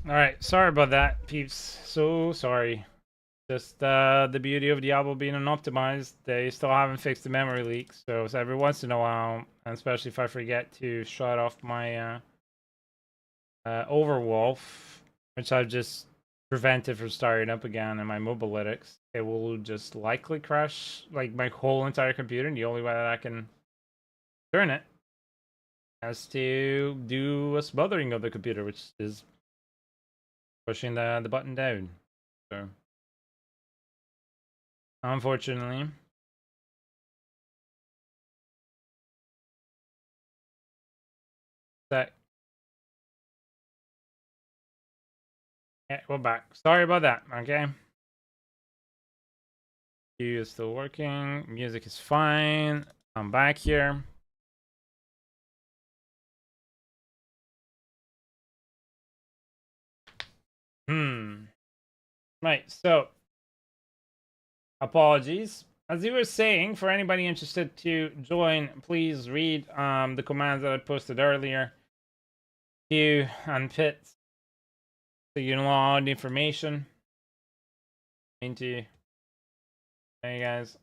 Alright, sorry about that, peeps. So sorry. Just the beauty of Diablo being unoptimized, they still haven't fixed the memory leak. So every once in a while, and especially if I forget to shut off my Overwolf, which I've just prevented from starting up again in my mobilytics, it will just likely crash like my whole entire computer. And the only way that I can turn it is to do a smothering of the computer, which is pushing the button down. So unfortunately. That yeah, we're back. Sorry about that, okay? Q is still working. Music is fine. I'm back here. Right, so apologies. As you were saying, for anybody interested to join, please read the commands that I posted earlier. Q and pit. So you know all the information into hey guys.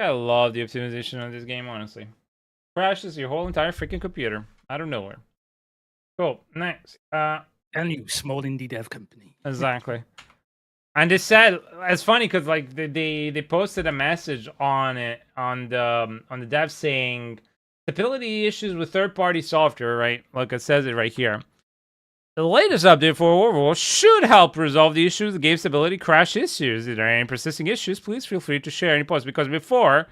I love the optimization of this game, honestly. Crashes your whole entire freaking computer out of nowhere. Cool. Next. And you, small indie dev company. Exactly. And they said it's funny because like they posted a message on it on the dev saying stability issues with third-party software, right? Like it says it right here. The latest update for Overwatch should help resolve the issues with game stability crash issues. If there are any persisting issues, please feel free to share any posts. Because before,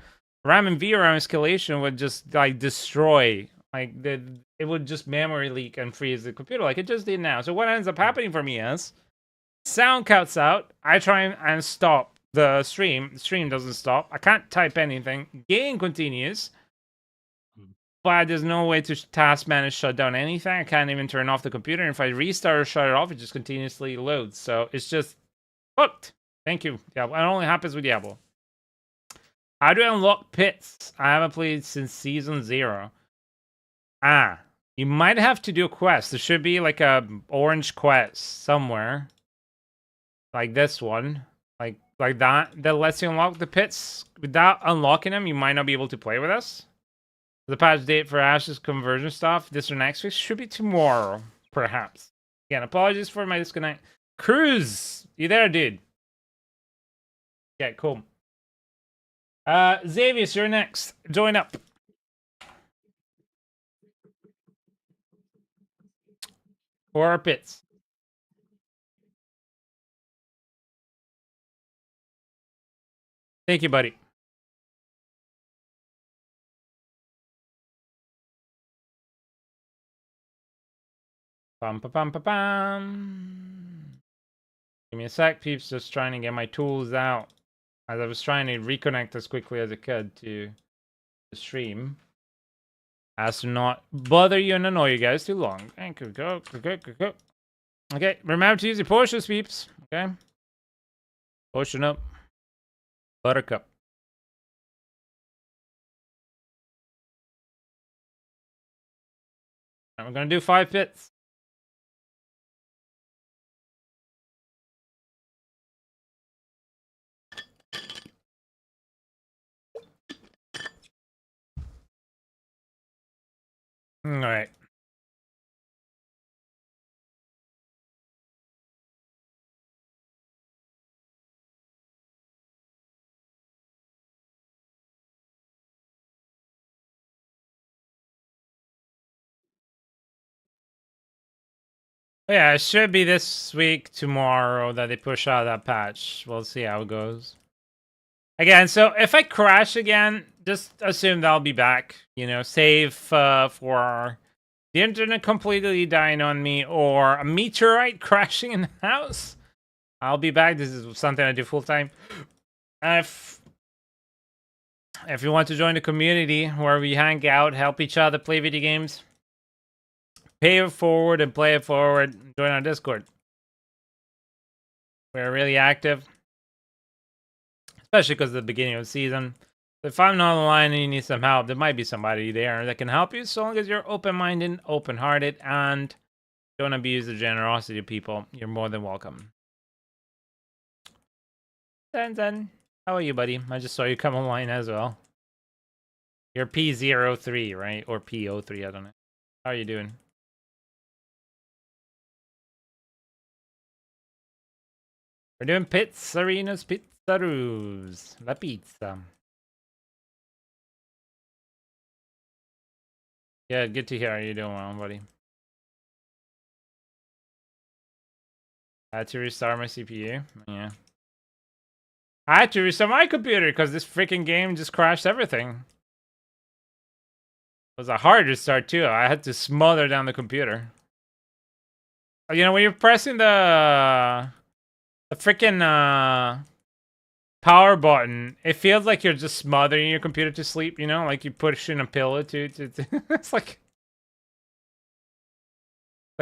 RAM and VRAM escalation would just like destroy, like it would just memory leak and freeze the computer, like it just did now. So what ends up happening for me is sound cuts out. I try and stop the stream. The stream doesn't stop. I can't type anything. Game continues. But there's no way to task manage shut down anything. I can't even turn off the computer. And if I restart or shut it off, it just continuously loads. So it's just hooked. Thank you, Diablo. It only happens with Diablo. How do I unlock pits? I haven't played since season 0. You might have to do a quest. There should be like a orange quest somewhere. Like this one. Like that. That lets you unlock the pits. Without unlocking them, you might not be able to play with us. The patch date for Ash's conversion stuff, this or next week, should be tomorrow, perhaps. Again, apologies for my disconnect. Cruz, you there, dude? Yeah, cool. Xavius, you're next. Join up. For our pits. Thank you, buddy. Pam pam pam pam pam. Give me a sec, peeps. Just trying to get my tools out. As I was trying to reconnect as quickly as I could to the stream. As to not bother you and annoy you guys too long. Thank you. Go. Okay, remember to use your potions, peeps. Okay. Potion up. Buttercup. And we're gonna do 5 pits. Alright. Yeah, it should be this week, tomorrow, that they push out that patch. We'll see how it goes. Again, so if I crash again, just assume that I'll be back. You know, save for the internet completely dying on me or a meteorite crashing in the house. I'll be back. This is something I do full time. If you want to join the community where we hang out, help each other play video games, pay it forward and play it forward, join our Discord. We're really active. especially because of the beginning of the season. If I'm not online and you need some help, there might be somebody there that can help you, so long as you're open-minded, open-hearted, and don't abuse the generosity of people. You're more than welcome. Zen, how are you, buddy? I just saw you come online as well. You're P03, right? Or P03, I don't know. How are you doing? We're doing Pizzerinos Pizzaroos. La pizza. Yeah, good to hear. How you doing, well, buddy? I had to restart my CPU. Yeah. I had to restart my computer because this freaking game just crashed everything. It was a hard restart too. I had to smother down the computer. You know, when you're pressing the freaking power button, it feels like you're just smothering your computer to sleep, you know? Like you pushing a pillow to it's like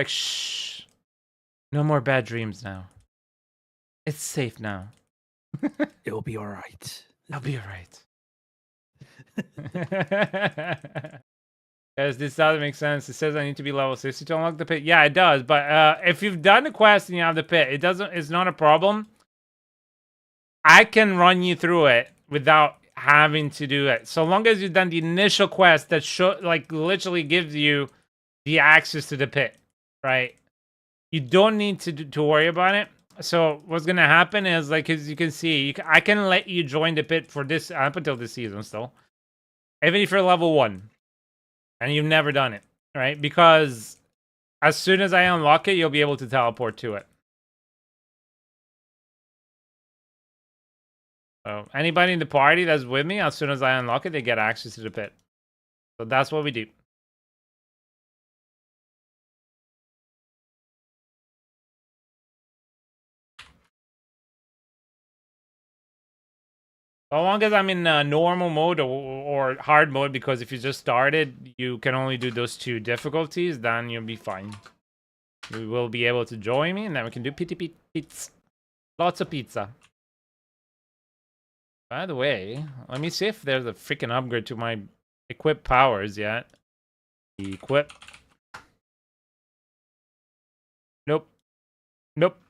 shh. No more bad dreams now. It's safe now. It'll be all right. I'll be all right. Guys, this doesn't make sense. It says I need to be level 60 to unlock the pit. Yeah, it does. But if you've done the quest and you have the pit, it's not a problem. I can run you through it without having to do it. So long as you've done the initial quest that literally gives you the access to the pit, right? You don't need to worry about it. So what's gonna happen is, like, as you can see, I can let you join the pit for this up until this season still, even if you're level 1 and you've never done it, right? Because as soon as I unlock it, you'll be able to teleport to it. So anybody in the party that's with me, as soon as I unlock it, they get access to the pit. So that's what we do. So long as I'm in normal mode or hard mode, because if you just started, you can only do those 2 difficulties, then you'll be fine. You will be able to join me, and then we can do pizza. Lots of pizza. By the way, let me see if there's a freaking upgrade to my equip powers yet. Equip. Nope. Nope.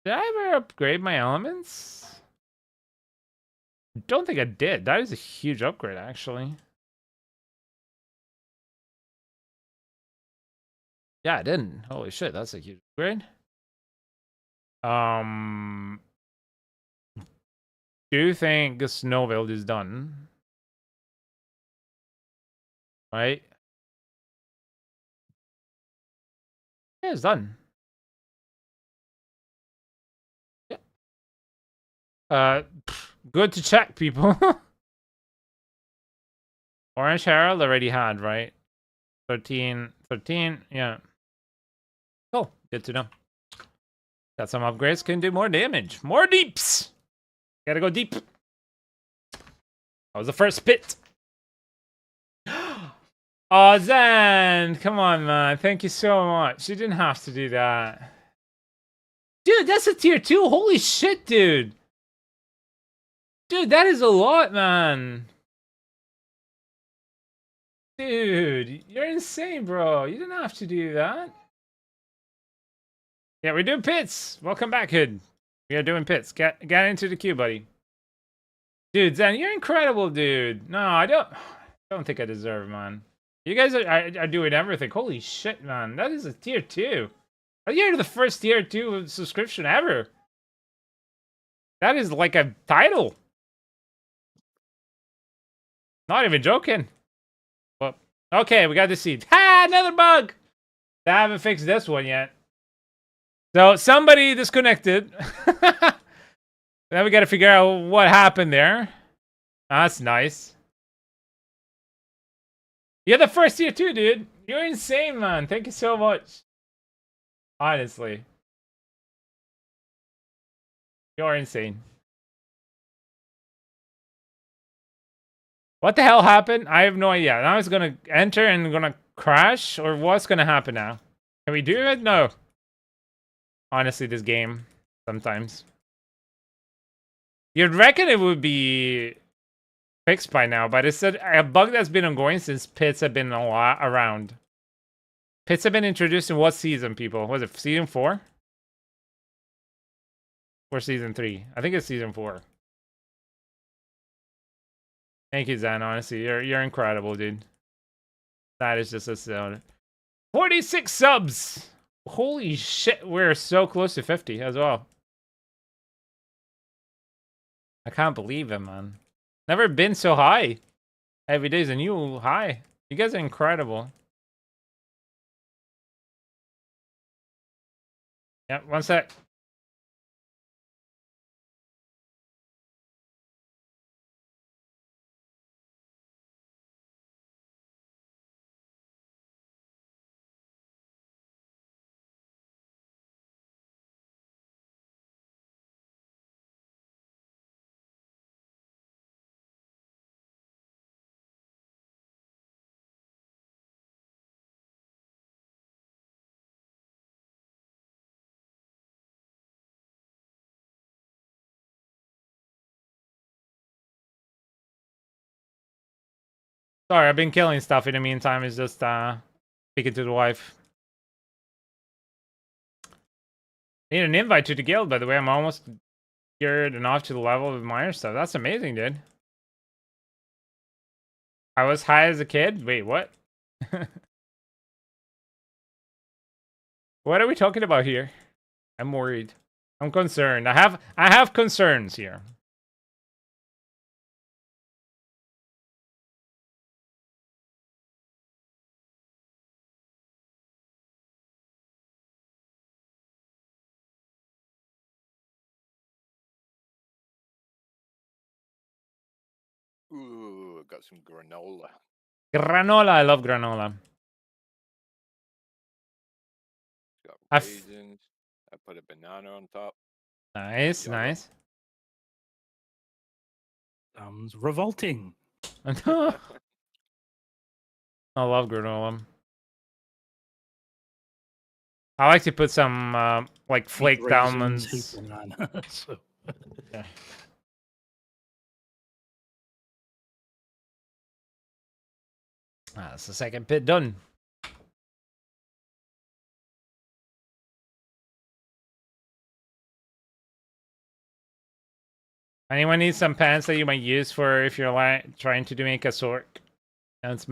Did I ever upgrade my elements? Don't think I did. That is a huge upgrade, actually. Yeah, I didn't. Holy shit, that's a huge upgrade. Do you think the snow build is done? Right? Yeah, it's done. Yeah. Good to check, people. Orange Herald already had, right? 13, yeah. Cool, good to know. Got some upgrades, can do more damage. More deeps! Gotta go deep. That was the first pit. Oh, Zen! Come on, man. Thank you so much. You didn't have to do that. Dude, that's a tier 2. Holy shit, dude. Dude, that is a lot, man. Dude, you're insane, bro. You didn't have to do that. Yeah, we're doing pits. Welcome back, Hood. We are doing pits. Get into the queue, buddy. Dude, Zen, you're incredible, dude. No, I don't think I deserve, man. You guys are doing everything. Holy shit, man. That is a tier 2. You're the first tier 2 subscription ever. That is like a title. Not even joking. Well, okay, we got the seed. Ha! Another bug! I haven't fixed this one yet. So, somebody disconnected. Then we gotta figure out what happened there. That's nice. You're the first tier 2, dude. You're insane, man. Thank you so much. Honestly. You're insane. What the hell happened? I have no idea. Now it's gonna enter and gonna crash? Or what's gonna happen now? Can we do it? No. Honestly, this game. sometimes. You'd reckon it would be fixed by now, but it's a bug that's been ongoing since pits have been around. Pits have been introduced in what season, people? Was it season 4? Or season 3? I think it's season 4. Thank you, Zan. Honestly, you're incredible, dude. That is just a 46 subs. Holy shit, we're so close to 50 as well. I can't believe it, man. Never been so high. Every day's a new high. You guys are incredible. Yeah, one sec. Sorry, I've been killing stuff in the meantime. It's just speaking to the wife. Need an invite to the guild, by the way. I'm almost geared enough to the level of minor stuff. That's amazing, dude. I was high as a kid? Wait, what? What are we talking about here? I'm worried. I'm concerned. I have concerns here. Ooh, got some granola. Granola, I love granola. Got I've- raisins. I put a banana on top. Nice, Yellow. nice. Sounds revolting. I love granola. I like to put some like flaked Raisins, almonds. hate banana. So. Yeah. That's the second pit done. Anyone needs some pants that you might use for if you're trying to make a Sorc? That's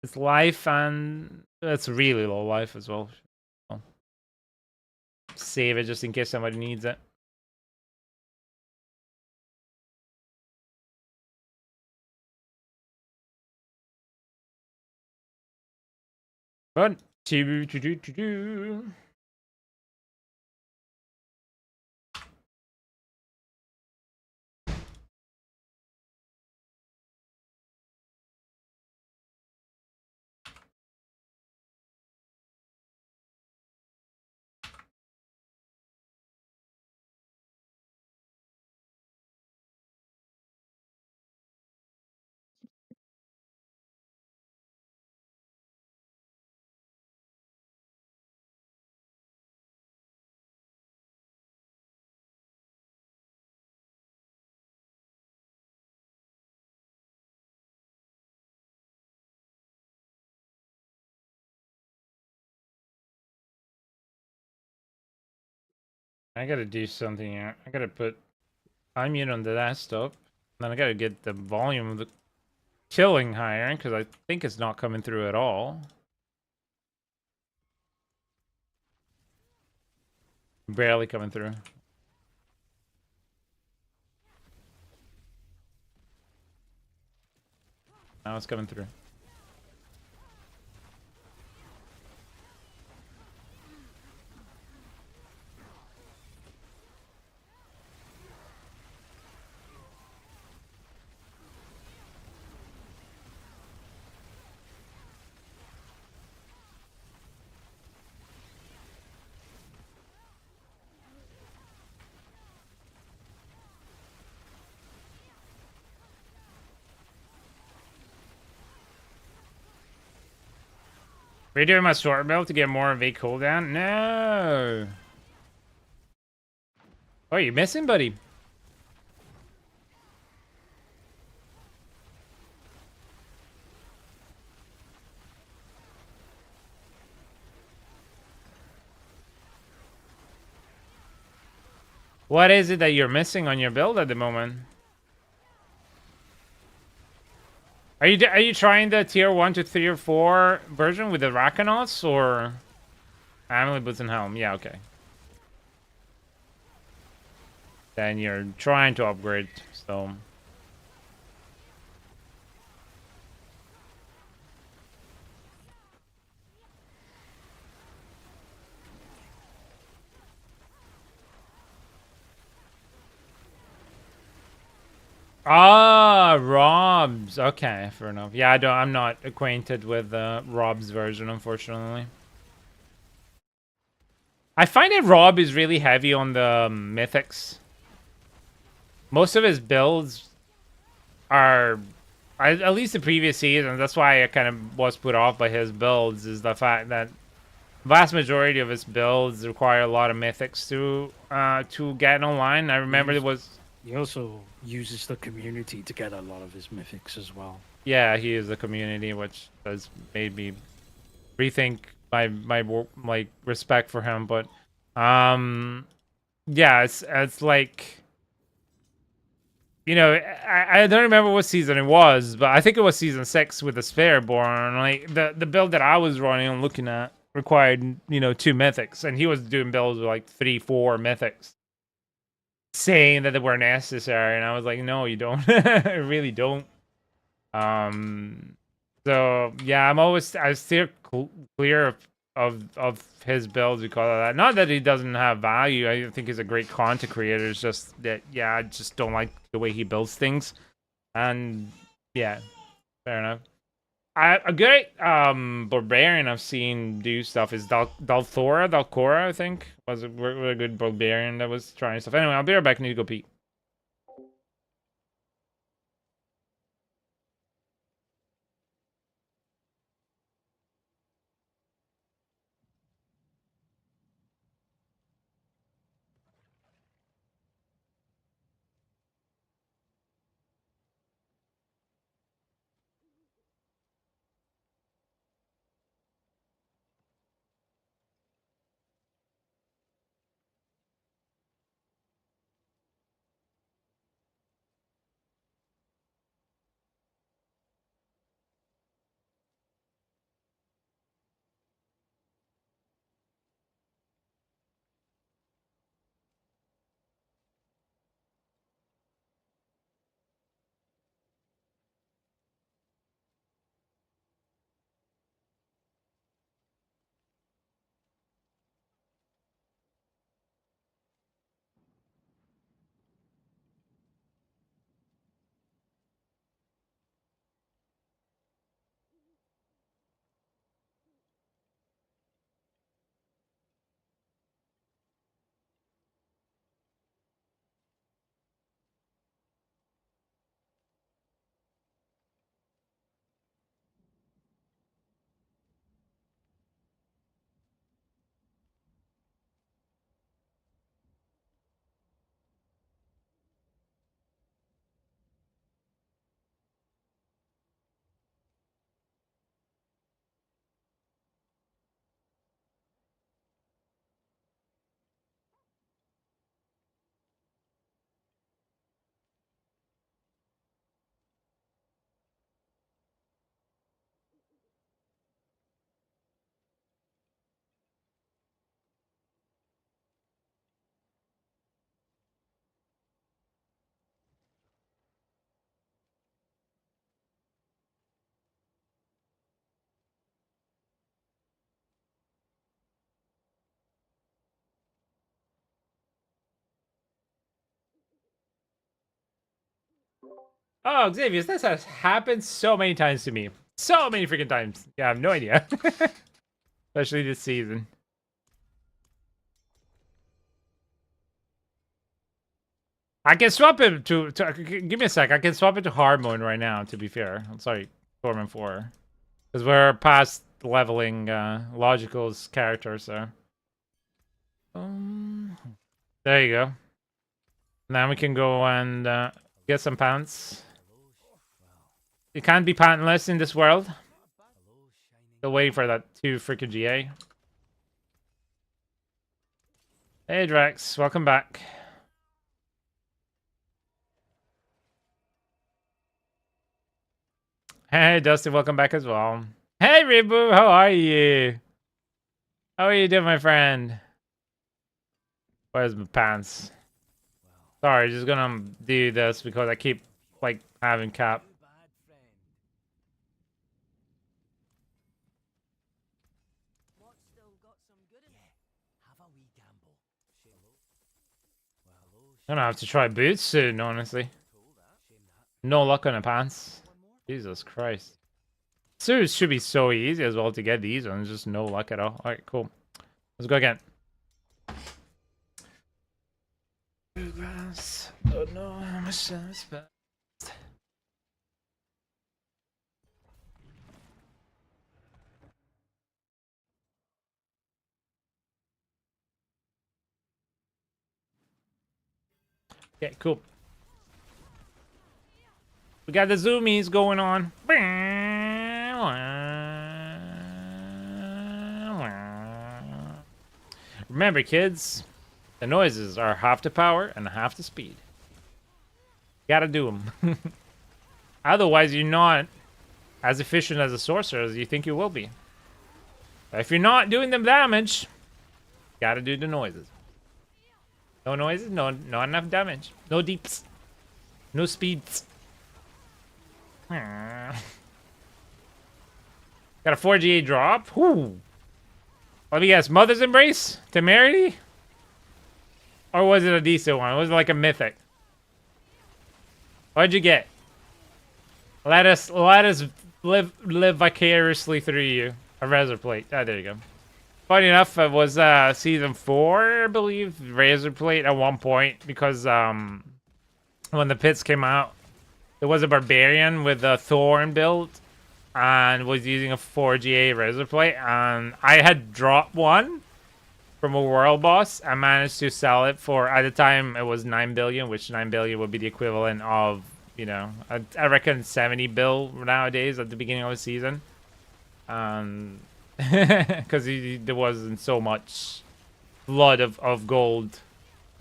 it's life, and it's really low life as well. Save it just in case somebody needs it. But I gotta do something here. I gotta put immune on the desktop. Then I gotta get the volume of the killing higher because I think it's not coming through at all. Barely coming through. Now it's coming through. Redoing my sword build to get more of a cooldown? No. Oh, you missing, buddy? What is it that you're missing on your build at the moment? Are you trying the tier 1 to 3 or 4 version with the Rakanauts or Amelie Boots and Helm? Yeah, okay. Then you're trying to upgrade, so. Ah, Rob's. Okay, fair enough. Yeah, I'm not acquainted with Rob's version, unfortunately. I find that Rob is really heavy on the mythics. Most of his builds are, at least the previous season, that's why I kind of was put off by his builds, is the fact that vast majority of his builds require a lot of mythics to get online. I remember it was... He also uses the community to get a lot of his mythics as well. Yeah, he is a community, which has made me rethink my respect for him. But yeah, it's like, you know, I don't remember what season it was, but I think it was season 6 with the Spareborn. Like the build that I was running and looking at required, you know, 2 mythics, and he was doing builds with like 3-4 mythics, saying that they were necessary, and I was like, no, you don't. I really don't. So yeah, I steer clear of his builds because of that. Not that he doesn't have value. I think he's a great content creator. It's just that, yeah, I just don't like the way he builds things. And yeah, fair enough. A great barbarian I've seen do stuff is Dalcora, I think, was a really good barbarian that was trying stuff. Anyway, I'll be right back. I need to go pee. Oh, Xavier, this has happened so many times to me. So many freaking times. Yeah, I have no idea. Especially this season. I can swap it to give me a sec. I can swap it to hard mode right now, to be fair. I'm sorry, Torment 4. Because we're past leveling Logical's character, so. There you go. Now we can go and get some pants. You can't be pantless in this world. Still waiting for that 2 freaking GA. Hey Drex, welcome back. Hey Dusty, welcome back as well. Hey Reboot, how are you? How are you doing, my friend? Where's my pants? Sorry, just gonna do this because I keep like having cap. I'm gonna have to try boots soon, honestly. No luck on the pants. Jesus Christ. Suits should be so easy as well to get these ones, just no luck at all. Alright, cool. Let's go again. Oh no, how much time is best? Okay, cool. We got the zoomies going on. Remember, kids, the noises are half the power and half the speed. Gotta do them. Otherwise, you're not as efficient as a sorcerer as you think you will be. But if you're not doing the damage, gotta do the noises. No noises, not enough damage. No deeps. No speeds. Got a 4GA drop. Whoo. Let me guess, Mother's Embrace? Temerity? Or was it a decent one? Was it like a mythic? What'd you get? Let us live vicariously through you. A razor plate. Ah, there you go. Funny enough, it was season 4, I believe, razor plate at one point, because when the pits came out, there was a barbarian with a thorn build and was using a 4GA razor plate, and I had dropped one from a world boss. I managed to sell it for, at the time it was 9 billion, which 9 billion would be the equivalent of, you know, I reckon 70 bill nowadays at the beginning of the season. Because there wasn't so much flood of gold.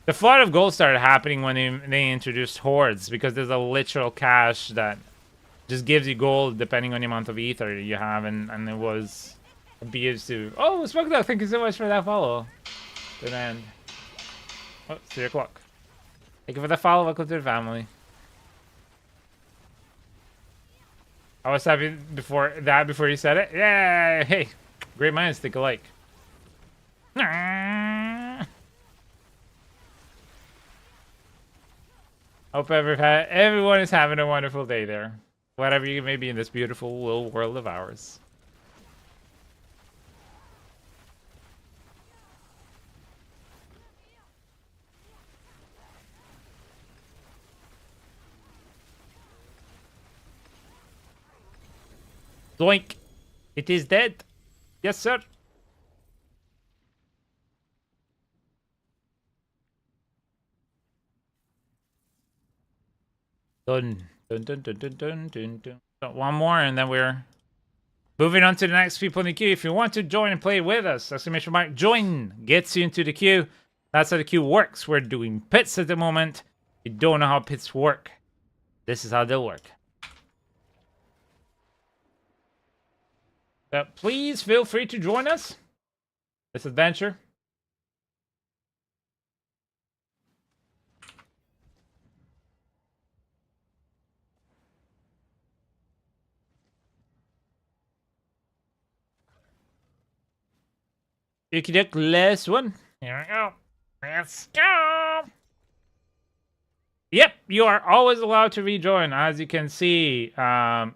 The flood of gold started happening when they introduced hordes, because there's a literal cache that just gives you gold depending on the amount of ether you have, and it was abused to. Oh, Smoke Dog, thank you so much for that follow. Good end. Oh, it's 3 o'clock. Thank you for the follow. Welcome to the family. I was happy before you said it. Yeah, hey, great minds think alike. Hope everyone is having a wonderful day there, whatever you may be in this beautiful little world of ours. Doink! It is dead. Yes, sir. Dun dun dun dun dun dun dun dun. Got one more, and then we're moving on to the next people in the queue. If you want to join and play with us, exclamation mark join gets you into the queue. That's how the queue works. We're doing pits at the moment. You don't know how pits work. This is how they'll work. Please feel free to join us. This adventure. Yuki last one. Here we go. Let's go. Yep, you are always allowed to rejoin, as you can see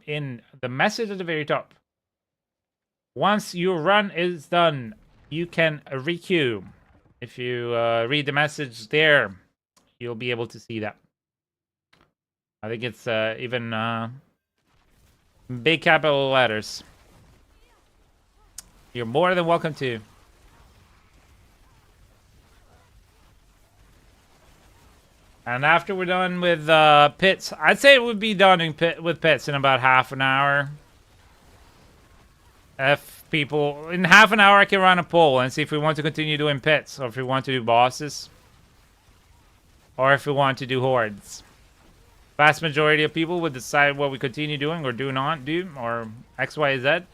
in the message at the very top. Once your run is done, you can requeue. If you read the message there, you'll be able to see that. I think it's even big capital letters. You're more than welcome to. And after we're done with pits, I'd say it would be done with pits in about half an hour. If people, in half an hour I can run a poll and see if we want to continue doing pits, or if we want to do bosses, or if we want to do hordes. Vast majority of people would decide what we continue doing or do not do, or X, Y, Z.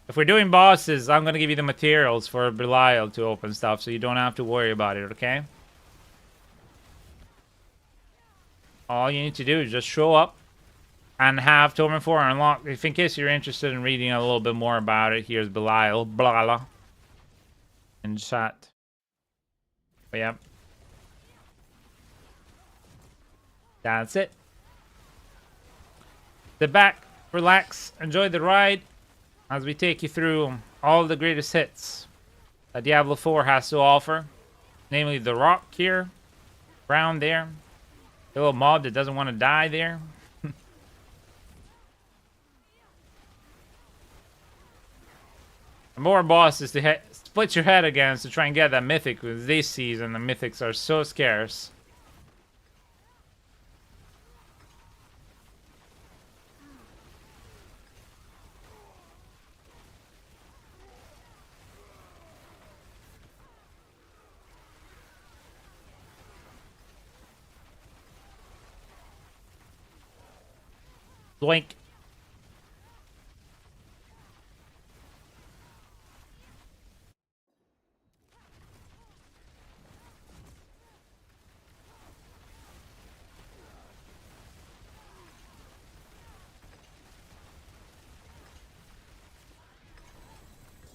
If we're doing bosses, I'm going to give you the materials for Belial to open stuff, so you don't have to worry about it, okay? All you need to do is just show up and have Torment 4 unlocked. If in case you're interested in reading a little bit more about it, here's Belial, blah, blah, in chat. But yeah. That's it. Sit back, relax, enjoy the ride as we take you through all the greatest hits that Diablo 4 has to offer. Namely, the rock here, around there, the little mob that doesn't want to die there. More bosses to split your head against to try and get that mythic, because this season the mythics are so scarce. Blink.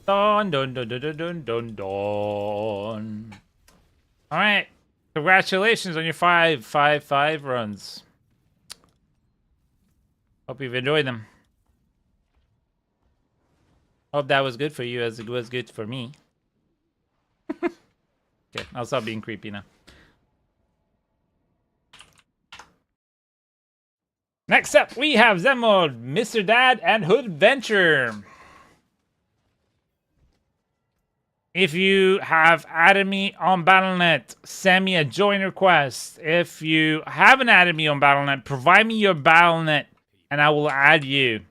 Dun dun dun dun dun dun dun dun. Alright. Congratulations on your 5 runs. Hope you've enjoyed them. Hope that was good for you as it was good for me. Okay, I'll stop being creepy now. Next up, we have Zenmode, Mr. Dad, and Hood Venture. If you have added me on Battle.net, send me a join request. If you haven't added me on Battle.net, provide me your Battle.net and I will add you.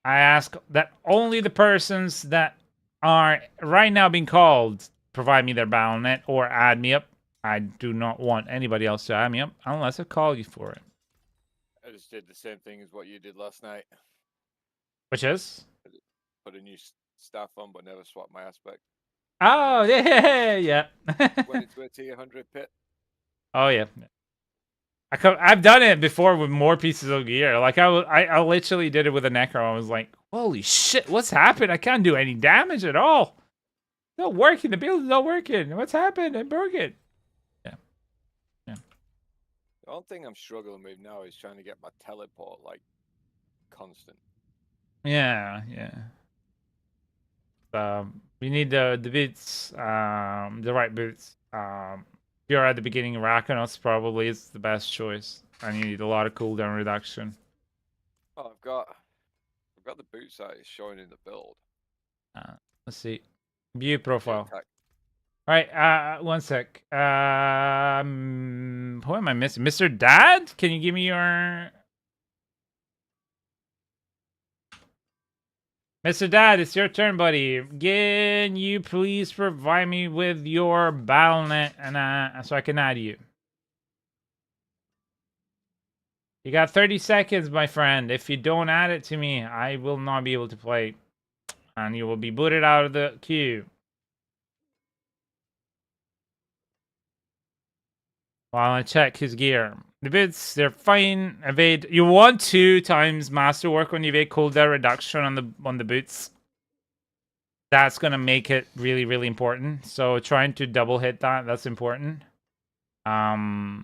I ask that only the persons that are right now being called provide me their Battle.net or add me up. I do not want anybody else to add me up unless I call you for it. I just did the same thing as what you did last night. Which is? Put a new staff on, but never swap my aspect. Oh, yeah. Went into a tier 100 pit. Oh, yeah. I've done it before with more pieces of gear. Like, I literally did it with a Necro. I was like, holy shit, what's happened? I can't do any damage at all. It's not working. The build is not working. What's happened? I broke it. Yeah. The only thing I'm struggling with now is trying to get my teleport, like, constant. Yeah. We need the boots, the right boots. If you're at the beginning of Rakonos, probably is the best choice. And you need a lot of cooldown reduction. Oh, I've got the boots that is showing in the build. Let's see. View profile. Attack. All right, one sec. Who am I missing? Mr. Dad? Can you give me your... Mr. Dad, it's your turn, buddy. Can you please provide me with your Battle.net and so I can add you? You got 30 seconds, my friend. If you don't add it to me, I will not be able to play. And you will be booted out of the queue. While I check his gear. The boots, they're fine. Evade. You want 2 times masterwork when you evade cooldown reduction on the boots. That's gonna make it really, really important. So trying to double hit that's important. The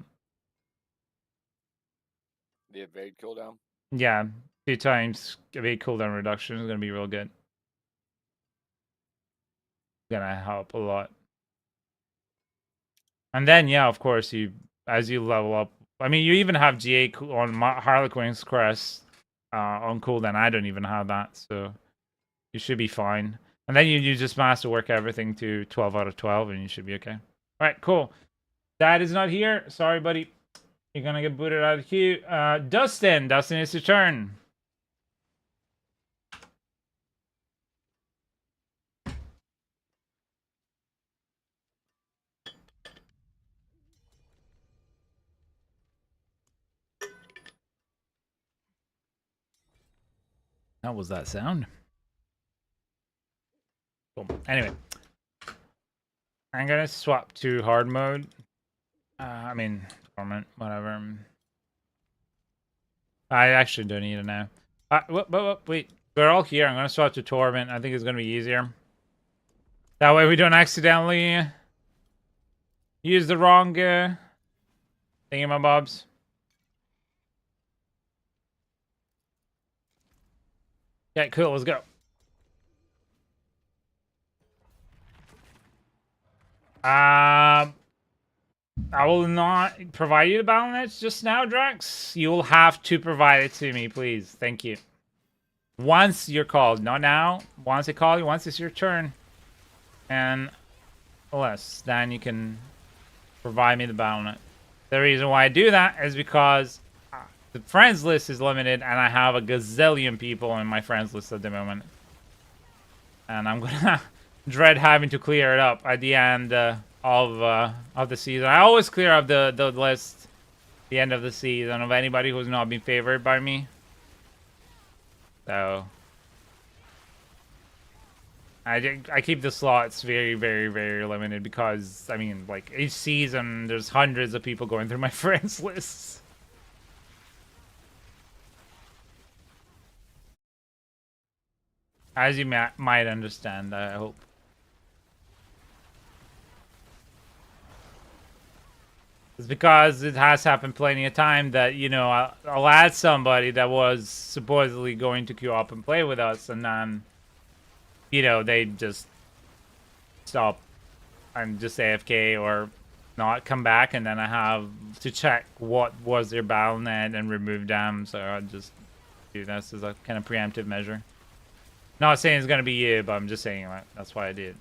evade cooldown? Yeah, 2 times evade cooldown reduction is gonna be real good. Gonna help a lot. And then, yeah, of course, as you level up. I mean, you even have GA on Harlequin's Crest on cooldown. I don't even have that, so you should be fine. And then you just masterwork everything to 12 out of 12 and you should be okay. All right, cool. Dad is not here. Sorry, buddy. You're gonna get booted out of the queue. Dustin, it's your turn. How was that sound? Cool. Anyway, I'm gonna swap to hard mode. I mean, torment, whatever. I actually don't need it now. Wait, we're all here. I'm gonna swap to torment. I think it's gonna be easier. That way we don't accidentally use the wrong thingamabobs. Yeah, cool. Let's go. I will not provide you the battle nets just now, Drax. You will have to provide it to me, please. Thank you. Once you're called, not now. Once I call you, once it's your turn, and less, then you can provide me the battle net. The reason why I do that is because the friends list is limited, and I have a gazillion people in my friends list at the moment, and I'm gonna dread having to clear it up at the end of the season. I always clear up the list at the end of the season of anybody who's not been favored by me. So I keep the slots very, very, very limited because, I mean, like, each season there's hundreds of people going through my friends lists. As you might understand, I hope. It's because it has happened plenty of time that, you know, I'll add somebody that was supposedly going to queue up and play with us, and then, you know, they just stop and just AFK or not come back, and then I have to check what was their battle net and remove them, so I just do this as a kind of preemptive measure. Not saying it's gonna be you, but I'm just saying, like, that's why I did.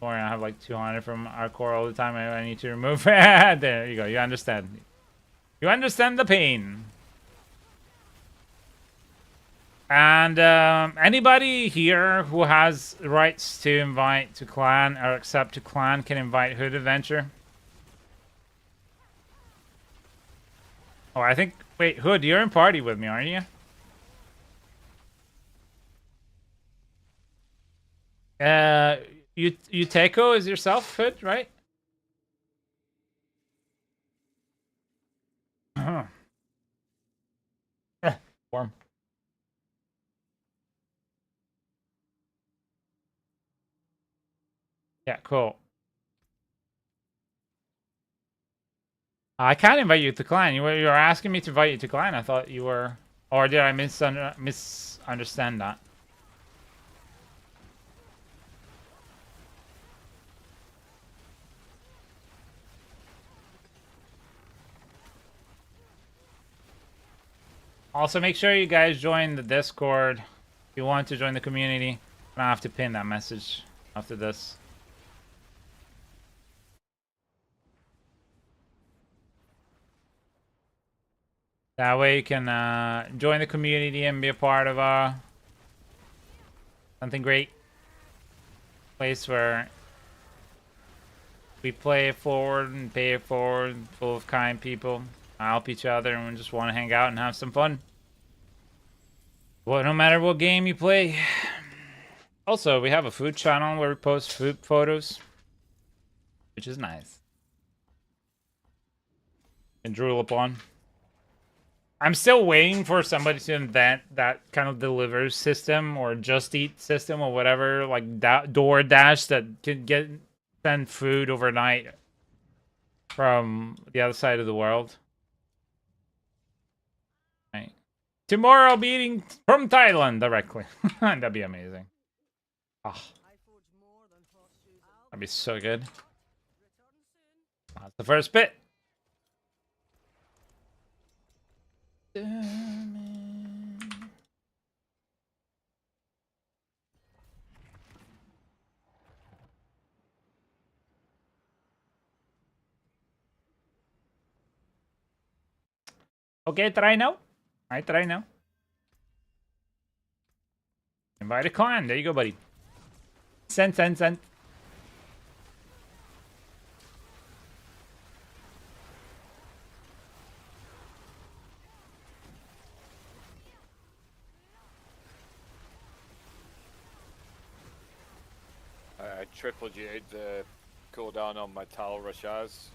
Or I have like 200 from our core all the time. I need to remove. There you go. You understand. You understand the pain. And anybody here who has rights to invite to clan or accept to clan can invite Hood Adventure. Oh, I think. Wait, Hood, you're in party with me, aren't you? You Teiko is yourself, Hood, right? Warm. Yeah, cool. I can't invite you to clan. You were asking me to invite you to clan. I thought you were, or did I misunderstand that? Also, make sure you guys join the Discord if you want to join the community. I have to pin that message after this. That way you can join the community and be a part of something great. Place where we play it forward and pay it forward, full of kind people. Help each other, and we just want to hang out and have some fun. Well, no matter what game you play. Also, we have a food channel where we post food photos, which is nice. And drool upon. I'm still waiting for somebody to invent that kind of delivery system or Just Eat system or whatever, like DoorDash that can send food overnight from the other side of the world. Right. Tomorrow I'll be eating from Thailand directly. That'd be amazing. Oh, that'd be so good. That's the first bit. Okay, try now. I try now. Invite a clan. There you go, buddy. Send. I triple G'd the cooldown on my Tal Rashaz.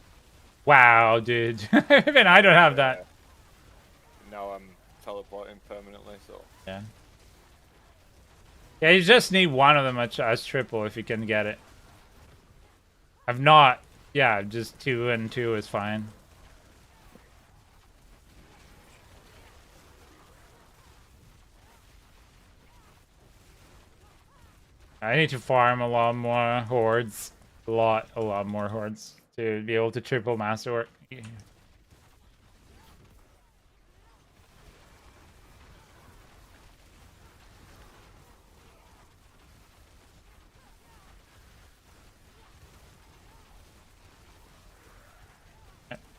Wow, dude. Even I don't have that. Now I'm teleporting permanently, so. Yeah. Yeah, you just need one of them as triple if you can get it. I've not. Yeah, just 2 and 2 is fine. I need to farm a lot more hordes. A lot more hordes to be able to triple masterwork. Yeah.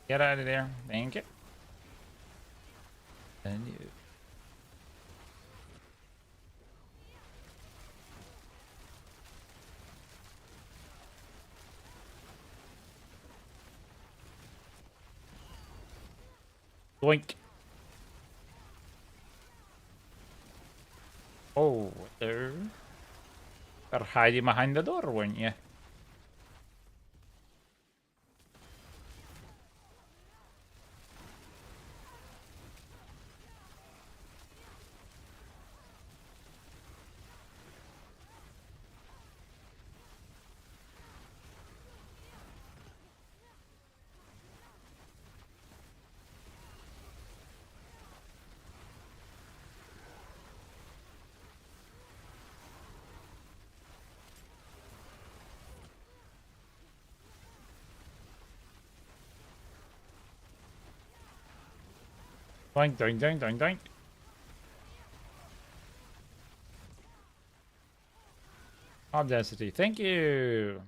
Get out of there. Thank you. And you. Boink. Oh, there. You're hiding behind the door, weren't you? Doink, doink, doink, doink, doink. Mob density, thank you.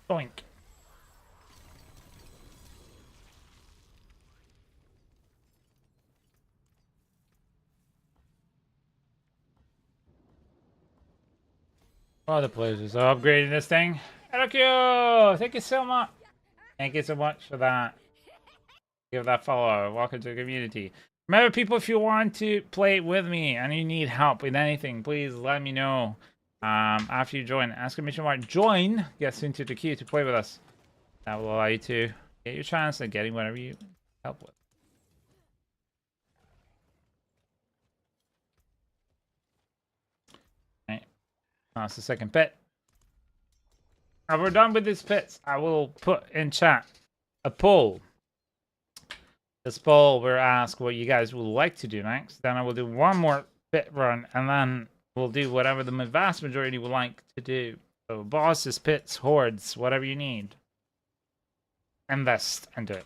Doink. Oh, the players are upgrading this thing. Thank you so much. Thank you so much for that. Give that follow. Welcome to the community. Remember, people, if you want to play with me and you need help with anything, please let me know. After you join, exclamation mark join gets into the queue to play with us. That will allow you to get your chance at getting whatever you help with. Right. That's the second pit. Now we're done with these pits. I will put in chat a poll. This poll will ask what you guys would like to do next. Then I will do one more pit run, and then we'll do whatever the vast majority would like to do. So bosses, pits, hordes, whatever you need. Invest into it.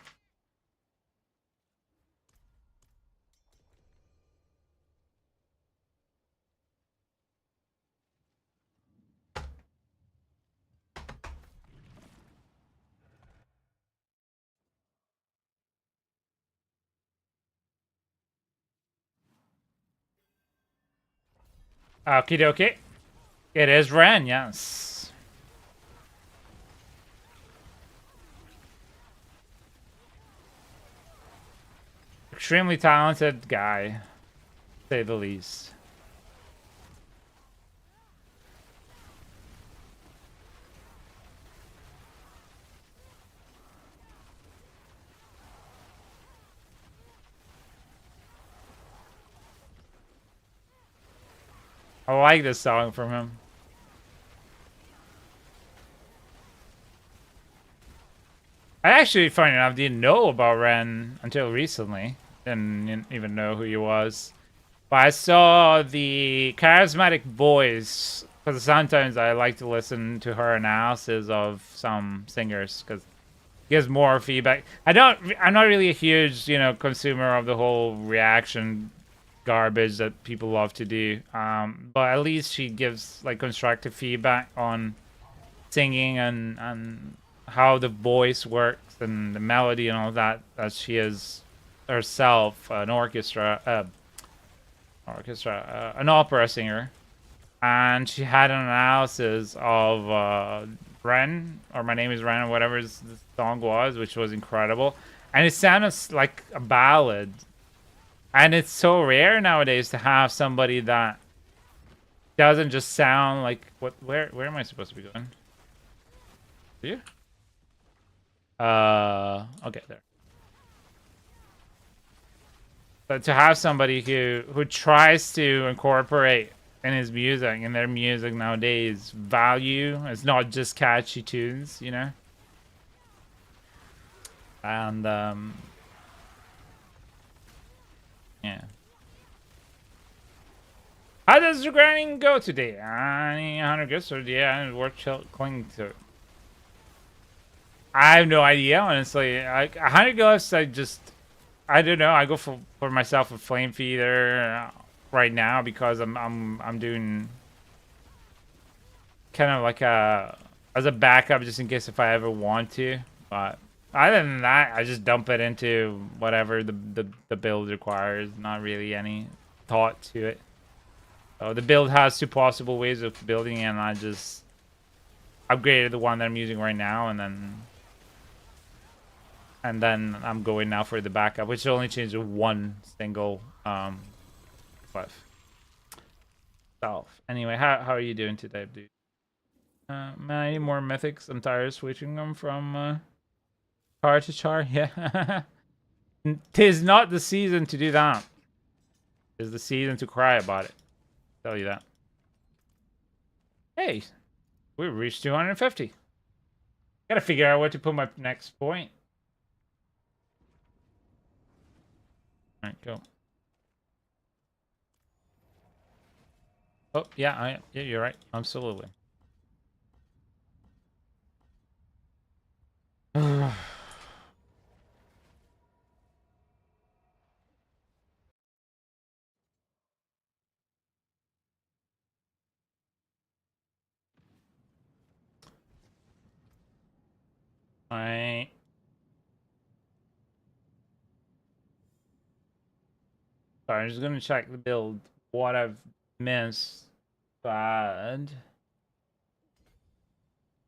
Okie dokie. It is Ren, yes. Extremely talented guy, to say the least. I like this song from him. I actually, funny enough, didn't know about Ren until recently. Didn't even know who he was. But I saw the charismatic voice because sometimes I like to listen to her analysis of some singers because it gives more feedback. I'm not really a huge, consumer of the whole reaction garbage that people love to do. But at least she gives like constructive feedback on singing and how the voice works and the melody and all that, as she is herself an an opera singer. And she had an analysis of Ren, or My Name is Ren, or whatever the song was, which was incredible. And it sounded like a ballad. And it's so rare nowadays to have somebody that doesn't just sound like where am I supposed to be going? Here? Okay, there. But to have somebody who tries to incorporate in his music, in their music nowadays, value, it's not just catchy tunes, And yeah. How does the grinding go today? 100 good, so yeah, it's worth clinging to it. I have no idea, honestly. 100 glyphs, I don't know. I go for myself a flame feeder right now because I'm doing kind of like as a backup just in case if I ever want to. But other than that, I just dump it into whatever the build requires. Not really any thought to it. So the build has 2 possible ways of building, and I just upgraded the one that I'm using right now, and then I'm going now for the backup, which only changes 1 single buff. So anyway, how are you doing today, dude? Man, I need more mythics. I'm tired of switching them from char to char. Yeah. Tis not the season to do that. Tis the season to cry about it. Tell you that. Hey, we reached 250. Gotta figure out where to put my next point. All right, go. Oh yeah, yeah, you're right. Absolutely. Alright. Sorry, I'm just gonna check the build. What I've missed. Bad.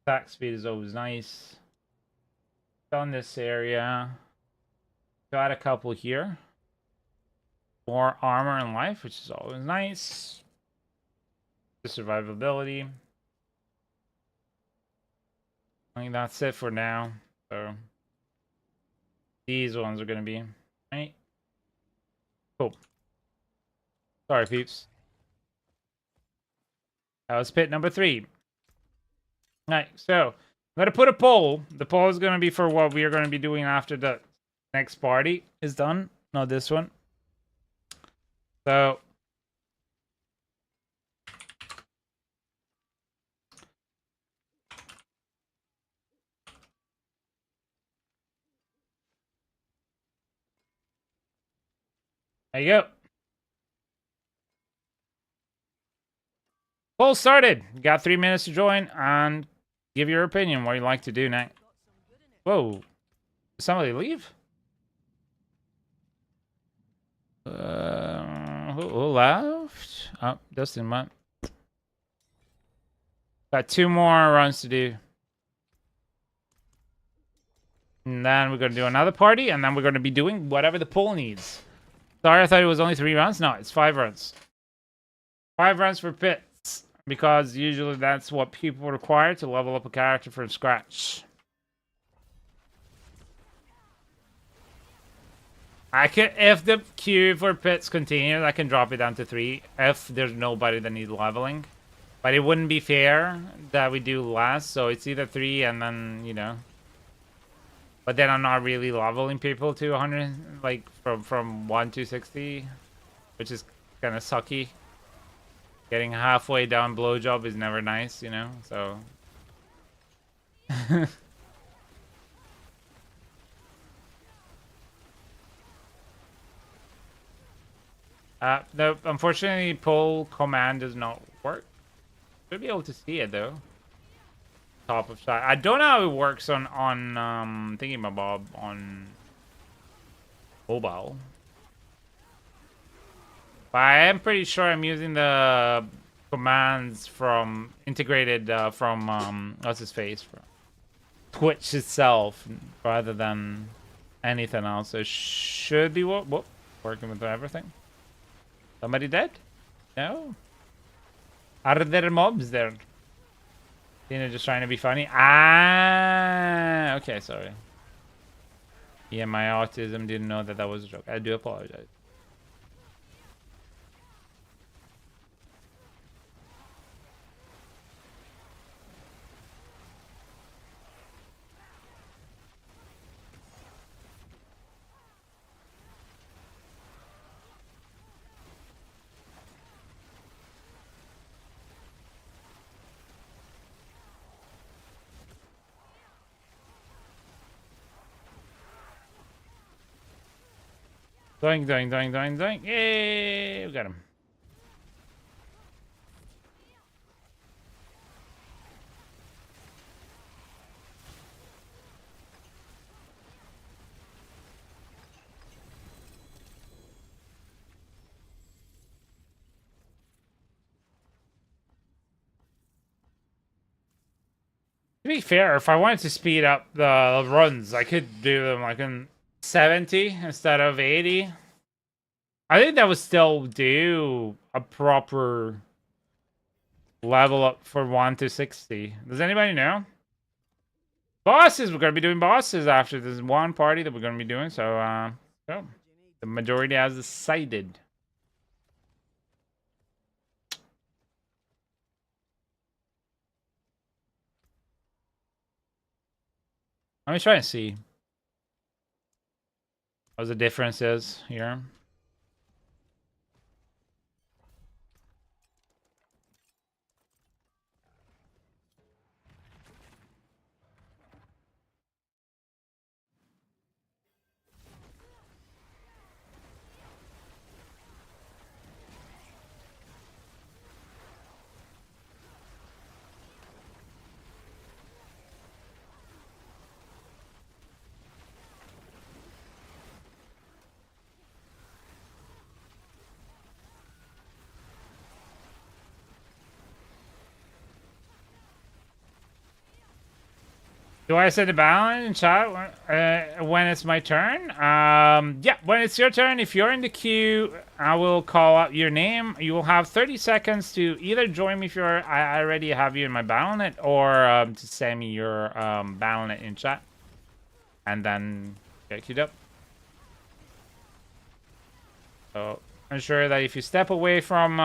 Attack speed is always nice. On this area. Got a couple here. More armor and life, which is always nice. The survivability. I think that's it for now. So these ones are gonna be right. Cool. Sorry, peeps. That was pit number 3. Alright, so I'm gonna put a poll. The poll is gonna be for what we are gonna be doing after the next party is done. Not this one. So there you go. Poll started. You got 3 minutes to join and give your opinion. What you'd like to do next. Whoa. Did somebody leave? Who left? Oh, Dustin went. Got 2 more runs to do. And then we're going to do another party, and then we're going to be doing whatever the poll needs. Sorry, I thought it was only 3 runs. No, it's 5 runs. 5 runs for pits, because usually that's what people require to level up a character from scratch. If the queue for pits continues, I can drop it down to 3 if there's nobody that needs leveling. But it wouldn't be fair that we do less, so it's either 3 and then, But then I'm not really leveling people to 100, like from 1 to 60, which is kind of sucky. Getting halfway down blowjob is never nice, you know, so. No, unfortunately, pull command does not work. Should be able to see it though. Top of shot. I don't know how it works on Thingy-ma-bob on mobile. But I am pretty sure I'm using the commands from integrated from what's his face, from Twitch itself, rather than anything else. So it should be working with everything. Somebody dead? No. Are there mobs there? Tina just trying to be funny. Ah, okay, sorry. Yeah, my autism didn't know that was a joke. I do apologize. Doing, doing, doing, doing, doing. Yay! We got him. To be fair, if I wanted to speed up the runs, I could do them like in 70 instead of 80. I think that would still do a proper level up for 1 to 60. Does anybody know? Bosses! We're going to be doing bosses after this one party that we're going to be doing. So, the majority has decided. Let me try and see what the difference is here. Do I set the balance in chat when it's my turn? Yeah, when it's your turn, if you're in the queue, I will call out your name. You will have 30 seconds to either join me if I already have you in my Battle.net, or to send me your Battle.net in chat. And then get queued up. So ensure that if you step away from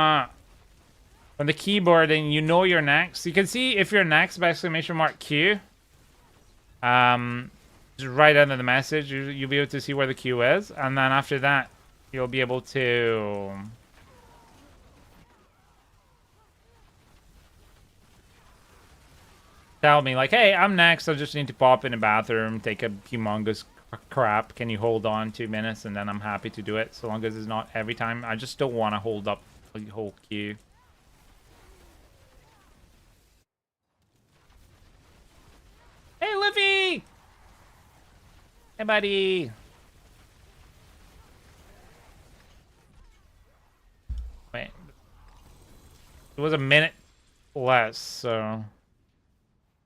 the keyboard and you know you're next, you can see if you're next by !Q. Just right under the message, you'll be able to see where the queue is, and then after that, you'll be able to tell me like, hey, I'm next. I just need to pop in the bathroom, take a humongous crap. Can you hold on 2 minutes, and then I'm happy to do it, so long as it's not every time. I just don't want to hold up the whole queue. Hey, Livy! Hey, buddy! Wait. It was a minute less, so...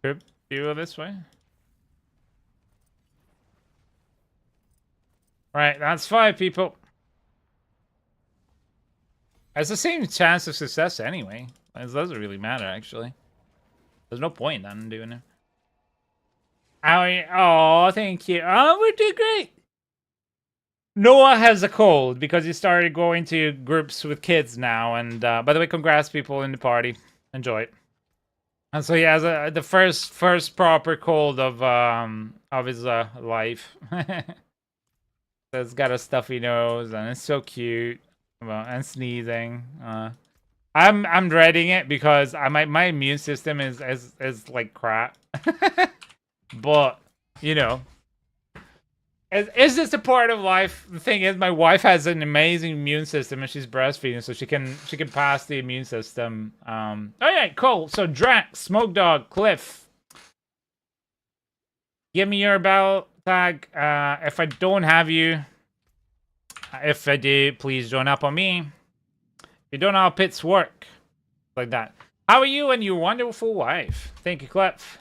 Could do it this way. Right, that's 5 people. It's the same chance of success anyway. It doesn't really matter, actually. There's no point then doing it. Oh, thank you. Oh, we're doing great. Noah has a cold because he started going to groups with kids now. And by the way, congrats people in the party. Enjoy it. And so he has the first proper cold of his life. It's got a stuffy nose and it's so cute. Well, and sneezing. I'm dreading it because my immune system is like crap. But you know, it's just a part of life. The thing is, my wife has an amazing immune system, and she's breastfeeding, so she can pass the immune system. All right, cool. So Drax, Smoke Dog, Cliff, give me your battle tag. If I don't have you, if I do, please join up on me. If you don't know how pits work, like that. How are you and your wonderful wife? Thank you, Cliff.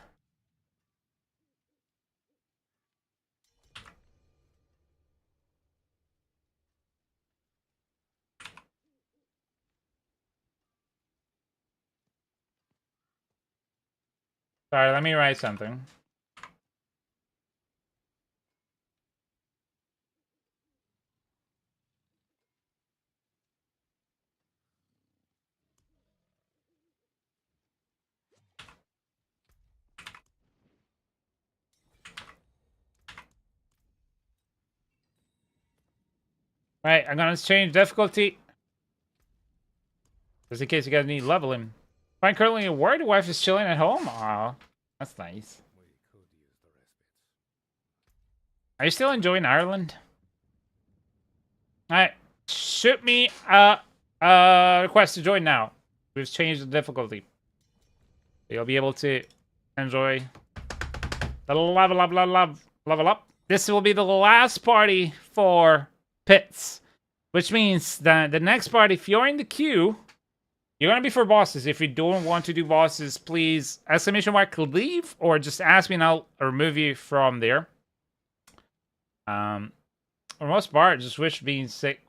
Sorry, let me write something. Right, I'm gonna change difficulty. Just in case you guys need leveling. Fine, currently a worried wife is chilling at home. Aw, that's nice. Are you still enjoying Ireland? Alright, shoot me a request to join now. We've changed the difficulty. You'll be able to enjoy the level up. This will be the last party for pits, which means that the next party, if you're in the queue, you're gonna be for bosses. If you don't want to do bosses, please !mark leave or just ask me and I'll remove you from there. For the most part, just wish being sick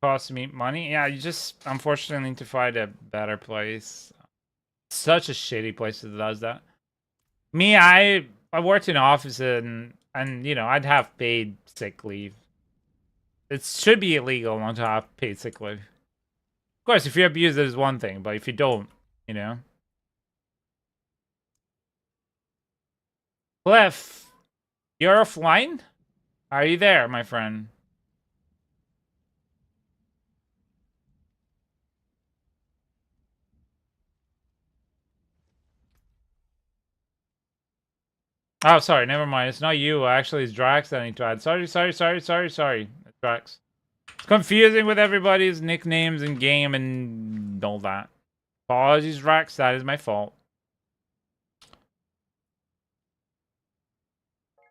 costs me money. Yeah, you just unfortunately need to find a better place. Such a shitty place that does that. Me, I worked in an office and you know, I'd have paid sick leave. It should be illegal not to have paid sick leave. Of course, if you abuse it is one thing, but if you don't, you know. Cliff, you're offline? Are you there, my friend? Oh, sorry, never mind. It's not you. Actually, it's Drax that I need to add. Sorry. It's Drax. It's confusing with everybody's nicknames in game and all that. Apologies, Drax. That is my fault.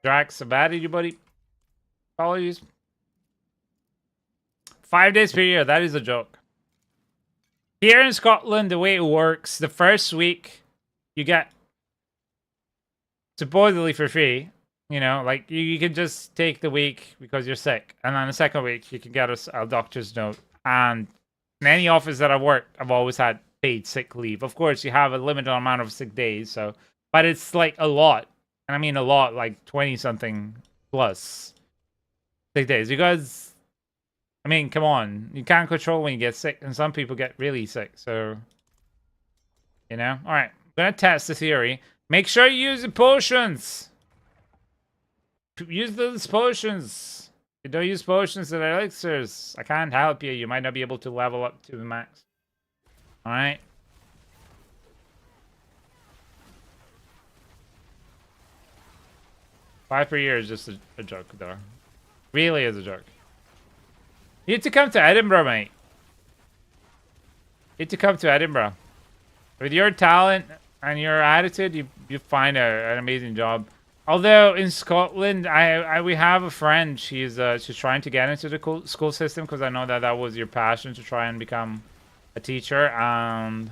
Drax, I've added you, buddy. Apologies. 5 days per year. That is a joke. Here in Scotland, the way it works, the first week, you get supposedly for free. You know, like you can just take the week because you're sick, and then the second week you can get a doctor's note. And in any office that I work, I've always had paid sick leave. Of course, you have a limited amount of sick days, so but it's like a lot, and I mean a lot, like 20 something plus sick days. Because I mean, come on, you can't control when you get sick, and some people get really sick. So you know, all right, I'm gonna test the theory. Make sure you use the potions. Use those potions. You don't use potions and elixirs. I can't help you. You might not be able to level up to the max. Alright. $5 per year is just a joke, though. Really is a joke. You need to come to Edinburgh, mate. You need to come to Edinburgh. With your talent and your attitude, you find an amazing job. Although in Scotland, we have a friend. She's trying to get into the school system because I know that was your passion to try and become a teacher. And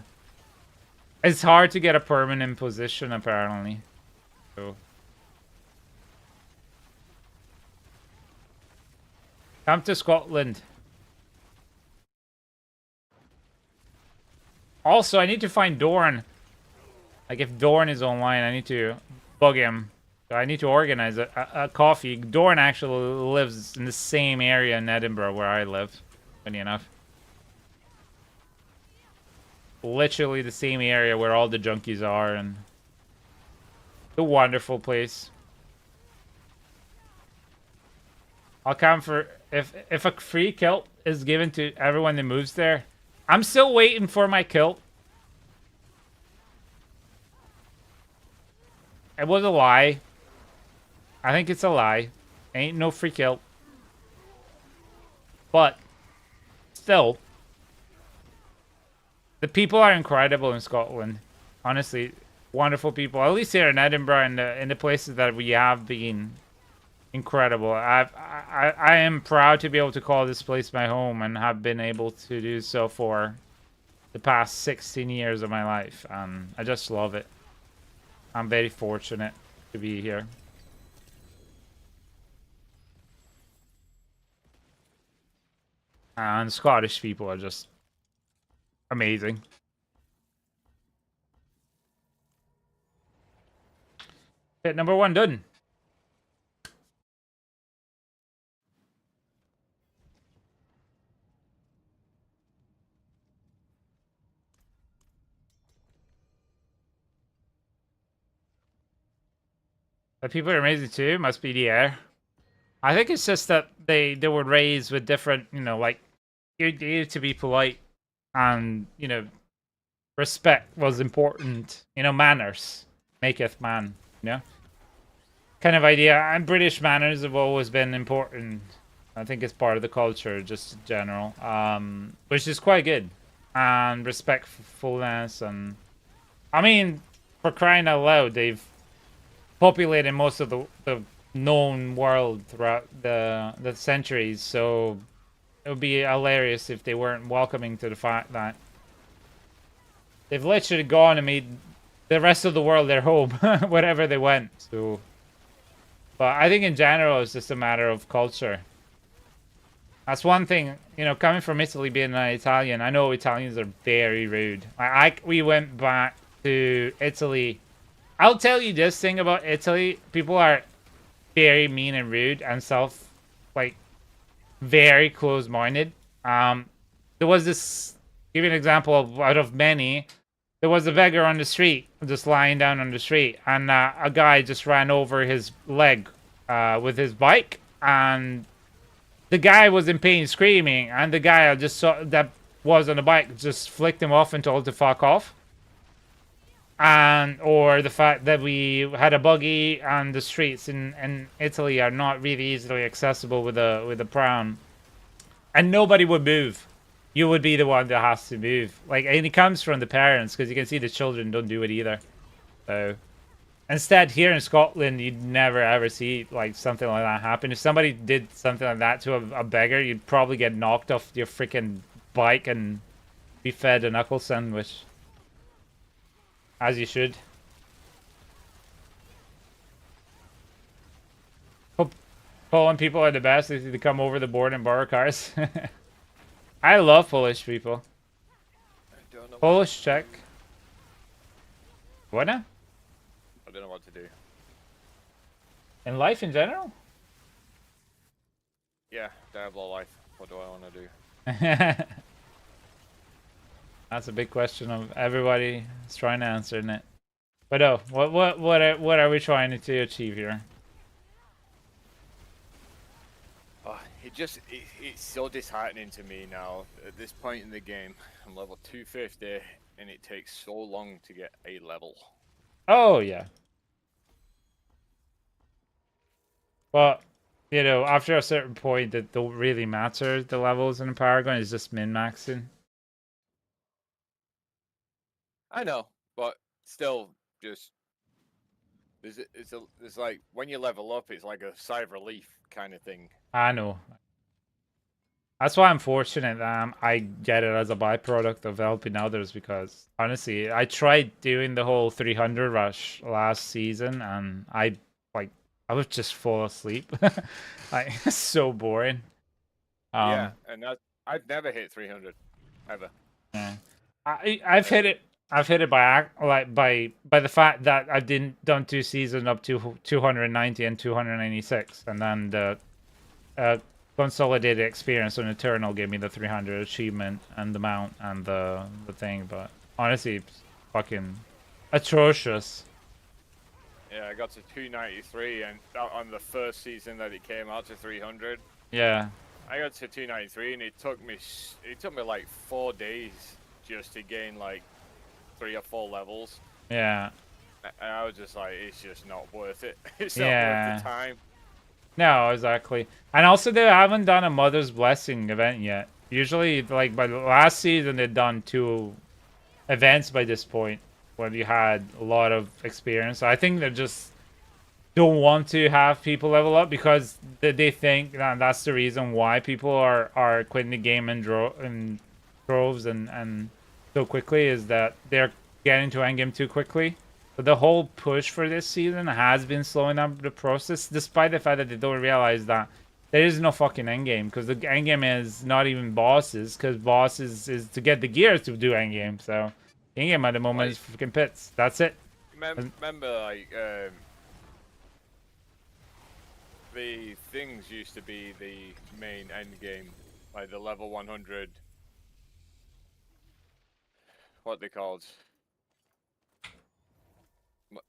it's hard to get a permanent position apparently. So come to Scotland. Also, I need to find Dorn. Like if Dorn is online, I need to bug him. So I need to organize a coffee. Dorn actually lives in the same area in Edinburgh where I live, funny enough. Literally the same area where all the junkies are, and the wonderful place. I'll come for if a free kilt is given to everyone that moves there. I'm still waiting for my kill. It was a lie. I think it's a lie. Ain't no free kill. But still, the people are incredible in Scotland. Honestly, wonderful people. At least here in Edinburgh and in the places that we have been, incredible. I am proud to be able to call this place my home and have been able to do so for the past 16 years of my life. I just love it. I'm very fortunate to be here. And Scottish people are just amazing. Hit number 1 done. The people are amazing too. Must be the air. I think it's just that they were raised with different, you know, like you need to be polite and, you know, respect was important. You know, manners maketh man, you know? Kind of idea. And British manners have always been important. I think it's part of the culture, just in general. Which is quite good. And respectfulness and... I mean, for crying out loud, they've populated most of the known world throughout the centuries, so it would be hilarious if they weren't welcoming to the fact that they've literally gone and made the rest of the world their home, wherever they went. So, but I think in general it's just a matter of culture. That's one thing, you know, coming from Italy, being an Italian, I know Italians are very rude. We went back to Italy. I'll tell you this thing about Italy. People are very mean and rude and very close-minded. There was this, give you an example of out of many, there was a beggar on the street, just lying down on the street, and a guy just ran over his leg with his bike, and the guy was in pain, screaming, and the guy I just saw that was on the bike just flicked him off and told to fuck off. And or the fact that we had a buggy and the streets in Italy are not really easily accessible with a pram, and nobody would move. You would be the one that has to move. Like, and it comes from the parents, because you can see the children don't do it either. So instead, here in Scotland, you'd never ever see like something like that happen. If somebody did something like that to a beggar, you'd probably get knocked off your freaking bike and be fed a knuckle sandwich. As you should. Poland people are the best. They come over the border and borrow cars. I love Polish people. Polish, Czech. What now? I don't know what to do. In life in general? Yeah, Diablo life. What do I want to do? That's a big question of everybody is trying to answer, isn't it? But oh, what are we trying to achieve here? Oh, it's so disheartening to me now. At this point in the game, I'm level 250, and it takes so long to get a level. Oh yeah. Well, you know, after a certain point, that don't really matter. The levels in Paragon is just min-maxing. I know, but still, just it's like when you level up, it's like a sigh of relief kind of thing. I know. That's why I'm fortunate that I get it as a byproduct of helping others, because honestly, I tried doing the whole 300 rush last season, and I would just fall asleep. It's so boring. Yeah, and I've never hit 300 ever. Yeah. I've hit it. I've hit it by the fact that I done 2 seasons up to 290 and 296, and then the consolidated experience on Eternal gave me the 300 achievement and the mount and the thing. But honestly, it's fucking atrocious. Yeah, I got to 293, and on the first season that it came out to 300. Yeah. I got to 293, and it took me like 4 days just to gain like 3 or 4 levels. Yeah. And I was just like, it's just not worth it. It's not worth Yeah. the time. No, exactly. And also, they haven't done a Mother's Blessing event yet. Usually, like, by the last season, they'd done 2 events by this point when you had a lot of experience. So I think they just don't want to have people level up because they think that that's the reason why people are quitting the game in droves and so quickly, is that they're getting to endgame too quickly. But the whole push for this season has been slowing up the process, despite the fact that they don't realize that there is no fucking endgame, because the endgame is not even bosses, because bosses is to get the gear to do endgame. So endgame at the moment is freaking pits. That's it. Remember, like, the things used to be the main end game, like the level 100. What they called?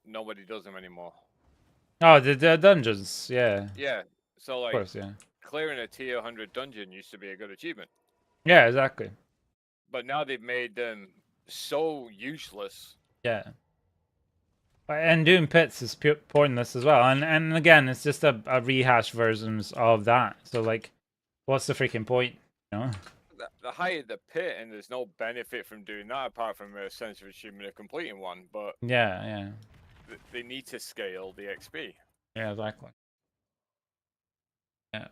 Nobody does them anymore. Oh, the dungeons, yeah. Yeah. So Of like, course, yeah. clearing a tier 100 dungeon used to be a good achievement. Yeah, exactly. But now they've made them so useless. Yeah. And doing pits is pointless as well. And again, it's just a rehash versions of that. So like, what's the freaking point? You know? The higher the pit, and there's no benefit from doing that apart from a sense of achievement of completing one. But Yeah, yeah. they need to scale the XP. Yeah, exactly. Yeah.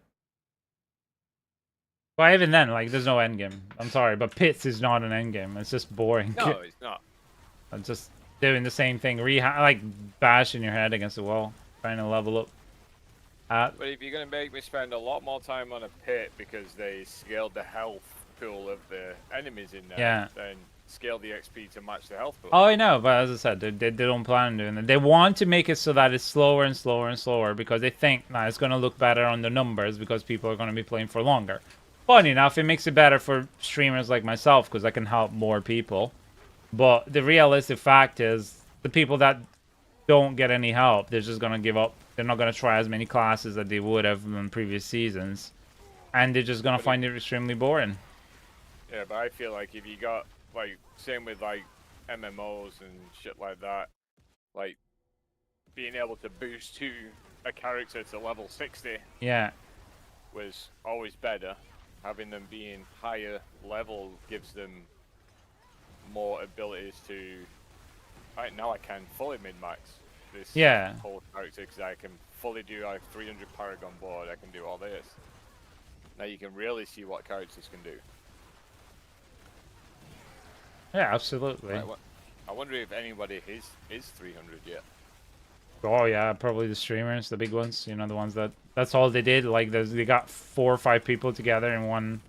But even then, like, there's no end game. I'm sorry, but pits is not an end game. It's just boring. No, it's not. I'm just doing the same thing, like bashing your head against the wall, trying to level up. But if you're going to make me spend a lot more time on a pit because they scaled the health pool of the enemies in there, Yeah. then scale the XP to match the health pool. Oh, I know, but as I said, they don't plan on doing that. They want to make it so that it's slower and slower and slower because they think that it's going to look better on the numbers because people are going to be playing for longer. Funny enough, it makes it better for streamers like myself because I can help more people. But the realistic fact is, the people that don't get any help, they're just going to give up. They're not going to try as many classes that they would have in previous seasons. And they're just going to find it extremely boring. Yeah, but I feel like if you got, like, same with, like, MMOs and shit like that, like, being able to boost a character to level 60 Yeah. was always better. Having them being higher level gives them more abilities to... Right now I can fully min-max this whole character because I can fully do like 300 Paragon board, I can do all this. Now you can really see what characters can do. Yeah, absolutely. I wonder if anybody is 300 yet. Oh yeah, probably the streamers, the big ones. You know, the ones that's all they did. Like, they got 4 or 5 people together in one.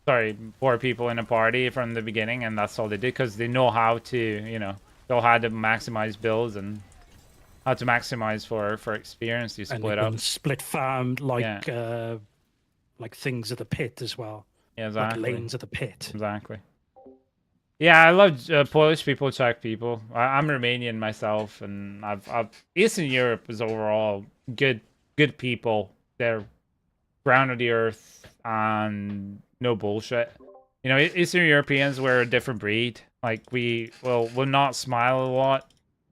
Sorry, 4 people in a party from the beginning, and that's all they did because they know how to, you know, know how to maximize builds and how to maximize for experience. You split up, split farm like things at the pit as well. Yeah, exactly. Like lanes at the pit. Exactly. Yeah, I love Polish people, Czech people. I'm Romanian myself, and I've Eastern Europe is overall good people. They're ground of the earth and no bullshit. You know, Eastern Europeans, we're a different breed. Like, we'll not smile a lot,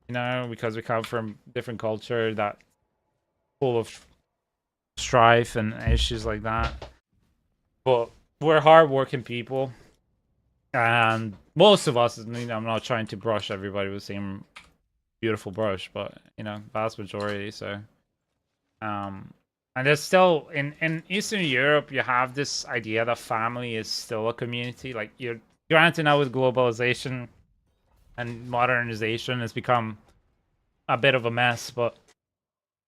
you know, because we come from different culture that full of strife and issues like that. But we're hardworking people. And most of us, you know, I'm not trying to brush everybody with the same beautiful brush, but, you know, vast majority. So, and there's still in Eastern Europe, you have this idea that family is still a community. Like, you're granted now with globalization and modernization, it's become a bit of a mess, but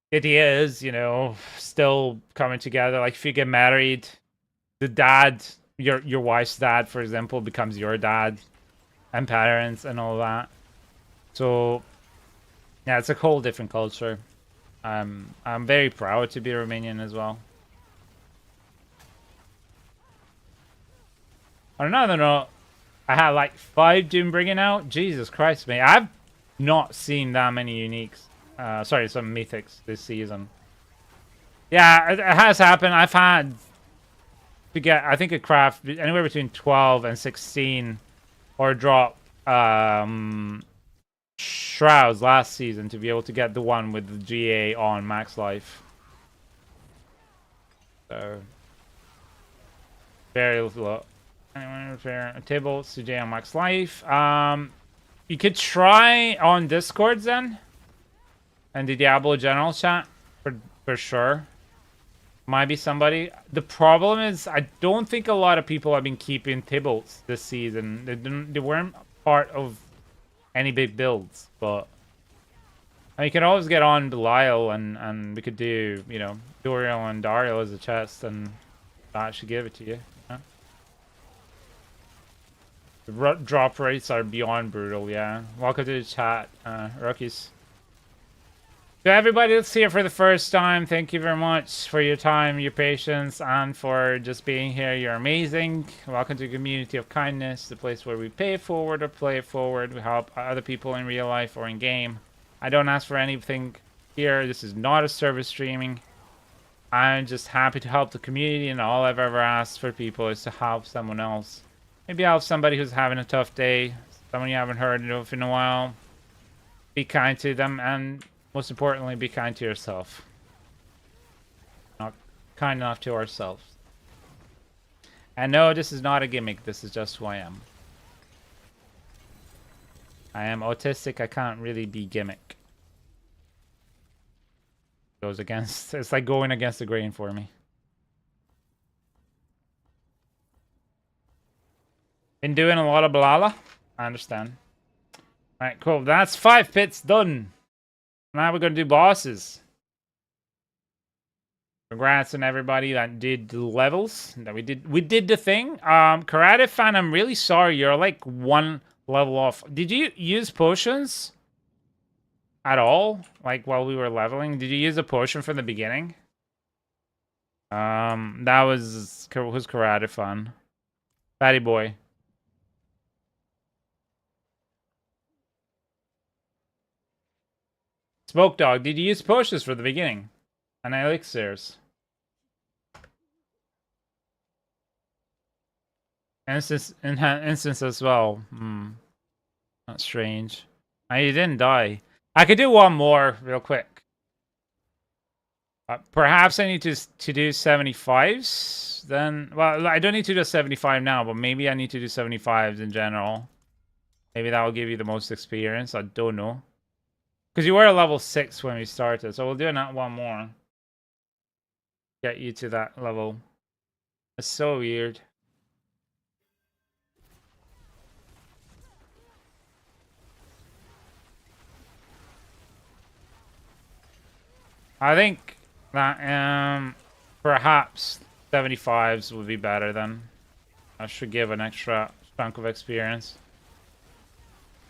the idea is, you know, still coming together. Like, if you get married, the dad, your wife's dad, for example, becomes your dad, and parents and all that. So yeah, it's a whole different culture. I'm very proud to be Romanian as well. On another note, I had like 5 Doombringing out. Jesus Christ, mate. I've not seen that many uniques. Sorry, some mythics this season. Yeah, it has happened. I've had to get, I think, a craft anywhere between 12 and 16, or drop shrouds last season to be able to get the one with the GA on max life. So very low. Anyone repair a table CJ on max life? You could try on Discord then, and the Diablo general chat for sure. Might be somebody. The problem is I don't think a lot of people have been keeping tables this season. They weren't part of any big builds, but you can always get on Belial and we could do, you know, Doriel and Dario as a chest, and that should give it to you. Yeah. The drop rates are beyond brutal, yeah. Welcome to the chat, rookies. To everybody that's here for the first time, thank you very much for your time, your patience, and for just being here. You're amazing. Welcome to the community of kindness, the place where we pay it forward or play it forward. We help other people in real life or in game. I don't ask for anything here. This is not a service streaming. I'm just happy to help the community, and all I've ever asked for people is to help someone else. Maybe help somebody who's having a tough day, someone you haven't heard of in a while. Be kind to them, and most importantly, be kind to yourself. Not kind enough to ourselves. And no, this is not a gimmick. This is just who I am. I am autistic. I can't really be gimmick. Goes against. It's like going against the grain for me. Been doing a lot of blala. I understand. All right, cool. That's 5 pits done. Now we're gonna do bosses. Congrats on everybody that did the levels. That we did the thing. Karate fan, I'm really sorry. You're like 1 level off. Did you use potions at all? Like while we were leveling? Did you use a potion from the beginning? That was who's Karate fan. Fatty boy. Smoke Dog, did you use potions for the beginning? And elixirs. Instance as well. That's strange. You didn't die. I could do one more real quick. Perhaps I need to do 75s. Then, well, I don't need to do 75 now, but maybe I need to do 75s in general. Maybe that will give you the most experience. I don't know. Because you were a level 6 when we started, so we'll do that one more. Get you to that level. It's so weird. I think that perhaps 75s would be better then. I should give an extra chunk of experience.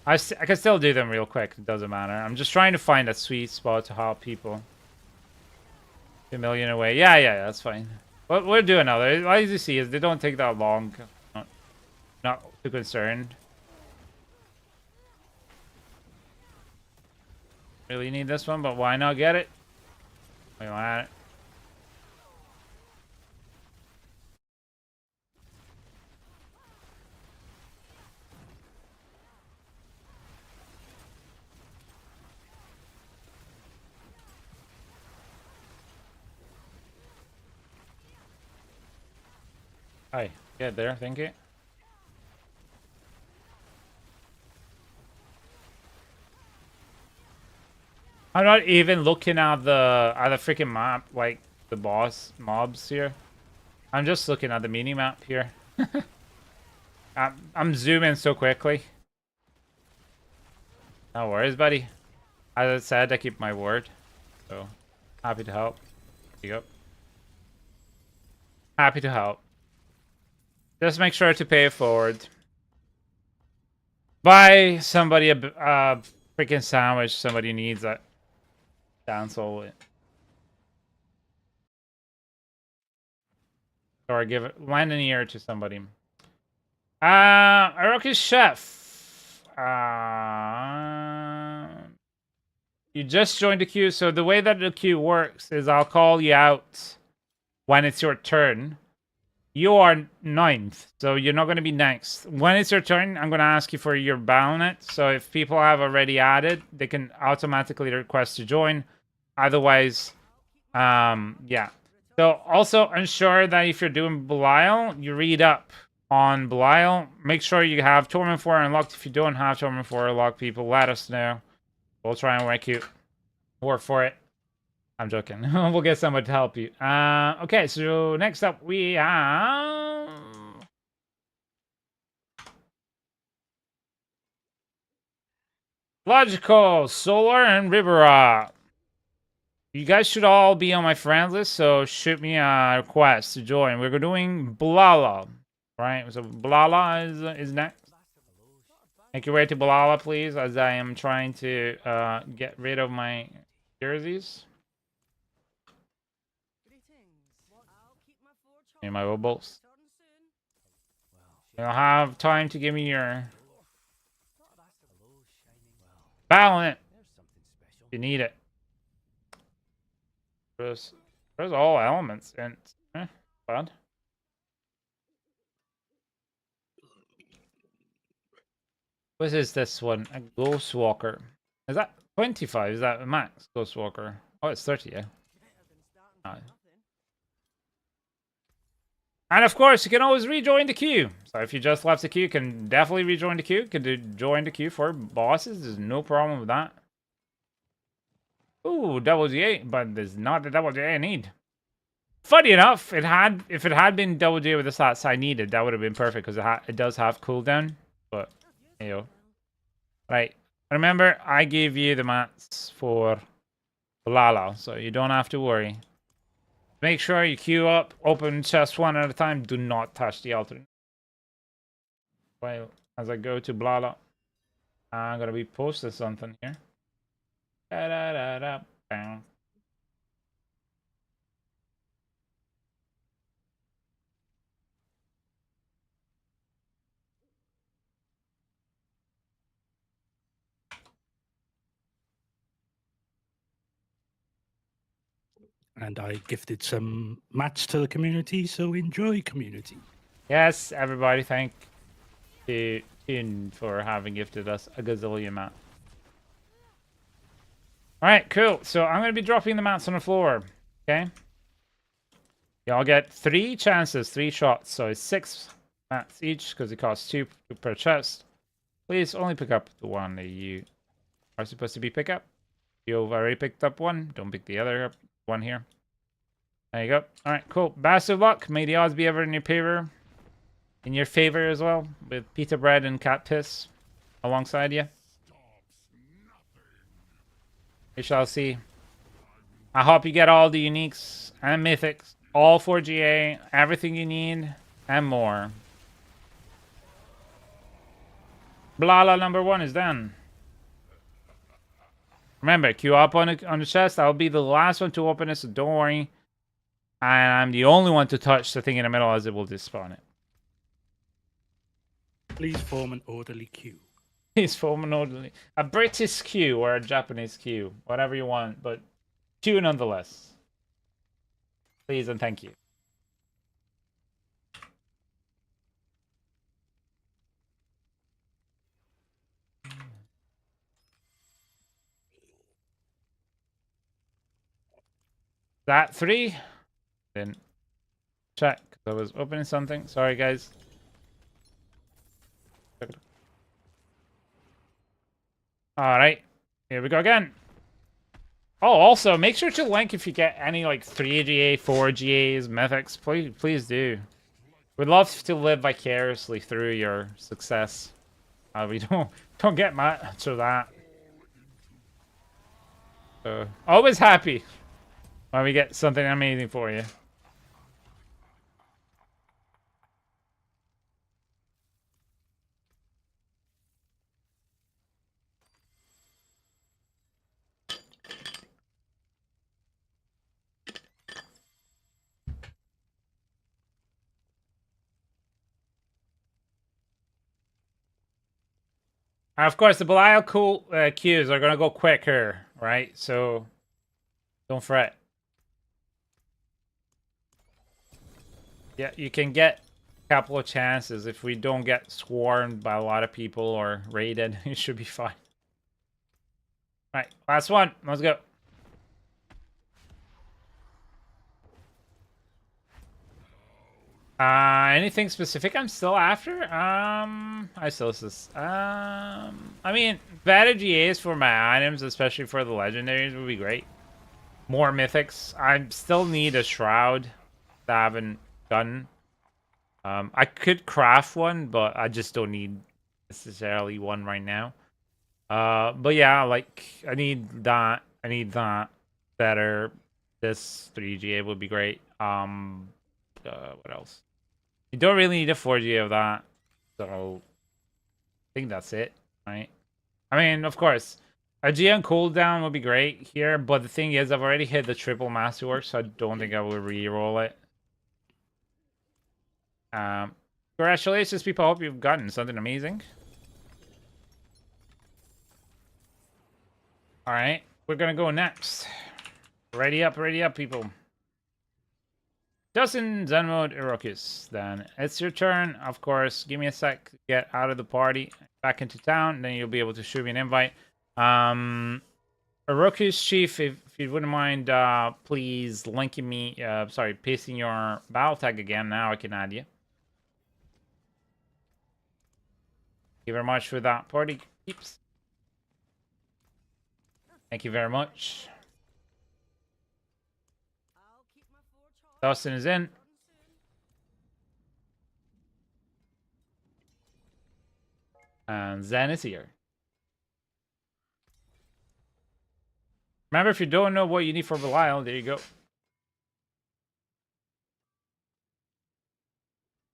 I can still do them real quick. It doesn't matter. I'm just trying to find that sweet spot to help people. 2 million away. Yeah, that's fine. But we'll do another. As you see, is they don't take that long. Not too concerned. Really need this one, but why not get it? We want it. Hi, get there, thank you. I'm not even looking at the freaking map, like the boss mobs here. I'm just looking at the mini map here. I'm zooming so quickly. No worries, buddy. As I said, I keep my word. So happy to help. Here you go. Happy to help. Just make sure to pay it forward. Buy somebody a freaking sandwich. Somebody needs that. Cancel it. Or give it. Lend an ear to somebody. Aroki's chef. You just joined the queue. So the way that the queue works is I'll call you out when it's your turn. You are 9th, so you're not going to be next. When it's your turn, I'm going to ask you for your baronet. So if people have already added, they can automatically request to join. Otherwise, yeah. So also ensure that if you're doing Belial, you read up on Belial. Make sure you have Torment 4 unlocked. If you don't have Torment 4 unlocked, people, let us know. We'll try and work for it. I'm joking. We'll get someone to help you. Okay, so next up we have Logical, Solar, and Rivera. You guys should all be on my friends list, so shoot me a request to join. We're doing Blala, right? So Blala is next. Make your way to Blala, please, as I am trying to get rid of my jerseys. And my robots. You'll have time to give me your balance if you need it. There's all elements and bad. What is this one? A Ghost Walker. Is that 25? Is that max Ghost Walker? Oh, it's 30, yeah. Oh. And of course, you can always rejoin the queue. So if you just left the queue, you can definitely rejoin the queue. You can join the queue for bosses. There's no problem with that. Ooh, double GA, but there's not the double GA I need. Funny enough, if it had been double GA with the stats I needed, that would have been perfect because it does have cooldown. But you know, right. Remember, I gave you the mats for Lala, so you don't have to worry. Make sure you queue up, open chest one at a time. Do not touch the alternate. Well, as I go to Blala, I'm gonna be posting something here. Bam. And I gifted some mats to the community, so enjoy, community. Yes, everybody, thank you for having gifted us a gazillion mats. Alright, cool. So I'm going to be dropping the mats on the floor. Okay? Y'all get 3 chances, 3 shots. So it's 6 mats each because it costs 2 per chest. Please only pick up the one that you are supposed to be pick up. You've already picked up one. Don't pick the other one here. There you go. Alright, cool. Best of luck. May the odds be ever in your favor. In your favor as well. With pita bread and cat piss alongside you. We shall see. I hope you get all the uniques and mythics. All for GA. Everything you need. And more. Blala number 1 is done. Remember, queue up on the chest. I'll be the last one to open it, so don't worry. And I'm the only one to touch the thing in the middle as it will despawn it. Please form an orderly queue. Please form an orderly... A British queue or a Japanese queue. Whatever you want, but queue nonetheless. Please and thank you. That 3? Didn't check. I was opening something. Sorry, guys. Alright. Here we go again. Oh, also, make sure to link if you get any, like, 3GA, 4GAs, mythics. Please do. We'd love to live vicariously through your success. We don't get much of that. So, always happy when we get something amazing for you. And of course, the Belial queues are going to go quicker, right? So, don't fret. Yeah, you can get a couple of chances. If we don't get swarmed by a lot of people or raided, it should be fine. Alright, last one. Let's go. Anything specific I'm still after? Isosis. I mean, better GAs for my items, especially for the legendaries, would be great. More mythics. I still need a shroud that I haven't done. I could craft one, but I just don't need necessarily one right now. But yeah, like I need that. I need that. Better. This 3GA would be great. What else? You don't really need a 4GA of that. So I think that's it, right? I mean, of course, a GM cooldown would be great here, but the thing is, I've already hit the triple masterwork, so I don't think I will re-roll it. Congratulations, people. I hope you've gotten something amazing. Alright, we're gonna go next. Ready up, people. Dustin, Zenmode, Irokus. Then it's your turn. Of course, give me a sec to get out of the party, back into town, then you'll be able to shoot me an invite. Irokus Chief, if you wouldn't mind, please linking me, pasting your battle tag again. Now I can add you. Thank you very much for that, party peeps. Thank you very much. Dustin is in. And Zen is here. Remember, if you don't know what you need for Belial, there you go.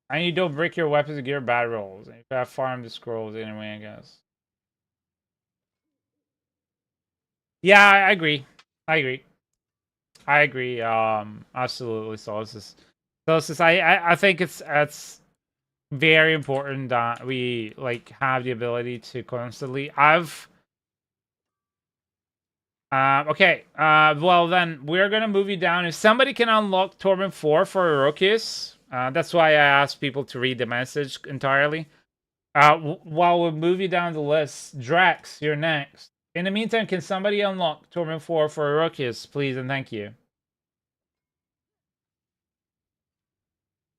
And you don't break your weapons and gear bad rolls. You gotta farm the scrolls anyway, I guess. Yeah, I agree. Absolutely, Solstice. I think it's very important that we like have the ability to constantly. Okay. Well then we're gonna move you down. If somebody can unlock Torment 4 for Irokius, that's why I asked people to read the message entirely. While we move you down the list, Drax, you're next. In the meantime, can somebody unlock Torment 4 for Irokius, please and thank you.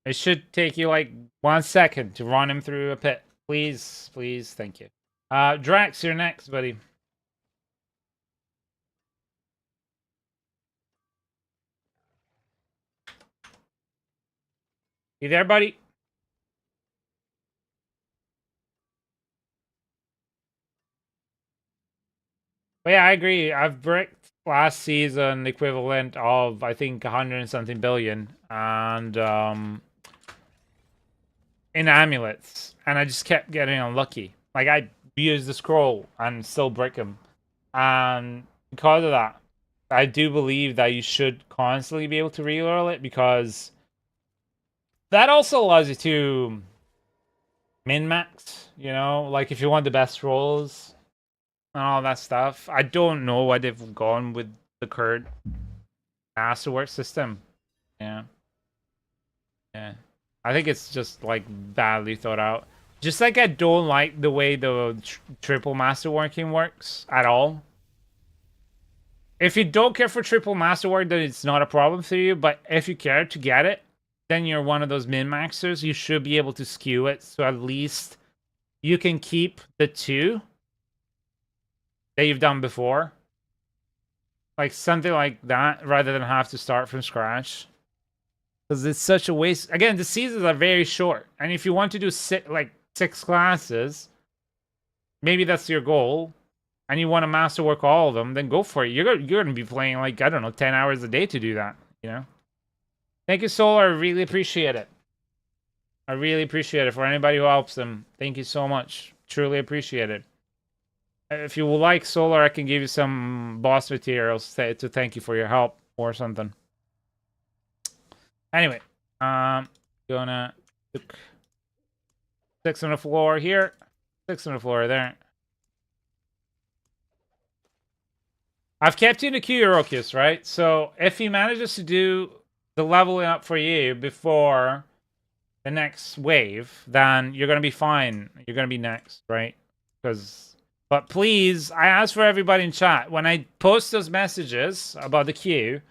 It should take you like 1 second to run him through a pit. Please, thank you. Drax, you're next, buddy. You there, buddy? But yeah, I agree. I've bricked last season the equivalent of, I think, 100 and something billion. And, in amulets. And I just kept getting unlucky. Like, I used the scroll and still brick them. And because of that, I do believe that you should constantly be able to reroll it, because that also allows you to min-max, you know? Like, if you want the best rolls and all that stuff. I don't know why they've gone with the current masterwork system. Yeah. I think it's just like badly thought out. Just like I don't like the way the triple masterworking works at all. If you don't care for triple masterwork, then it's not a problem for you. But if you care to get it, then you're one of those min-maxers. You should be able to skew it, so at least you can keep the 2 that you've done before. Like something like that, rather than have to start from scratch. Because it's such a waste. Again, the seasons are very short. And if you want to do 6 classes, maybe that's your goal, and you want to masterwork all of them, then go for it. You're going to be playing, like, I don't know, 10 hours a day to do that, you know? Thank you, Solar. I really appreciate it. I really appreciate it for anybody who helps them. Thank you so much. Truly appreciate it. If you would like, Solar, I can give you some boss materials to thank you for your help or something. Anyway, gonna look. 6 on the floor here, 6 on the floor there. I've kept you in the queue, Irokius, right? So if he manages to do the leveling up for you before the next wave, then you're gonna be fine. You're gonna be next, right? But please, I ask for everybody in chat, when I post those messages about the queue,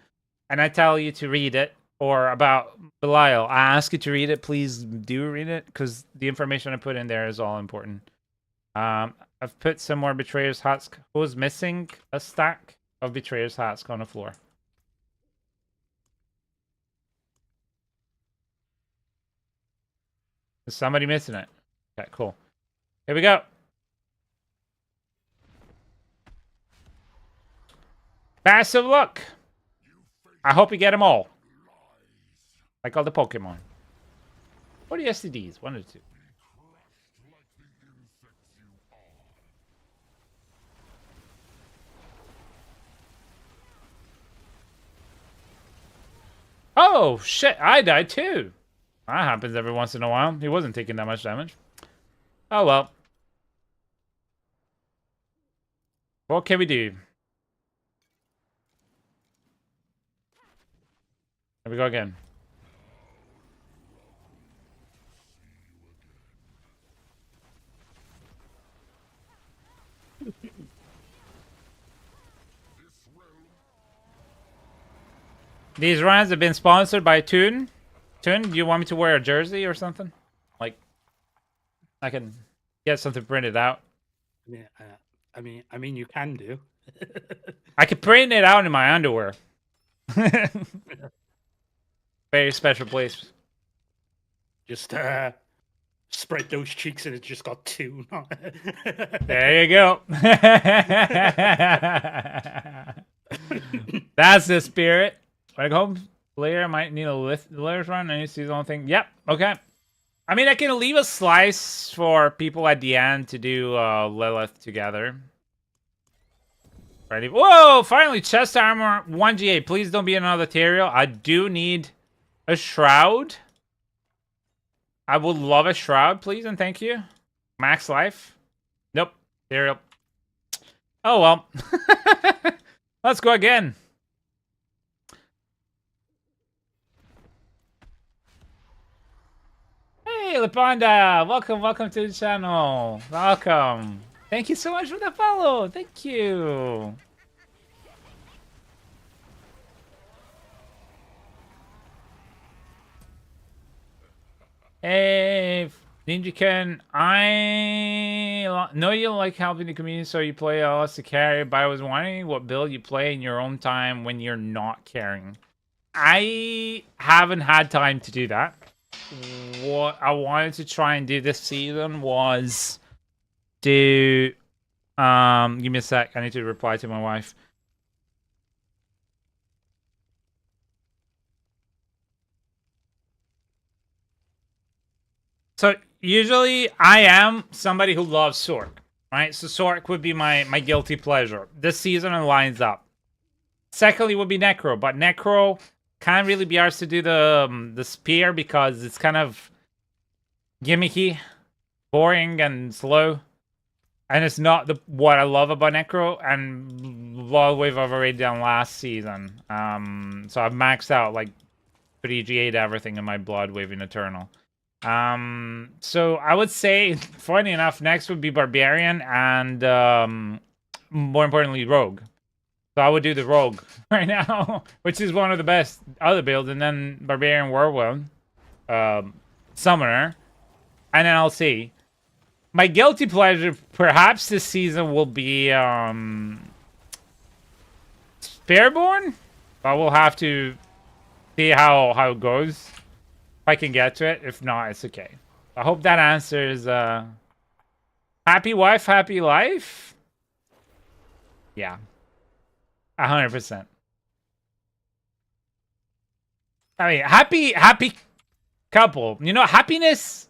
and I tell you to read it, or about Belial, I ask you to read it, please do read it, because the information I put in there is all important. I've put some more Betrayer's Husk. Who's missing a stack of Betrayer's Husk on the floor? Is somebody missing it? Okay, cool. Here we go. Passive look. I hope you get them all. Like all the Pokemon. What are the STDs? One or two? Oh, shit. I died too. That happens every once in a while. He wasn't taking that much damage. Oh, well. What can we do? Here we go again. These runs have been sponsored by Toon. Toon, do you want me to wear a jersey or something? Like, I can get something printed out. Yeah, I mean, you can do. I could print it out in my underwear. Very special place. Just spread those cheeks and it's just got two. There you go. That's the spirit. Like home player might need a layers run. I need to see the whole thing. Yep. Okay. I mean, I can leave a slice for people at the end to do Lilith together. Ready? Whoa! Finally, chest armor 1GA. Please don't be another Tyrael. I do need a shroud. I would love a shroud, please, and thank you. Max life. Nope. Tyrael. Oh well. Let's go again. Hey, Leponda! Welcome to the channel. Welcome. Thank you so much for the follow. Thank you. Hey, Ninjaken. I know you like helping the community, so you play LS to carry, but I was wondering what build you play in your own time when you're not carrying. I haven't had time to do that. What I wanted to try and do this season was do give me a sec, I need to reply to my wife. So usually I am somebody who loves Sorc, right? So Sorc would be my guilty pleasure. This season it lines up. Secondly would be Necro, but Necro can't really be asked to do the spear because it's kind of gimmicky, boring, and slow. And it's not what I love about Necro, and Wild Wave I've already done last season. So I've maxed out like 3G8 everything in my Blood Wave in Eternal. So I would say, funny enough, next would be Barbarian and more importantly Rogue. So I would do the Rogue right now, which is one of the best other builds, and then Barbarian Whirlwind, Summoner, and then I'll see. My guilty pleasure, perhaps this season, will be Spareborn. But we'll have to see how it goes. If I can get to it. If not, it's okay. I hope that answers. Happy wife, happy life. Yeah. 100%. I mean, happy couple. You know, happiness.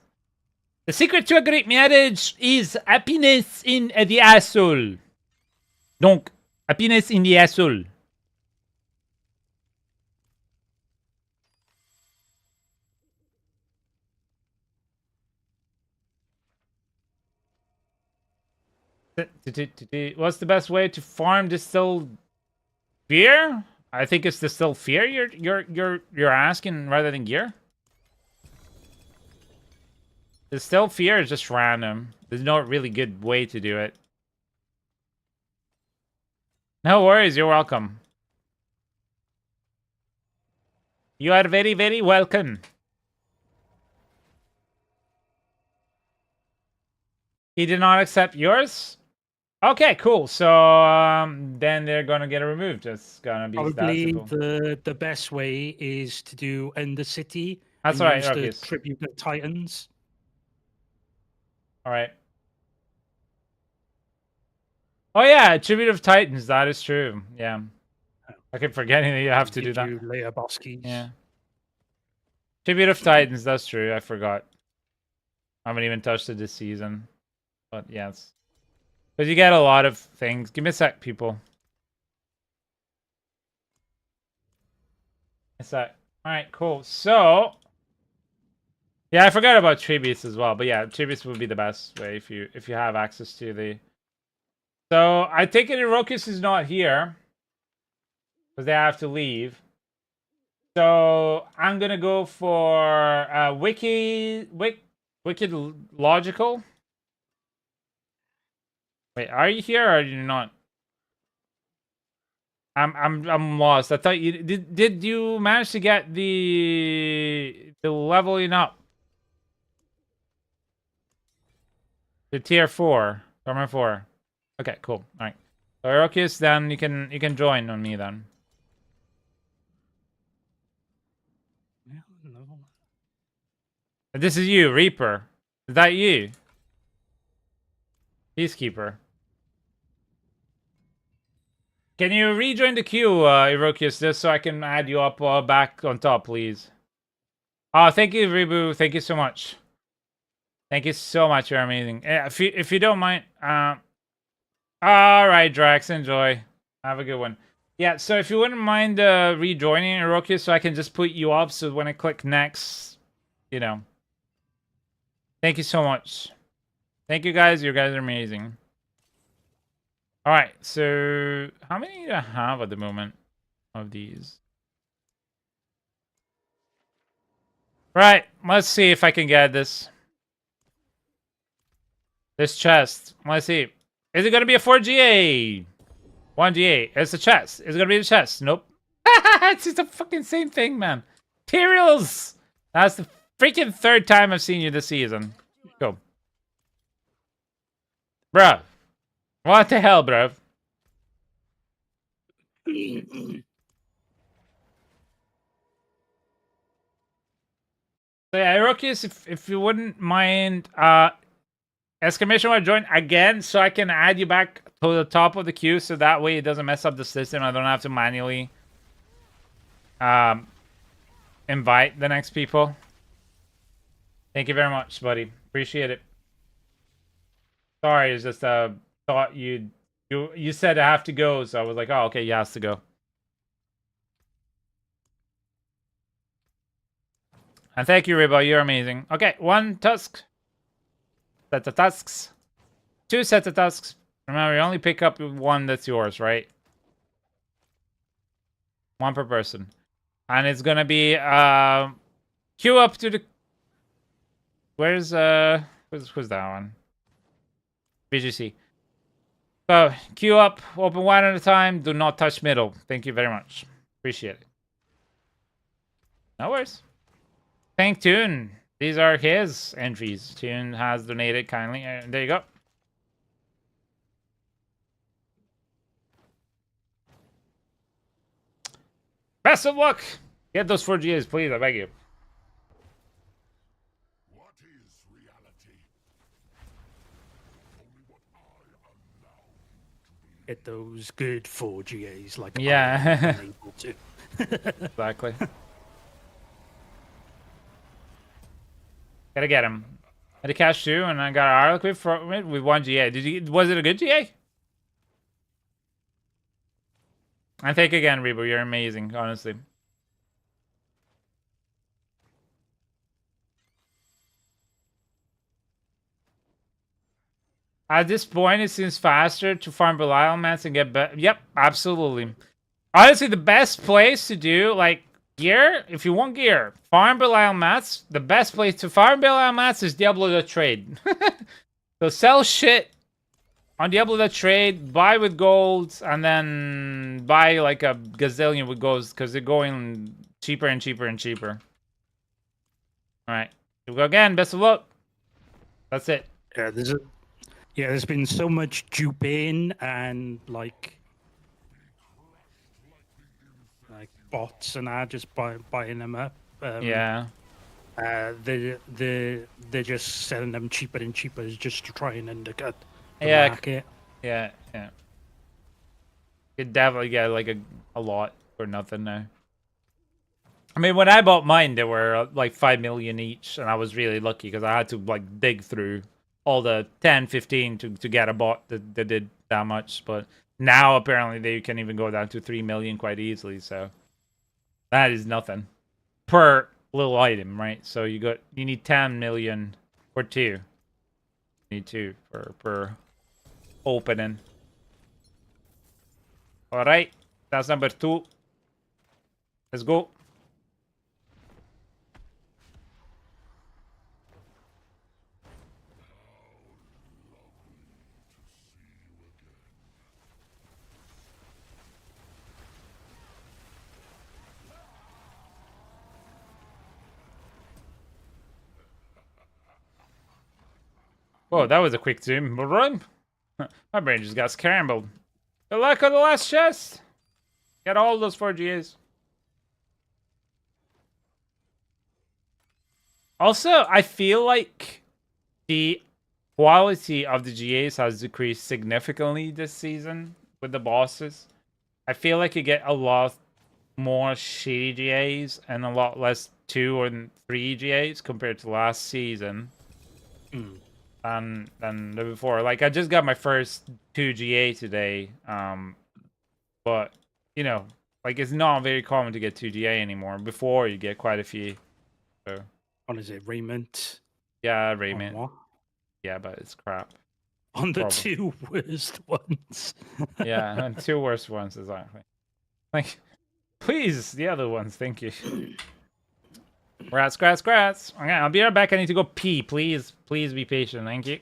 The secret to a great marriage is happiness in the asshole. Donc, happiness in the asshole. What's the best way to farm distilled beer? I think it's distilled fear you're asking rather than gear. The still fear is just random. There's no really good way to do it. No worries, you're welcome. You are very, very welcome. He did not accept yours? Okay, cool. So then they're gonna get removed. It's gonna be that Probably simple. the best way is to do End the City. That's and right, use the Ruckus. Tribute of Titans. All right. Oh yeah, Tribute of Titans. That is true. Yeah. I keep forgetting that you have to do that. Later boss keys. Yeah. Tribute of Titans. That's true. I forgot. I haven't even touched it this season. But yes. Because you get a lot of things. Give me a sec, people. A sec. Alright, cool. So yeah, I forgot about tributes as well. But yeah, tributes would be the best way if you have access to the. So I take it Iroquois is not here. Because they have to leave. So I'm gonna go for Wicked Logical. Wait, are you here or are you not? I'm lost. I thought you did you manage to get the leveling up? The tier 4. Armor 4. Okay, cool. Alright. So Iroquois, then you can join on me then. Yeah, no. This is you, Reaper. Is that you? Peacekeeper. Can you rejoin the queue, Iroquois, just so I can add you up back on top, please? Oh, thank you, Rebu. Thank you so much. Thank you so much. You're amazing. If you don't mind, all right, Drax, enjoy. Have a good one. Yeah. So if you wouldn't mind rejoining Iroquois, so I can just put you up. So when I click next, you know. Thank you so much. Thank you guys. You guys are amazing. All right. So how many do I have at the moment of these? Right. Let's see if I can get this. This chest. Let's see. Is it going to be a 4GA? 1GA. It's a chest. Is it going to be a chest? Nope. It's just the fucking same thing, man. Materials! That's the freaking third time I've seen you this season. Go. Bruh. What the hell, bruh? So yeah, Iroquois, if you wouldn't mind, exclamation mark join again, so I can add you back to the top of the queue, so that way it doesn't mess up the system. I don't have to manually invite the next people. Thank you very much, buddy. Appreciate it. Sorry, it's just thought you said I have to go, so I was like, oh, okay, you has to go. And thank you, Ribo. You're amazing. Okay, 1 tusk. Set of tusks. 2 sets of tusks. Remember, you only pick up 1 that's yours, right? 1 per person. And it's gonna be queue up to the. Where's that one? BGC. So queue up, open 1 at a time. Do not touch middle. Thank you very much. Appreciate it. No worries. Thank Toon. These are his entries. Toon has donated kindly. There you go. Best of luck. Get those 4GAs, please. I beg you. What is reality? Only what I am now to be. Get those good 4GAs like Yeah. I'm able to. Exactly. Gotta get him. Had a cash too, and I got an Arlequin for it with 1 GA. Was it a good GA? And thank you again, Rebo. You're amazing, honestly. At this point, it seems faster to farm Belial Mats and get better. Yep, absolutely. Honestly, the best place to do, like, Gear, if you want gear, farm Belial mats. The best place to farm Belial mats is Diablo Trade. So sell shit on Diablo Trade, buy with gold, and then buy like a gazillion with golds because they're going cheaper and cheaper and cheaper. Alright. Here we go again. Best of luck. That's it. Yeah, there's been so much duping and like bots and that just buying them up. Yeah. They're just selling them cheaper and cheaper just to try and undercut the Yeah. market. Yeah. You'd definitely get like a lot for nothing now. I mean, when I bought mine, they were like 5 million each, and I was really lucky because I had to like dig through all the 10, 15 to get a bot that did that much. But now apparently they can even go down to 3 million quite easily. So that is nothing per little item, right? So you need 10 million for two. You need two per opening. All right, that's number 2. Let's go. Whoa, that was a quick zoom. Run! My brain just got scrambled. Good luck on the last chest! Get all those 4 GAs. Also, I feel like the quality of the GAs has decreased significantly this season with the bosses. I feel like you get a lot more shitty GAs and a lot less 2 or 3 GAs compared to last season. Than the before. Like I just got my first 2 GA today. But you know, like it's not very common to get 2 GA anymore. Before you get quite a few. So What is it, Raiment? yeah, On Rayman. what? Yeah, but it's crap. On the Probably. 2 worst ones. Yeah, and 2 worst ones exactly. Like please, the other ones, thank you. Scrats. Okay, I'll be right back. I need to go pee. Please be patient. Thank you.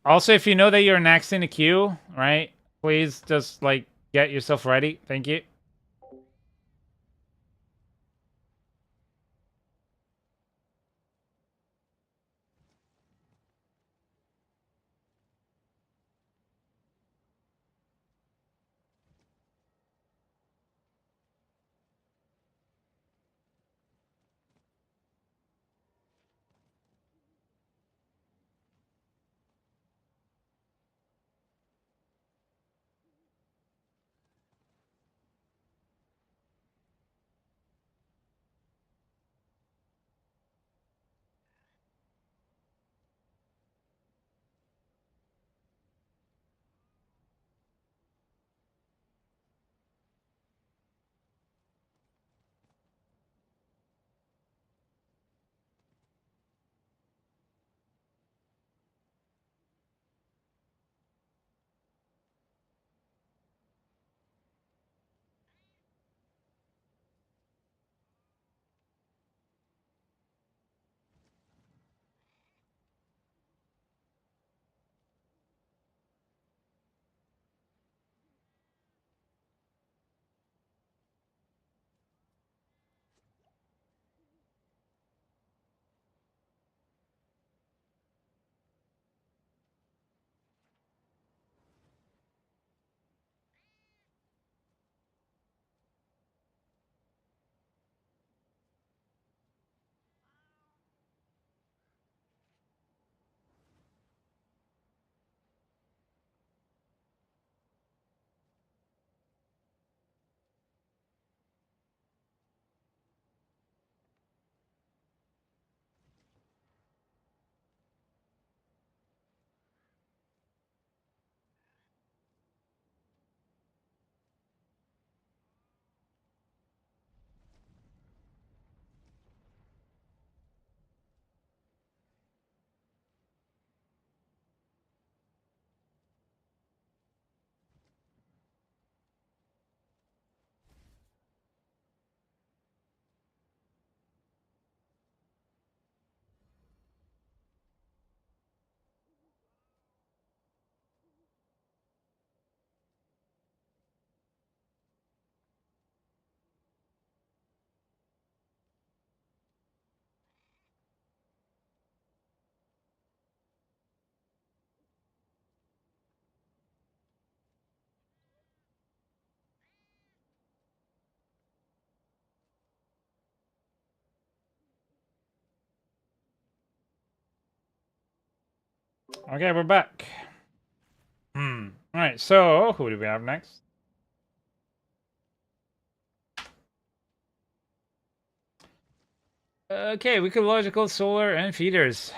Also, if you know that you're next in the queue, right? Please just like get yourself ready. Thank you. Okay, we're back. Alright, so who do we have next? Okay, ecological, solar, and feeders.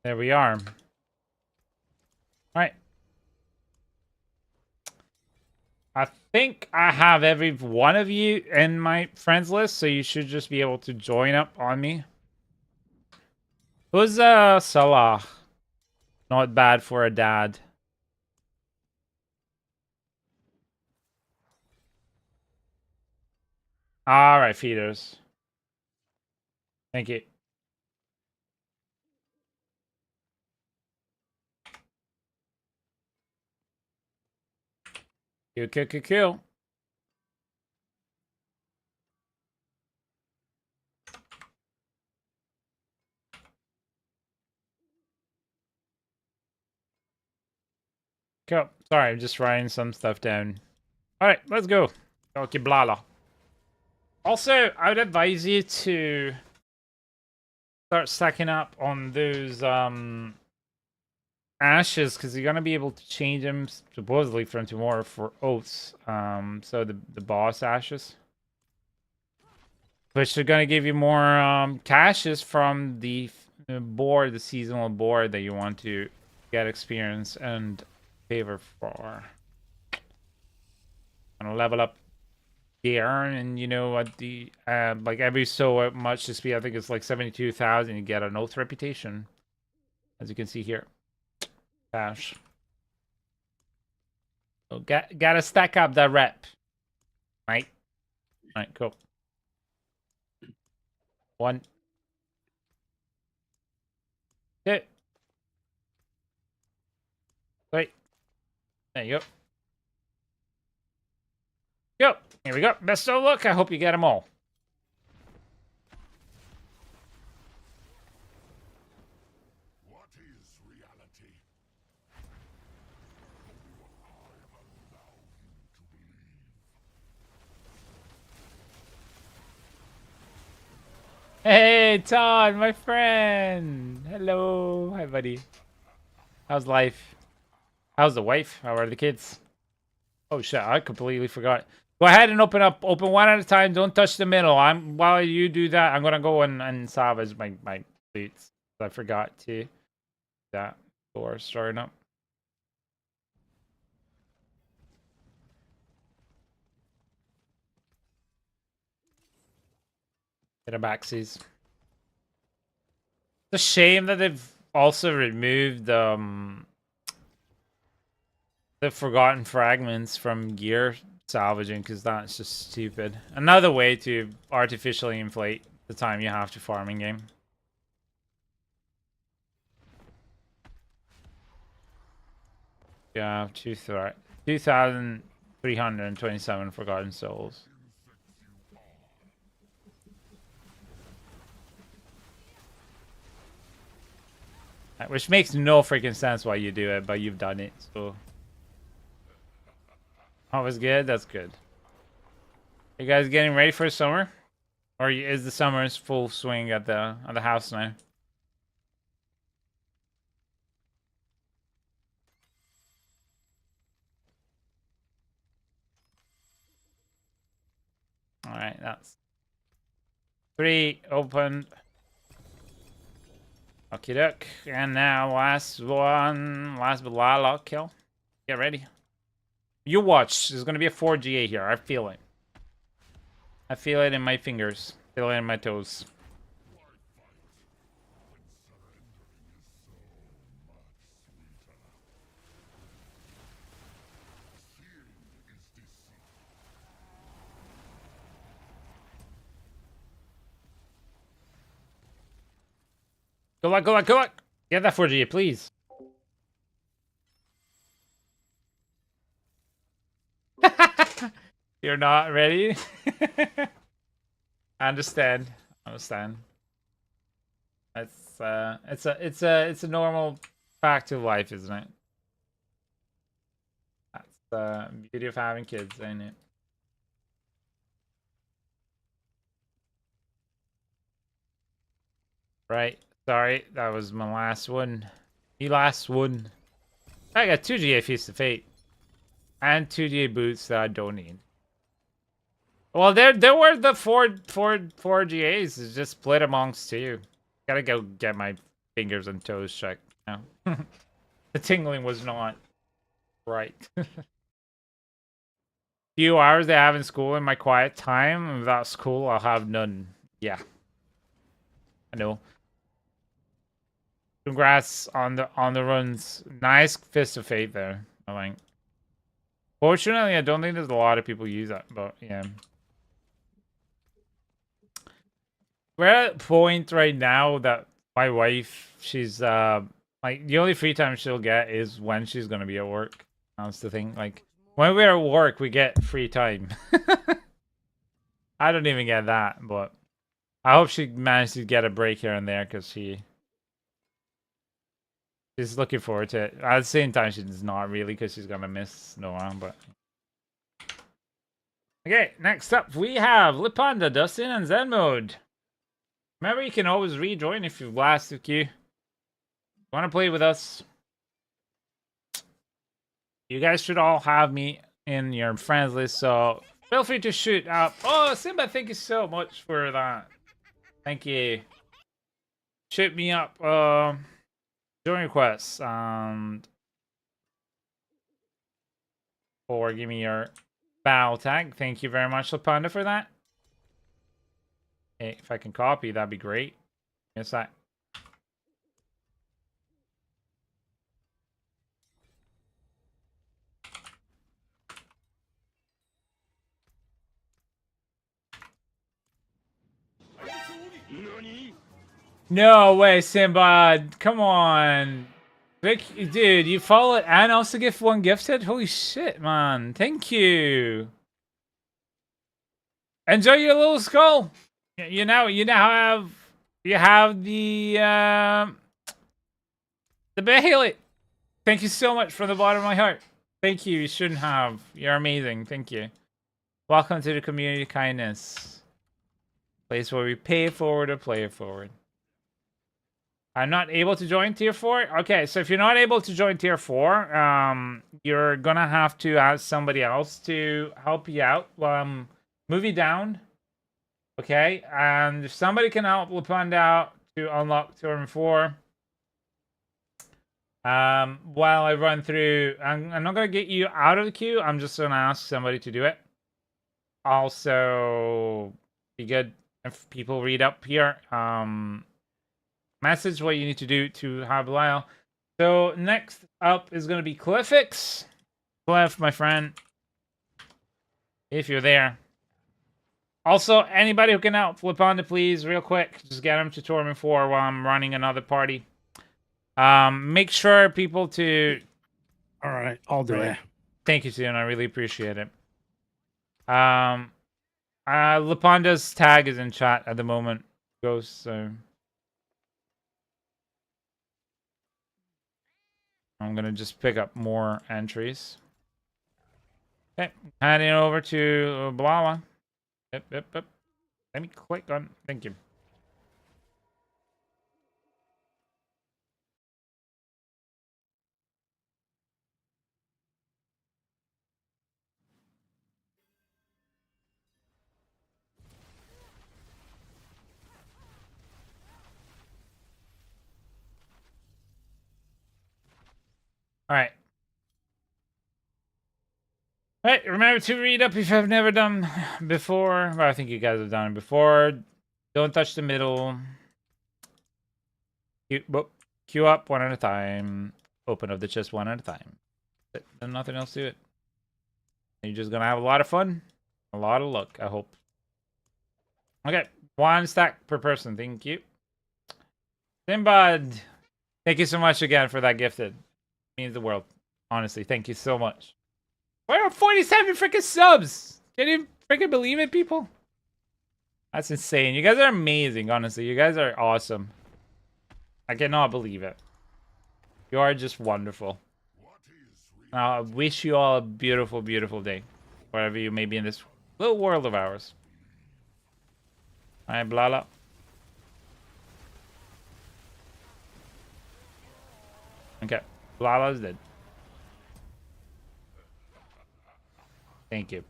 There we are. Alright. I think I have every one of you in my friends list, so you should just be able to join up on me. Who's Salah? Not bad for a dad. Alright, feeders. Thank you. Cool. Cool. Sorry, I'm just writing some stuff down. Alright, let's go. Okay, blala. Also, I would advise you to start stacking up on those ashes, because you're gonna be able to change them supposedly from tomorrow for oaths. So the boss ashes, which are gonna give you more caches from the board, the seasonal board that you want to get experience and favor for. And level up there, and you know at the like every so much XP, I think it's like 72,000, you get an oath reputation, as you can see here. Cash. So gotta stack up that rep. Right? Alright, cool. 1. 2. 3. There you go. Go. Here we go. Best of luck. I hope you get them all. What is reality? Hey, Todd, my friend. Hello. Hi, buddy. How's life? How's the wife? How are the kids? Oh shit, I completely forgot. Go ahead and open one at a time. Don't touch the middle. While you do that, I'm gonna go and salvage my boots. I forgot to do that before starting up. Get a backsies. It's a shame that they've also removed the forgotten fragments from gear salvaging, because that's just stupid. Another way to artificially inflate the time you have to farm in game. Yeah, 2,327 forgotten souls. Which makes no freaking sense why you do it, but you've done it, so. Always good? That's good. You guys getting ready for summer? Or is the summer's full swing at the house now? Alright, that's 3 open. Okie doke. And now last but last kill. Get ready. You watch. There's gonna be a 4GA here. I feel it. I feel it in my fingers. Feel it in my toes. Good luck, good luck, good luck! Get that 4GA, please. You're not ready? I understand. It's it's a normal fact of life, isn't it? That's the beauty of having kids, ain't it? Right. Sorry, that was my last one. The last one. I got 2 GA Feast of Fate. And 2 GA boots that I don't need. Well, there were the four GAs. It's just split amongst 2. Gotta go get my fingers and toes checked. No. The tingling was not right. Few hours they have in school in my quiet time. Without school, I'll have none. Yeah. I know. Congrats on the runs. Nice Fist of Fate there, I think. Fortunately, I don't think there's a lot of people use that, but yeah. We're at a point right now that my wife, she's like the only free time she'll get is when she's gonna be at work. That's the thing. Like when we're at work, we get free time. I don't even get that, but I hope she managed to get a break here and there because she's looking forward to it. At the same time, she's not really because she's gonna miss Noah. But okay, next up we have Lipanda, Dustin, and Zen Mode. Remember, you can always rejoin if you've lasted queue. Want to play with us? You guys should all have me in your friends list, so feel free to shoot up. Oh, Simba, thank you so much for that. Thank you. Shoot me up. Join requests and or give me your battle tag. Thank you very much, Lapanda, for that. Hey, if I can copy, that'd be great. Yes, I. No way, Simba. Come on. Vic, dude, you followed and also gift 1 gifted? Holy shit, man. Thank you. Enjoy your little skull. You now have the Bailey. Thank you so much from the bottom of my heart. Thank you. You shouldn't have. You're amazing. Thank you. Welcome to the community kindness. Place where we pay it forward or play it forward. I'm not able to join tier 4. Okay, so if you're not able to join tier 4, you're gonna have to ask somebody else to help you out. Move you down. Okay, and if somebody can help Lapanda out to unlock turn 4, while I run through, I'm not gonna get you out of the queue. I'm just gonna ask somebody to do it. Also, be good if people read up here. Message what you need to do to have Lyle. So next up is gonna be Cliffix. Cliff, my friend, if you're there. Also, anybody who can help Lapanda, please, real quick, just get him to Tournament 4 while I'm running another party. Make sure people to... Alright, I'll do it. Thank you, Sion. I really appreciate it. Lapanda's tag is in chat at the moment. Ghost, so... I'm gonna just pick up more entries. Okay, handing it over to Blala. Yep. Let me click on. Thank you. All right. All right. Remember to read up if I've never done before. Well, I think you guys have done it before. Don't touch the middle. Queue up one at a time. Open up the chest one at a time. There's nothing else to it. You're just gonna have a lot of fun, a lot of luck. I hope. Okay, 1 stack per person. Thank you. Simbad, thank you so much again for that gifted. It means the world. Honestly, thank you so much. We're at 47 freaking subs. Can you freaking believe it, people? That's insane. You guys are amazing, honestly. You guys are awesome. I cannot believe it. You are just wonderful. I wish you all a beautiful, beautiful day. Wherever you may be in this little world of ours. Alright, Blala. Okay. Lala's dead. Thank you.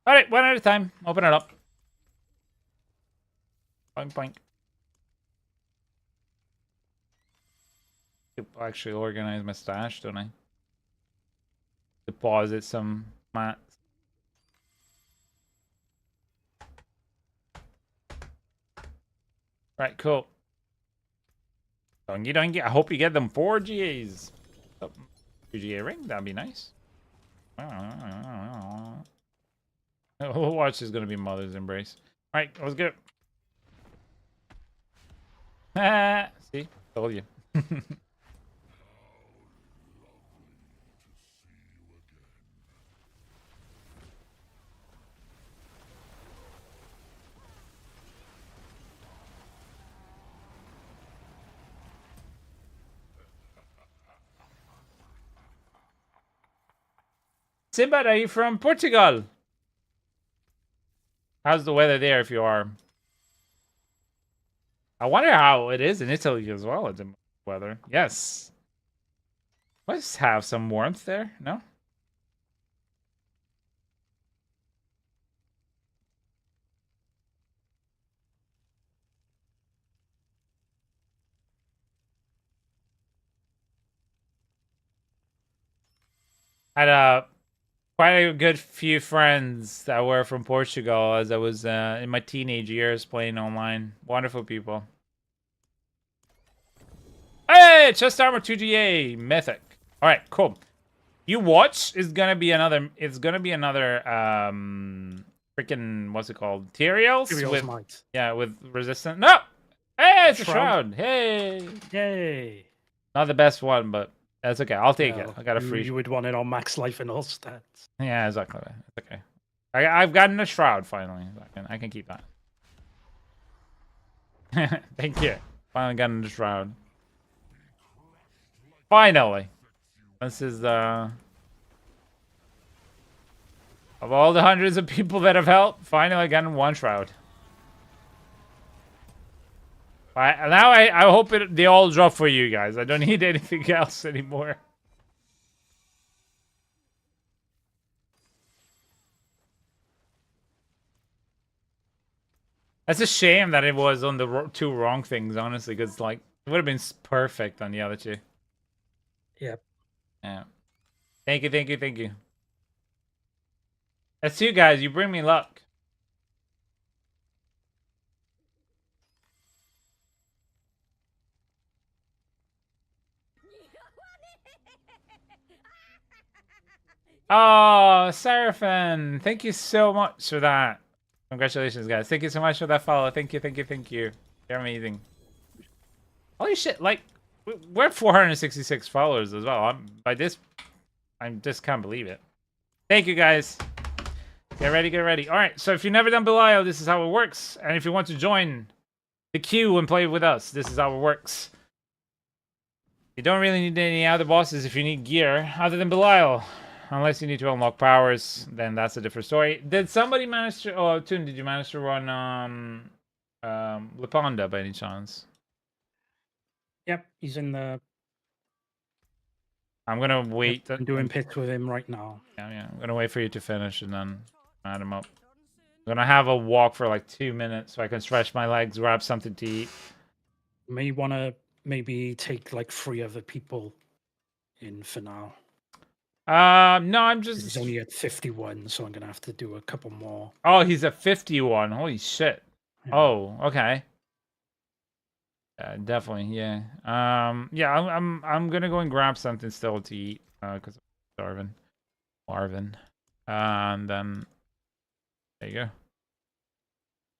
Alright, one at a time. Open it up. Boink, boink. I'll actually organize my stash, don't I? Deposit some mats. Right, cool. Dongy dongy. I hope you get them 4 GAs. Oh, 2 GA ring, that'd be nice. Watch is gonna be Mother's Embrace. Alright, let's go. See? Told you. Simbad, are you from Portugal? How's the weather there if you are? I wonder how it is in Italy as well at the weather. Yes. Let's have some warmth there, no? Had quite a good few friends that were from Portugal as I was in my teenage years playing online. Wonderful people. Hey, chest armor 2GA mythic. All right, cool. You watch is gonna be another. It's gonna be another freaking what's it called? Tyriels with might. yeah with resistance. No, hey, it's a shroud. Hey, Yay! not the best one, but that's okay. I'll take it. I got a free. You would want it on max life and all stats. Yeah, exactly. It's okay. I've gotten a shroud finally. I can keep that. Thank you. Finally gotten a shroud. Finally. This is of all the hundreds of people that have helped, finally gotten one shroud. Now I hope they all drop for you guys. I don't need anything else anymore. That's a shame that it was on the two wrong things, honestly, because like it would have been perfect on the other two. Yep. Yeah. Thank you, thank you, thank you. That's you guys. You bring me luck. Oh, Seraphin. Thank you so much for that. Congratulations, guys. Thank you so much for that follow. Thank you, thank you, thank you. You're amazing. Holy shit, like, we're 466 followers as well. I just can't believe it. Thank you, guys. Get ready, get ready. All right, so if you've never done Belial, this is how it works. And if you want to join the queue and play with us, this is how it works. You don't really need any other bosses if you need gear other than Belial. Unless you need to unlock powers, then that's a different story. Did somebody manage to... Oh, Toon, did you manage to run Leponda by any chance? Yep, he's in the... I'm gonna wait. I'm doing pits with him right now. Yeah. I'm gonna wait for you to finish and then add him up. I'm gonna have a walk for like 2 minutes so I can stretch my legs, grab something to eat. You may want to maybe take like 3 other people in for now. No, I'm just... He's only at 51, so I'm gonna have to do a couple more. Oh, he's at 51. Holy shit. Yeah. Oh, okay. Definitely, yeah. Yeah, I'm gonna go and grab something still to eat, because I'm starving. Marvin. And then there you go.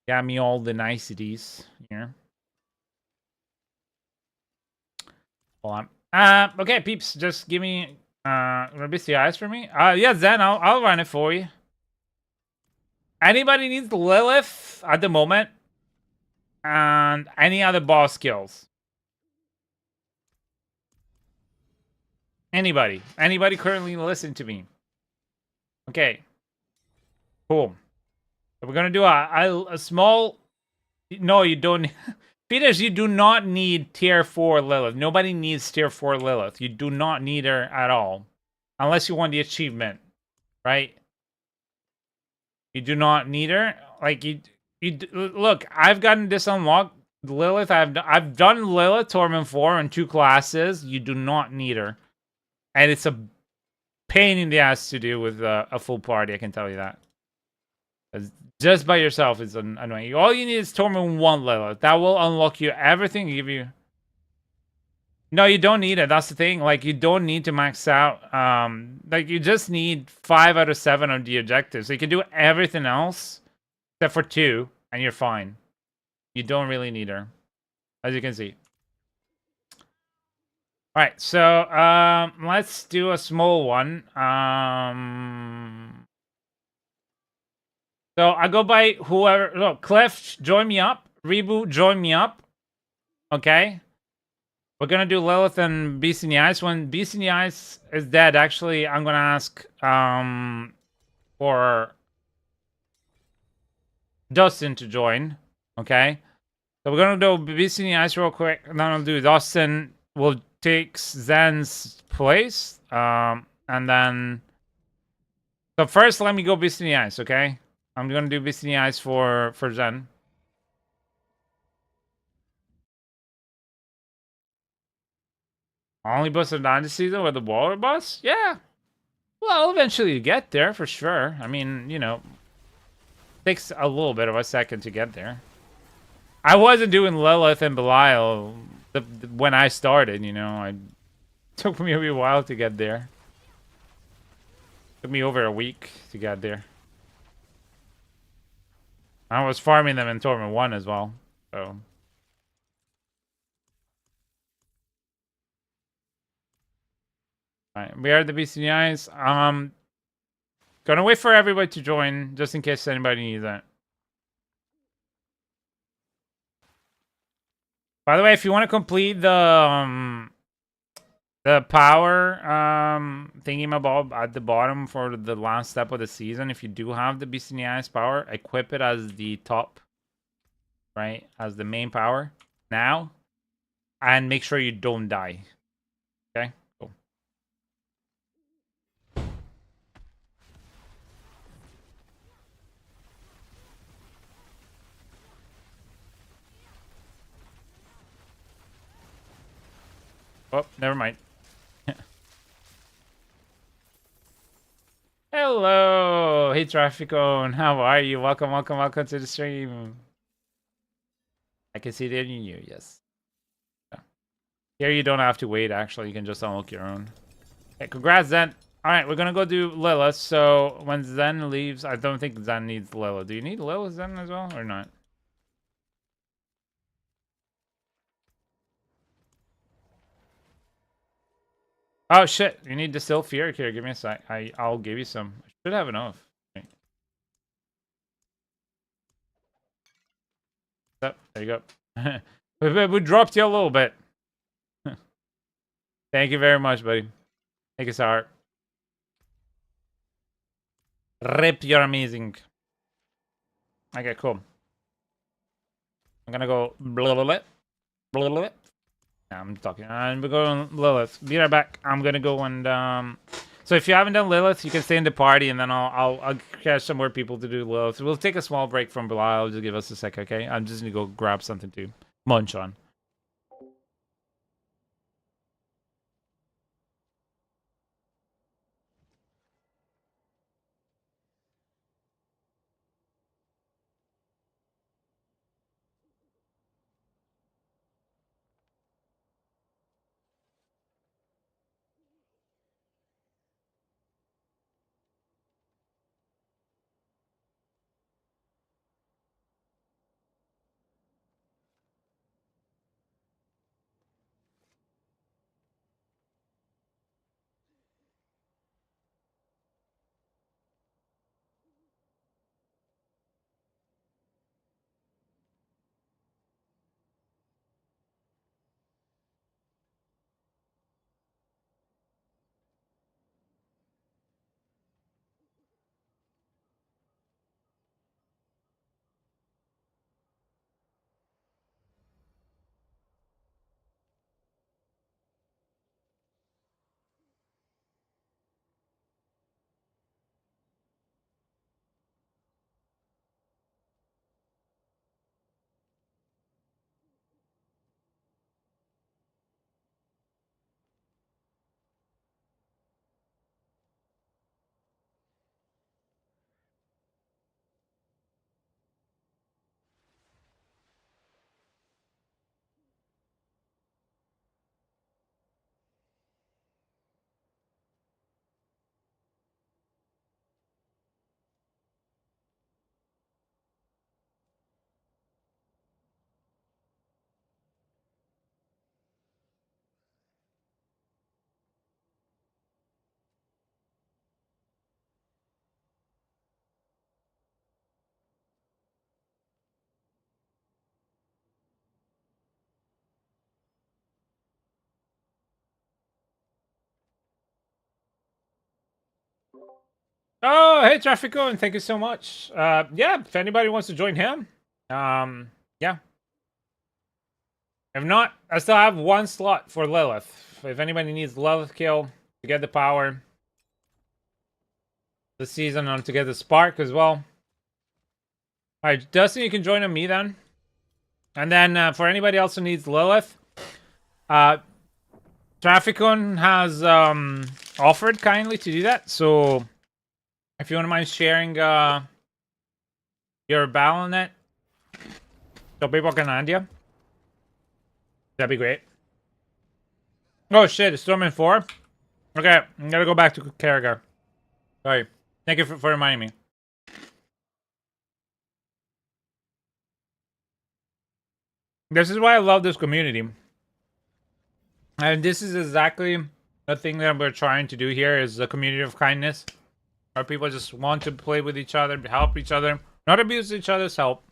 Got me all the niceties here. Hold on. Okay, peeps, just give me Rabis the eyes for me. Yeah, Zen, I'll run it for you. Anybody needs Lilith at the moment? And any other boss skills? Anybody currently listening to me? Okay. Cool. So we're gonna do a small... No, you don't... Peters, you do not need tier 4 Lilith. Nobody needs tier 4 Lilith. You do not need her at all. Unless you want the achievement, right? You do not need her. Like, look, I've gotten this unlocked. Lilith, I've done Lilith Torment 4 in 2 classes. You do not need her. And it's a pain in the ass to do with a full party, I can tell you that. Just by yourself is annoying. All you need is Torment 1 Lilith. That will unlock you everything, give you... No, you don't need it. That's the thing. Like, you don't need to max out. Like, you just need 5 out of 7 of the objectives. So you can do everything else except for 2, and you're fine. You don't really need her, as you can see. All right, so let's do a small one. So I go by whoever. Look, Cliff, join me up. Reboot, join me up. Okay. We're gonna do Lilith and Beast in the Ice. When Beast in the Ice is dead, actually, I'm gonna ask for Dustin to join. Okay. So we're gonna do Beast in the Ice real quick, and then I'll do Dustin. Will take Zen's place. And then. So first, let me go Beast in the Ice. Okay. I'm gonna do Beast in the Ice for Zen. Only boss of 90 season with the water boss? Yeah. Well, eventually you get there for sure. I mean, you know, takes a little bit of a second to get there. I wasn't doing Lilith and Belial when I started, you know. It took me a while to get there. Took me over a week to get there. I was farming them in Torment 1 as well, so... Alright, we are the Beast in the Eyes. Gonna wait for everybody to join, just in case anybody needs that. By the way, if you want to complete the power thingy-mabob at the bottom for the last step of the season, if you do have the Beast in the Eyes power, equip it as the top, right? As the main power now. And make sure you don't die. Okay? Cool. Oh, never mind. Hello! Hey, Trafficone. How are you? Welcome, welcome, welcome to the stream. I can see that in you, yes. Yeah. Here you don't have to wait, actually. You can just unlock your own. Okay, congrats, Zen. Alright, we're gonna go do Lilith. So, when Zen leaves, I don't think Zen needs Lilith. Do you need Lilith, Zen, as well, or not? Oh shit! You need Distill Fear here. Give me a sec. I'll give you some. I should have enough. Right. Oh, there you go. we dropped you a little bit. Thank you very much, buddy. Thank you, Sar. Rip, you're amazing. Okay, cool. I'm gonna go blah blah blah blah blah. Yeah, I'm talking. And we're going Lilith. Be right back. I'm gonna go and so if you haven't done Lilith, you can stay in the party, and then I'll catch some more people to do Lilith. We'll take a small break from Belial. Just give us a sec, okay? I'm just gonna go grab something to munch on. Oh, hey, Traffico, and thank you so much. Yeah, if anybody wants to join him, yeah. If not, I still have one slot for Lilith. If anybody needs Lilith kill to get the power this season and to get the spark as well. Alright, Dustin, you can join on me then. And then for anybody else who needs Lilith, Trafficon has offered kindly to do that. So if you wouldn't mind sharing your Battle.net so people can land you, that'd be great. Oh shit, it's Storming 4? Okay, I'm gonna go back to Karragar. Sorry. Thank you for reminding me. This is why I love this community. And this is exactly the thing that we're trying to do here is the community of kindness. Where people just want to play with each other, help each other, not abuse each other's help.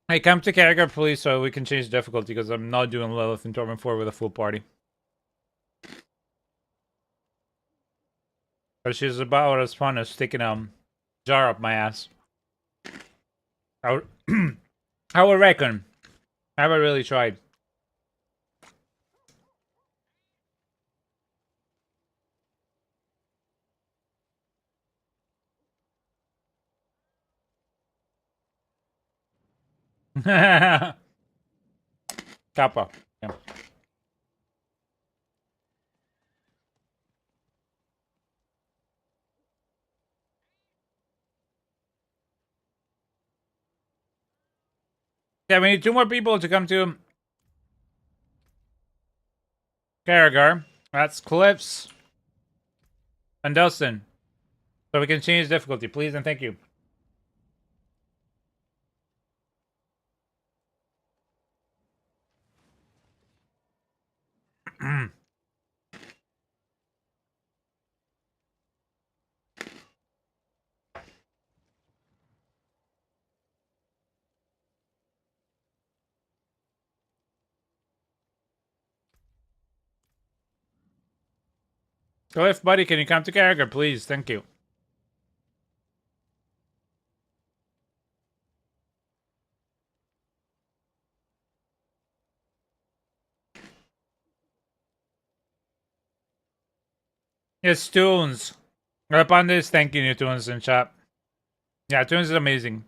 Hey, come to Karragar, please, so we can change difficulty, because I'm not doing Lilith in Torment 4 with a full party. But she's about as fun as sticking a jar up my ass. I would reckon. I haven't really tried. Kappa. Yeah. Yeah, we need 2 more people to come to Karragar. That's Clips and Dustin. So we can change difficulty, please, and thank you. Cliff, buddy, can you come to Karragar, please? Thank you. It's Toons. Up on this, thank you, Toons in chat. Yeah, Toons is amazing.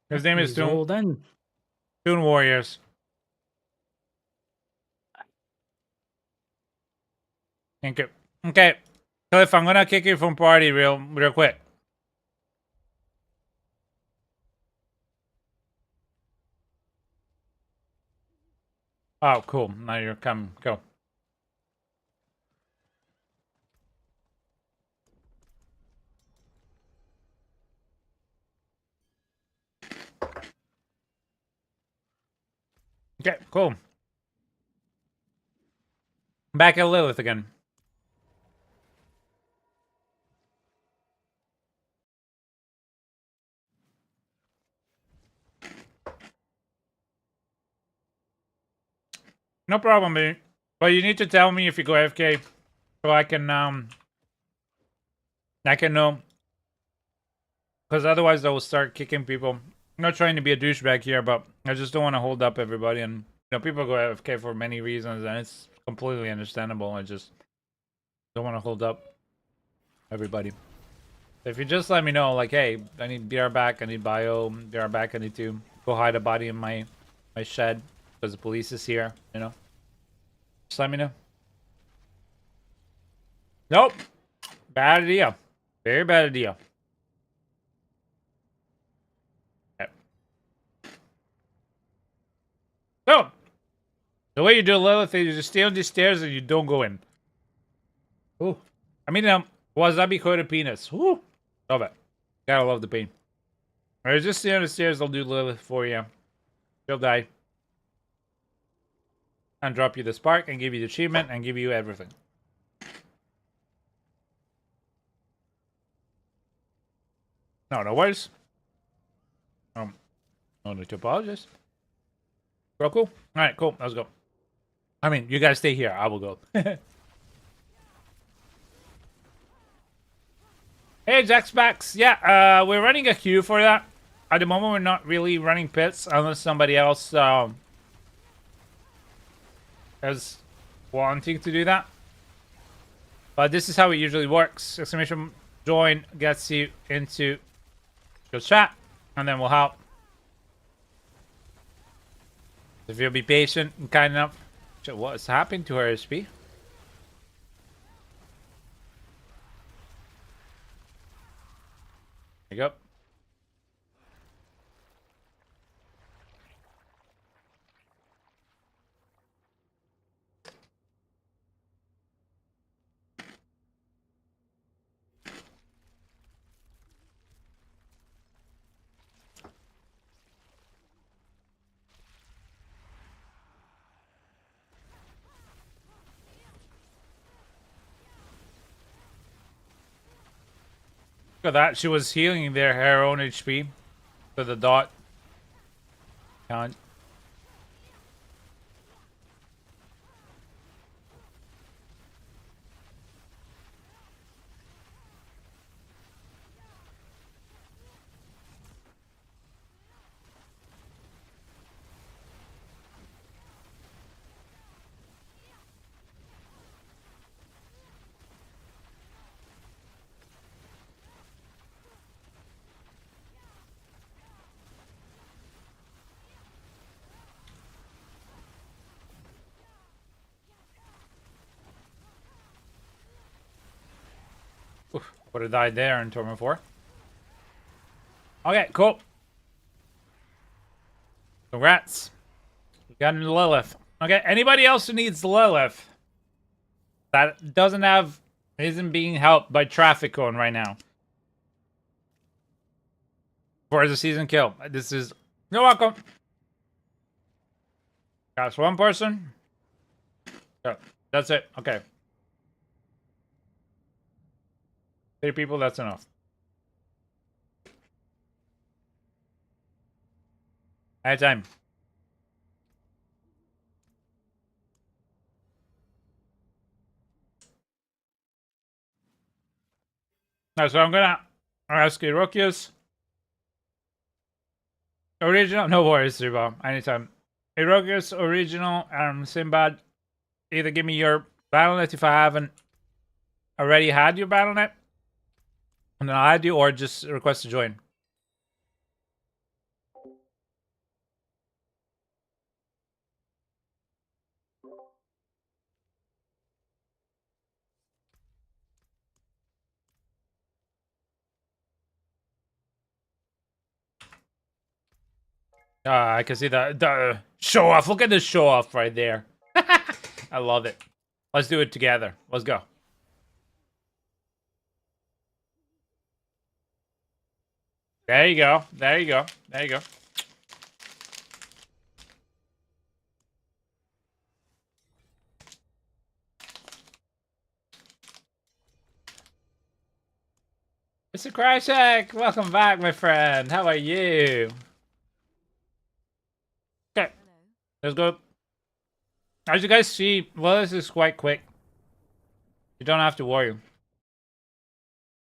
His name is Toon. Then. Toon Warriors. Thank you. Okay, Cliff, I'm gonna kick you from party real quick. Oh, cool. Now you're coming. Go. Okay, cool. Back at Lilith again. No problem, man. But you need to tell me if you go AFK so I can know. Because otherwise I will start kicking people. I'm not trying to be a douchebag here, but I just don't want to hold up everybody. And people go AFK for many reasons, and it's completely understandable. I just don't want to hold up everybody. If you just let me know, like, hey, I need BR back, I need bio, BR back, I need to go hide a body in my shed because the police is here, Just let me know. Nope. Bad idea. Very bad idea. Okay. So, the way you do Lilith is you just stay on these stairs and you don't go in. Ooh. I mean, wasabi coated penis. Woo. Love it. Gotta love the pain. Alright, just stay on the stairs, I'll do Lilith for you. She'll die. And drop you the spark and give you the achievement and give you everything. No worries. No need to apologize. Real cool. All right, cool. Let's go. I mean, you guys stay here. I will go. Hey, Jack Specs. Yeah, we're running a queue for that. At the moment, we're not really running pits unless somebody else is wanting to do that. But this is how it usually works. Exclamation join gets you into your chat, and then we'll help. If you'll be patient and kind enough. What is happening to her HP? There you go. Look at that. She was healing her own HP. So the dot count. Would have died there in Torment 4. Okay, cool. Congrats. We got into Lilith. Okay, anybody else who needs Lilith that isn't being helped by traffic cone right now for the season kill. This is you're welcome. That's one person. Yeah, that's it. Okay. 3 people, that's enough. Anytime. Alright, so I'm gonna ask Irokius. Original, no worries, Riba. Anytime. Irokius, original, Sinbad. Either give me your Battle.net if I haven't already had your Battle.net. And then I'll add you, or just request to join. I can see the show off. Look at the show off right there. I love it. Let's do it together. Let's go. There you go. There you go. There you go. Mr. Krychek, welcome back, my friend. How are you? Okay, let's go. As you guys see, well, this is quite quick. You don't have to worry.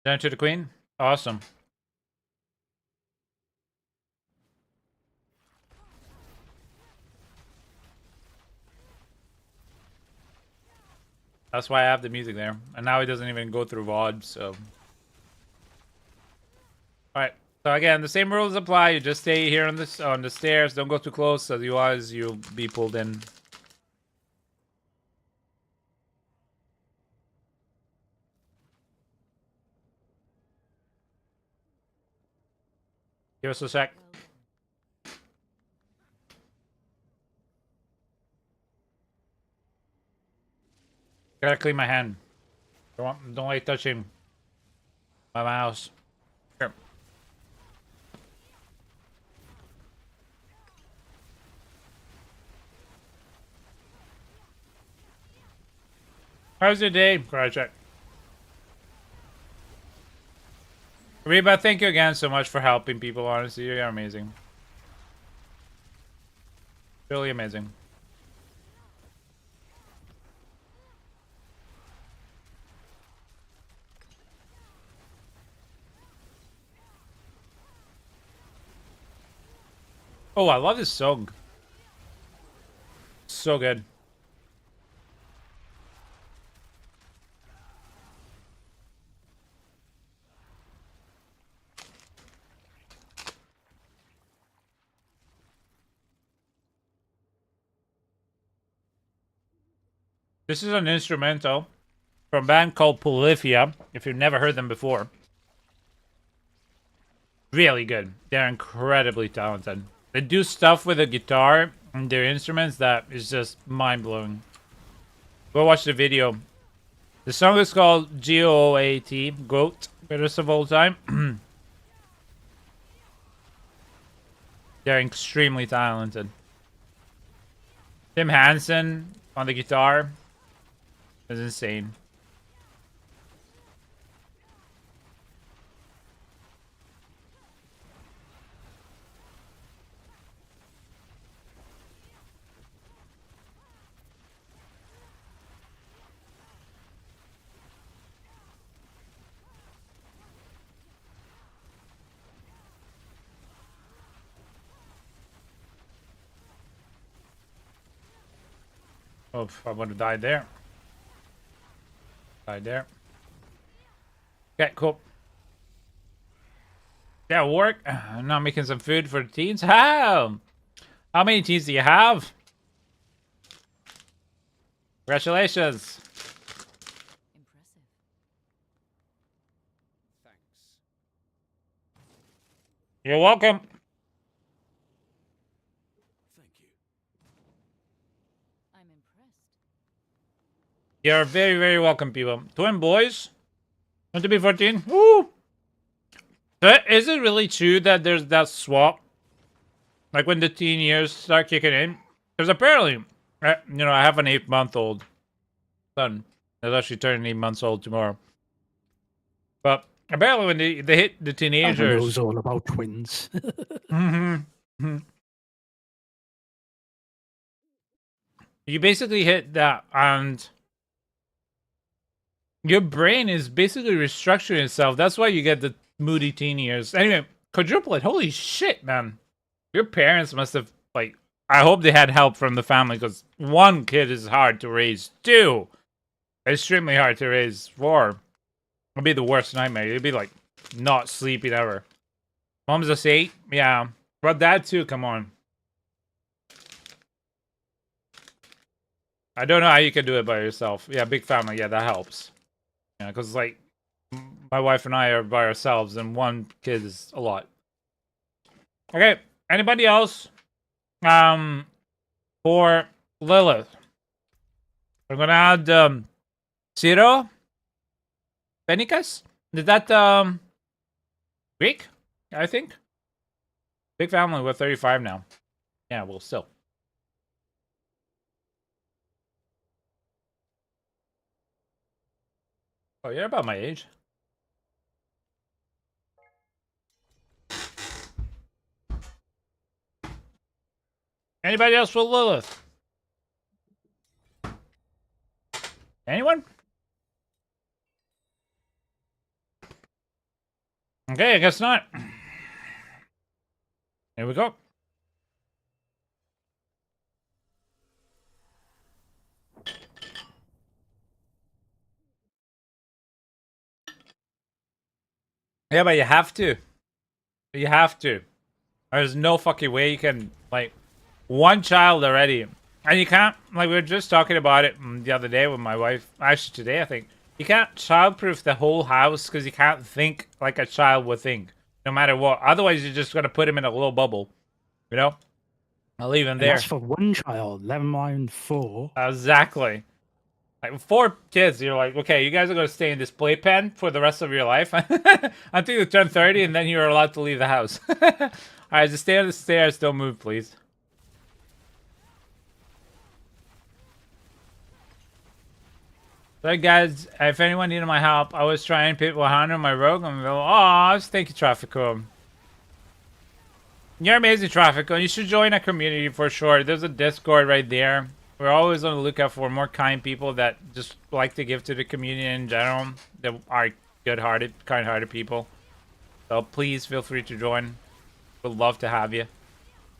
Down to the queen. Awesome. That's why I have the music there. And now it doesn't even go through VOD, so... Alright, so again, the same rules apply. You just stay here on the stairs. Don't go too close, otherwise you'll be pulled in. Give us a sec. Gotta clean my hand. Don't like touching my mouse. Here. How's your day, Project? Reba, thank you again so much for helping people, honestly. You're amazing. Really amazing. Oh, I love this song. So good. This is an instrumental from a band called Polyphia, if you've never heard them before. Really good. They're incredibly talented. They do stuff with the guitar and their instruments that is just mind-blowing. Go watch the video. The song is called G-O-A-T, GOAT, greatest of all time. They're extremely talented. Tim Hansen on the guitar is insane. Oh, I would have died there. Died there. Okay, cool. Yeah, work. I'm now making some food for the teens. How? How many teens do you have? Congratulations. Impressive. Thanks. You're welcome. Thank you. I'm impressed. You're very, very welcome, people. Twin boys. Want to be 14? Woo! So is it really true that there's that swap? Like when the teen years start kicking in? Because apparently, you know, I have an 8-month-old son. That's actually turning 8 months old tomorrow. But apparently when they hit the Adam teenagers... knows all about twins. You basically hit that and... your brain is basically restructuring itself. That's why you get the moody teen years. Anyway, quadruplet. Holy shit, man. Your parents must have, like... I hope they had help from the family, because 1 kid is hard to raise. 2, extremely hard to raise. 4, it'd be the worst nightmare. You'd be, like, not sleeping ever. Mom's just 8? Yeah. But dad, too, come on. I don't know how you can do it by yourself. Yeah, big family. Yeah, that helps. Yeah, because, like, my wife and I are by ourselves, and 1 kid is a lot. Okay, anybody else? For Lilith, we're gonna add Ciro Benicas. Is that Greek? I think. Big family. We're 35 now. Yeah, well, still. Oh, you're about my age. Anybody else for Lilith? Anyone? Okay, I guess not. Here we go. Yeah, but you have to. You have to. There's no fucking way you can, like, 1 child already. And you can't, like, we were just talking about it the other day with my wife. Actually, today, I think. You can't childproof the whole house because you can't think like a child would think. No matter what. Otherwise, you're just going to put him in a little bubble. You know? I'll leave him And there. that's for 1 child, never mind 4. Exactly. Like, 4 kids, you're like, okay, you guys are going to stay in this playpen for the rest of your life until you turn 30, and then you're allowed to leave the house. Alright, just stay on the stairs. Don't move, please. So, guys, if anyone needed my help, I was trying to pit 100 on my rogue. I'm like, oh, thank you, Traffico. You're amazing, Traffic. You should join a community for sure. There's a Discord right there. We're always on the lookout for more kind people that just like to give to the community in general. That are good-hearted, kind-hearted people. So please feel free to join. We'd love to have you.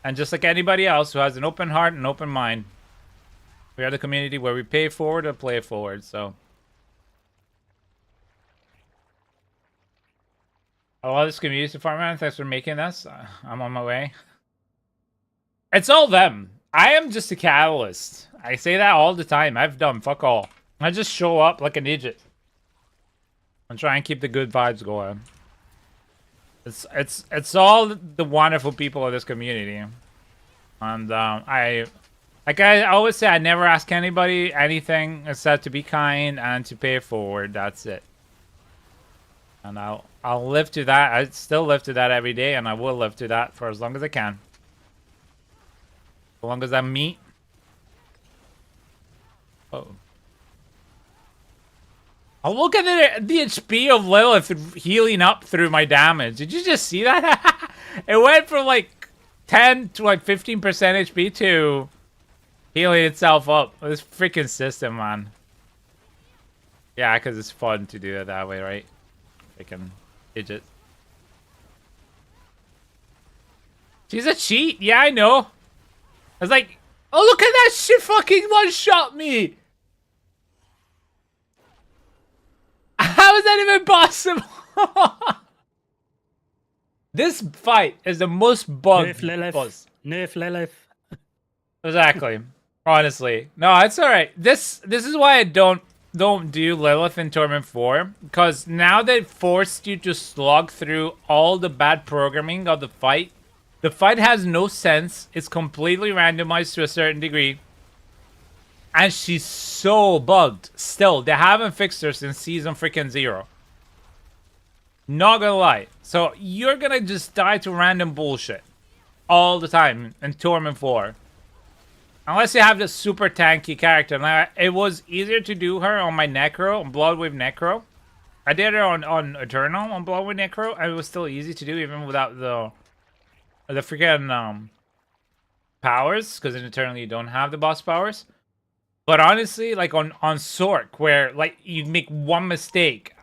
And just like anybody else who has an open heart and open mind, we are the community where we pay forward or play forward. So I love this community so far, man. Thanks for making this. I'm on my way. It's all them. I am just a catalyst. I say that all the time. I've done fuck all. I just show up like an idiot and try and keep the good vibes going. It's all the wonderful people of this community, and I always say, I never ask anybody anything except to be kind and to pay it forward. That's it. And I'll live to that. I still live to that every day, and I will live to that for as long as I can. As long as I'm me. Oh. Oh, look at the HP of Lilith healing up through my damage. Did you just see that? It went from like 10 to like 15% HP to healing itself up. This freaking system, man. Yeah, because it's fun to do it that way, right? Freaking digit. She's a cheat. Yeah, I know. I was like, oh, look at that shit fucking one-shot me. How is that even possible? This fight is the most bugged. Nerf Lilith. Exactly. Honestly. No, it's alright. This is why I don't do Lilith in Torment 4. Because now they forced you to slog through all the bad programming of the fight. The fight has no sense. It's completely randomized to a certain degree. And she's so bugged. Still, they haven't fixed her since season freaking 0. Not gonna lie. So, you're gonna just die to random bullshit. All the time in Torment 4. Unless you have this super tanky character. Now, it was easier to do her on my Necro, on Bloodwave Necro. I did her on Eternal, on Bloodwave Necro. And it was still easy to do, even without the freaking powers. Because in Eternal, you don't have the boss powers. But honestly, like on Sorc, where like you make one mistake,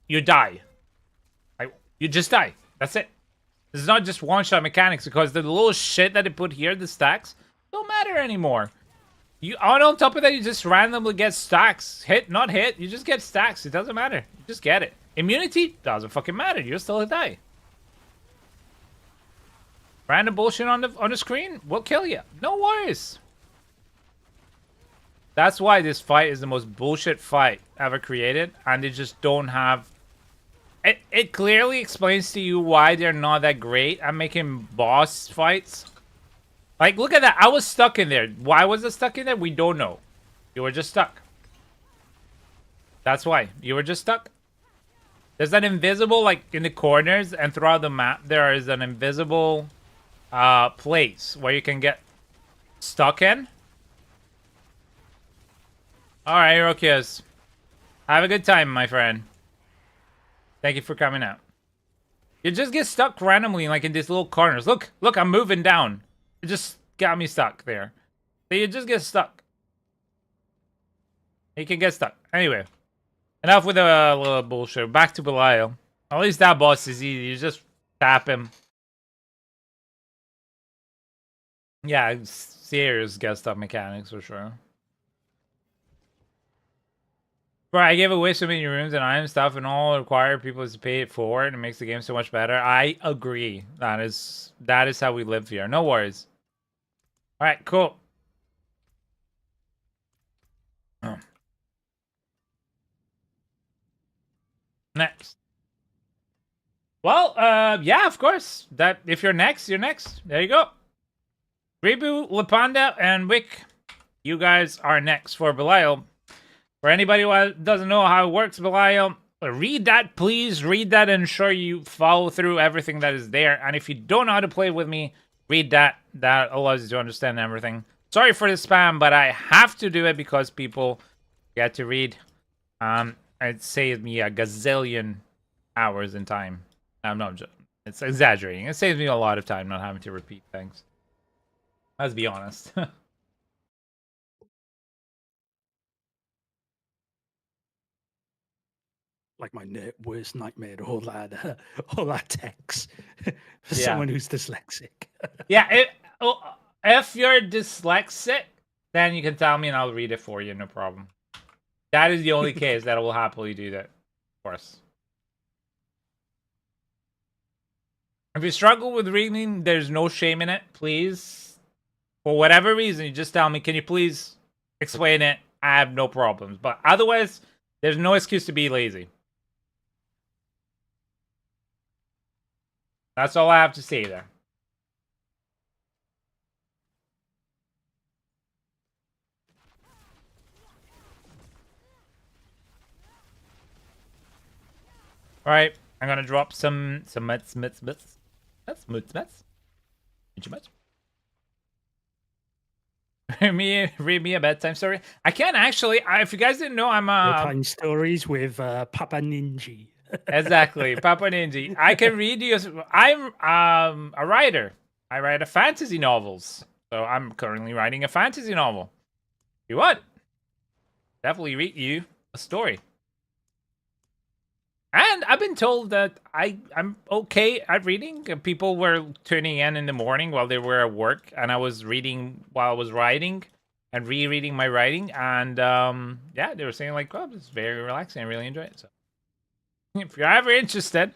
you die. Like you just die. That's it. This is not just one-shot mechanics, because the little shit that they put here, the stacks, don't matter anymore. You on top of that, you just randomly get stacks. Hit, not hit. You just get stacks. It doesn't matter. You just get it. Immunity doesn't fucking matter. You're still a die. Random bullshit on the screen will kill you. No worries. That's why this fight is the most bullshit fight ever created, and they just don't have... It clearly explains to you why they're not that great at making boss fights. Like, look at that. I was stuck in there. Why was I stuck in there? We don't know. You were just stuck. That's why. You were just stuck. There's an invisible, like, in the corners and throughout the map, there is an invisible place where you can get stuck in. Alright, Rokias. Have a good time, my friend. Thank you for coming out. You just get stuck randomly, like in these little corners. Look, I'm moving down. It just got me stuck there. So you just get stuck. You can get stuck. Anyway. Enough with a little bullshit. Back to Belial. At least that boss is easy. You just tap him. Yeah, serious get stuck mechanics for sure. Bro, I gave away so many rooms and item stuff, and all required people to pay it forward. It makes the game so much better. I agree. That is how we live here. No worries. All right, cool. Next. Well, yeah, of course. That if you're next, you're next. There you go. Reboot, Lapanda, and Wick. You guys are next for Belial. For anybody who doesn't know how it works, Belial, read that, please. Read that and ensure you follow through everything that is there. And if you don't know how to play with me, read that. That allows you to understand everything. Sorry for the spam, but I have to do it because people get to read. It saves me a gazillion hours in time. I'm not joking. It's exaggerating. It saves me a lot of time not having to repeat things. Let's be honest. Like my worst nightmare, all that text for Yeah. someone who's dyslexic. Yeah, if you're dyslexic, then you can tell me and I'll read it for you, no problem. That is the only case that I will happily do that, of course. If you struggle with reading, there's no shame in it. Please, for whatever reason, you just tell me, can you please explain it? I have no problems. But otherwise, there's no excuse to be lazy. That's all I have to say there. All right, I'm gonna drop some mets. That's muts. Too much. Read me a bedtime story. I can actually. If you guys didn't know, I'm Bedtime stories with Papa Ninja. exactly Papa Ninja. I can read you. I'm a writer. I write fantasy novels. So I'm currently writing a fantasy novel. You what? Definitely read you a story. And I've been told that I'm okay at reading. People were tuning in the morning while they were at work, and I was reading while I was writing and rereading my writing. And yeah, they were saying like, "Oh, it's very relaxing. I really enjoy it." So, if you're ever interested,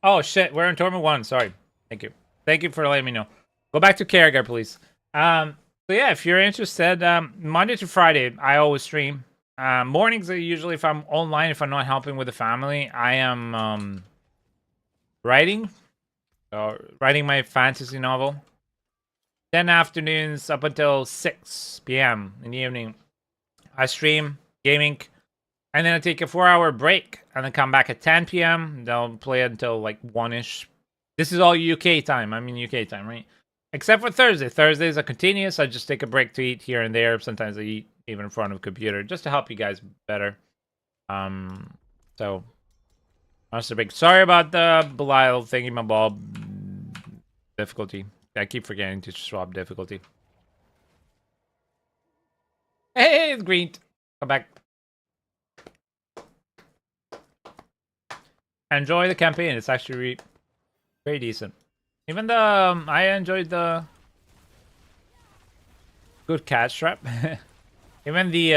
oh shit, we're in tournament 1. Sorry, thank you for letting me know. Go back to Carragher, please. So yeah, if you're interested, Monday to Friday, I always stream. Mornings are usually if I'm online, if I'm not helping with the family, I am writing my fantasy novel. Then afternoons up until 6 p.m. in the evening, I stream gaming, and then I take a 4-hour break, and then come back at 10 p.m. They'll play until like 1-ish. This is all UK time. I'm in UK time, right? Except for Thursday. Thursdays are continuous. I just take a break to eat here and there. Sometimes I eat even in front of a computer just to help you guys better. So that's a big sorry about the Belial thingy my bob difficulty. I keep forgetting to swap difficulty. Hey, it's green. Come back. Enjoy the campaign. It's actually very decent. Even the I enjoyed the good catch trap. Even the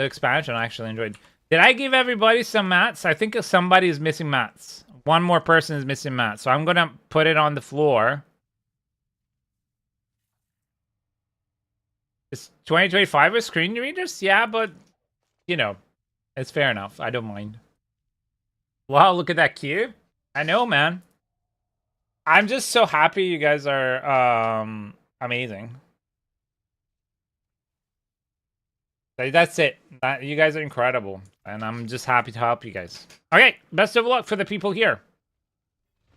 expansion I actually enjoyed. Did I give everybody some mats? I think somebody is missing mats. One more person is missing mats. So I'm gonna put it on the floor. Is 2025 with screen readers? Yeah, but you know, it's fair enough. I don't mind. Wow, look at that queue. I know, man. I'm just so happy you guys are amazing. That's it. You guys are incredible, and I'm just happy to help you guys. Okay, best of luck for the people here.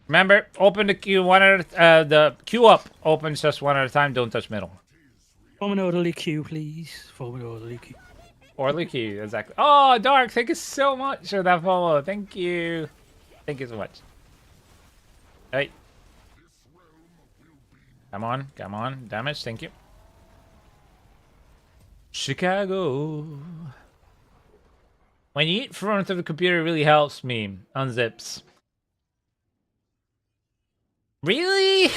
Remember, open the queue the queue up opens just one at a time. Don't touch middle. Form an orderly queue, please. Form an orderly queue. Orderly queue, exactly. Oh, Dark, thank you so much for that follow. Thank you. Thank you so much. Hey. Come on. Damage, thank you. Chicago. When you eat in front of the computer, it really helps me. Unzips. Really?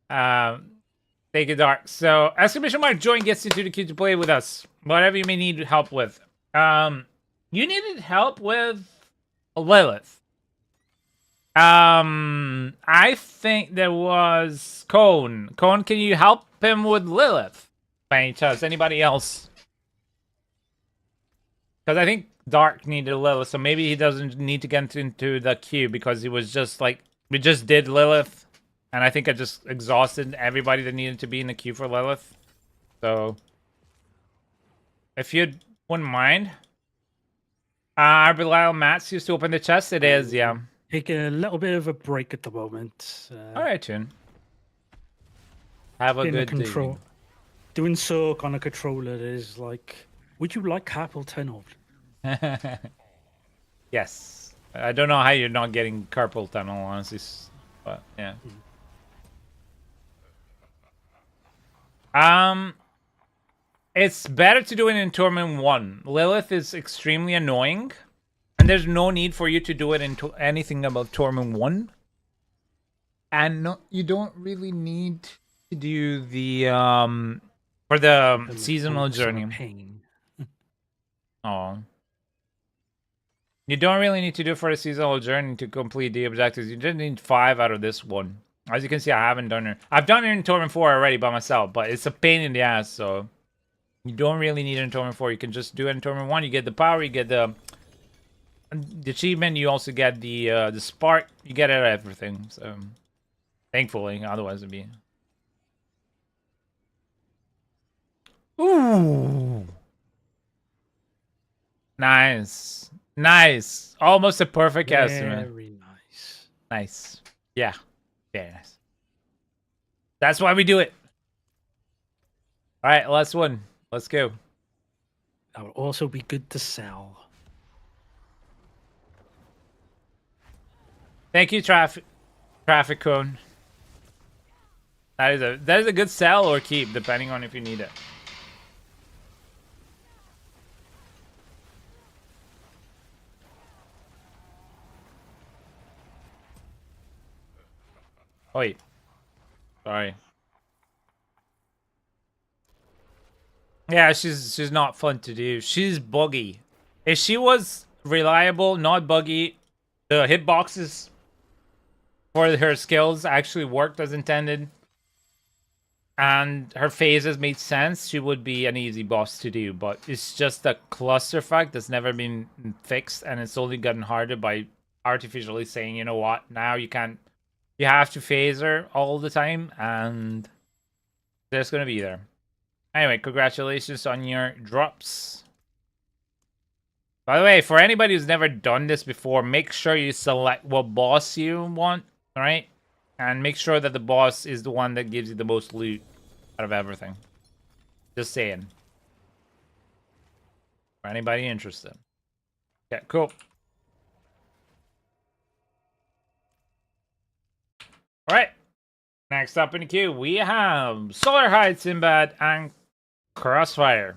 Thank you, Dark. So, exclamation mark join gets into the queue to play with us. Whatever you may need help with. You needed help with Lilith. I think there was Cone. Cone, can you help him with Lilith? By any chance, anybody else? Because I think Dark needed Lilith, so maybe he doesn't need to get into the queue because he was just like, we just did Lilith, and I think I just exhausted everybody that needed to be in the queue for Lilith. So, if you wouldn't mind. Our Belial Mats used to open the chest. It is, yeah. Take a little bit of a break at the moment. All right, Tune. Have a good control. Doing Sorc on a controller is like, would you like carpal tunnel? Yes. I don't know how you're not getting carpal tunnel, honestly, but yeah. It's better to do it in Torment 1. Lilith is extremely annoying, and there's no need for you to do it into anything about Torment 1. And no, you don't really need to do the for the And seasonal also a journey. pain. Oh. You don't really need to do for the seasonal journey to complete the objectives. You just need 5 out of this one. As you can see, I haven't done it. I've done it in Torment 4 already by myself, but it's a pain in the ass, so you don't really need it in Torment 4. You can just do it in Torment 1. You get the power, you get the achievement, you also get the spark. You get everything, so thankfully, otherwise it'd be... Ooh! Nice. Nice. Almost a perfect estimate. Very nice. Nice. Yeah. Very nice. That's why we do it. Alright, last one. Let's go. That would also be good to sell. Thank you, traffic cone. That is a good sell or keep, depending on if you need it. Oh, wait. Sorry. Yeah, she's not fun to do. She's buggy. If she was reliable, not buggy, the hitboxes for her skills actually worked as intended, and her phases made sense, she would be an easy boss to do. But it's just a clusterfuck that's never been fixed, and it's only gotten harder by artificially saying, you know what, now you can't, you have to phase her all the time, and there's gonna be there. Anyway, congratulations on your drops. By the way, for anybody who's never done this before, make sure you select what boss you want, alright? And make sure that the boss is the one that gives you the most loot out of everything. Just saying. For anybody interested. Okay, cool. Alright. Next up in the queue, we have Solar Hide, Sinbad, and Crossfire.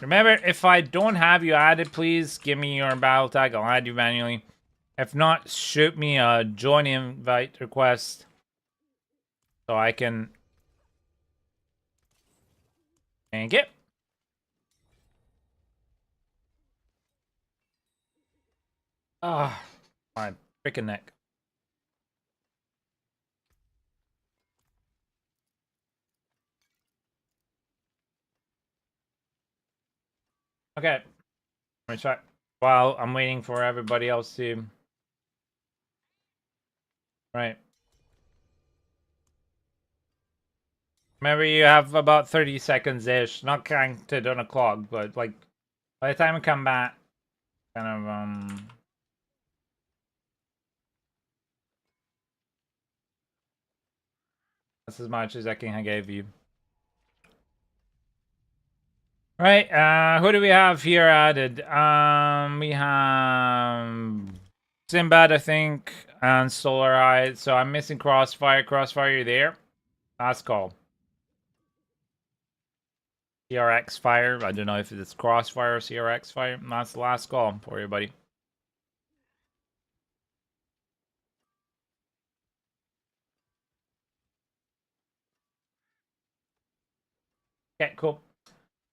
Remember, if I don't have you added, please give me your battle tag. I'll add you manually. If not, shoot me a join invite request so I can thank it. Ah, my freaking neck. Okay, let me try. While I'm waiting for everybody else to. Right. Remember, you have about 30 seconds-ish. Not counted on a clock, but like by the time we come back, kind of that's as much as I can give you. Right, who do we have here added? We have Sinbad, I think, and Solar Eye. So I'm missing Crossfire. Crossfire, you there? Last call. CRX Fire. I don't know if it's Crossfire or CRX Fire. That's the last call for you, buddy. Okay, cool.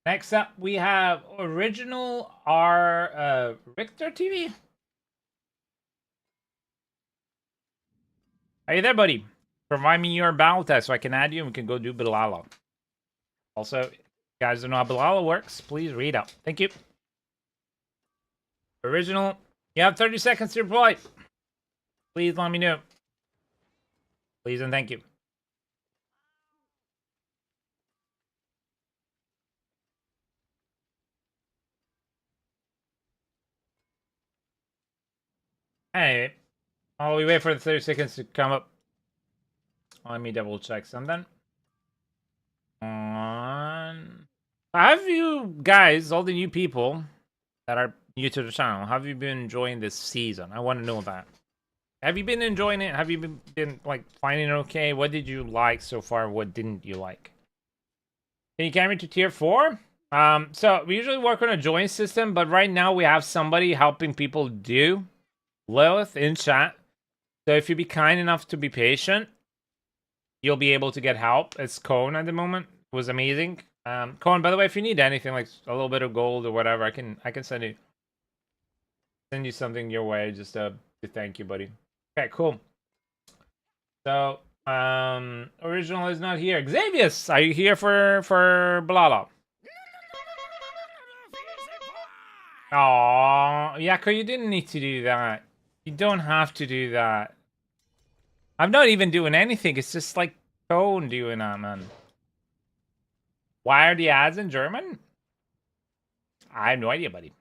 Next up, we have Original R Richter TV. Are you there, buddy? Provide me your battle test so I can add you and we can go do Bilala. Also, if you guys don't know how Bilala works, please read out. Thank you. Original, you have 30 seconds to reply. Please let me know. Please and thank you. Anyway, while we wait for the 30 seconds to come up, let me double check something. Have you guys, all the new people, that are new to the channel. How have you been enjoying this season? I want to know that. Have you been enjoying it? Have you been like finding it okay? What did you like so far? What didn't you like? Can you carry me to tier 4? So we usually work on a join system, but right now we have somebody helping people do Lilith in chat. So if you be kind enough to be patient, you'll be able to get help. It's Cone at the moment. It was amazing. Cone, by the way, if you need anything like a little bit of gold or whatever, I can send you something your way just to thank you, buddy. Okay, cool. So original is not here. Xavius, are you here for Blala? Aww, Yako, you didn't need to do that. You don't have to do that. I'm not even doing anything. It's just like Cone doing that, man. Why are the ads in German? I have no idea, buddy.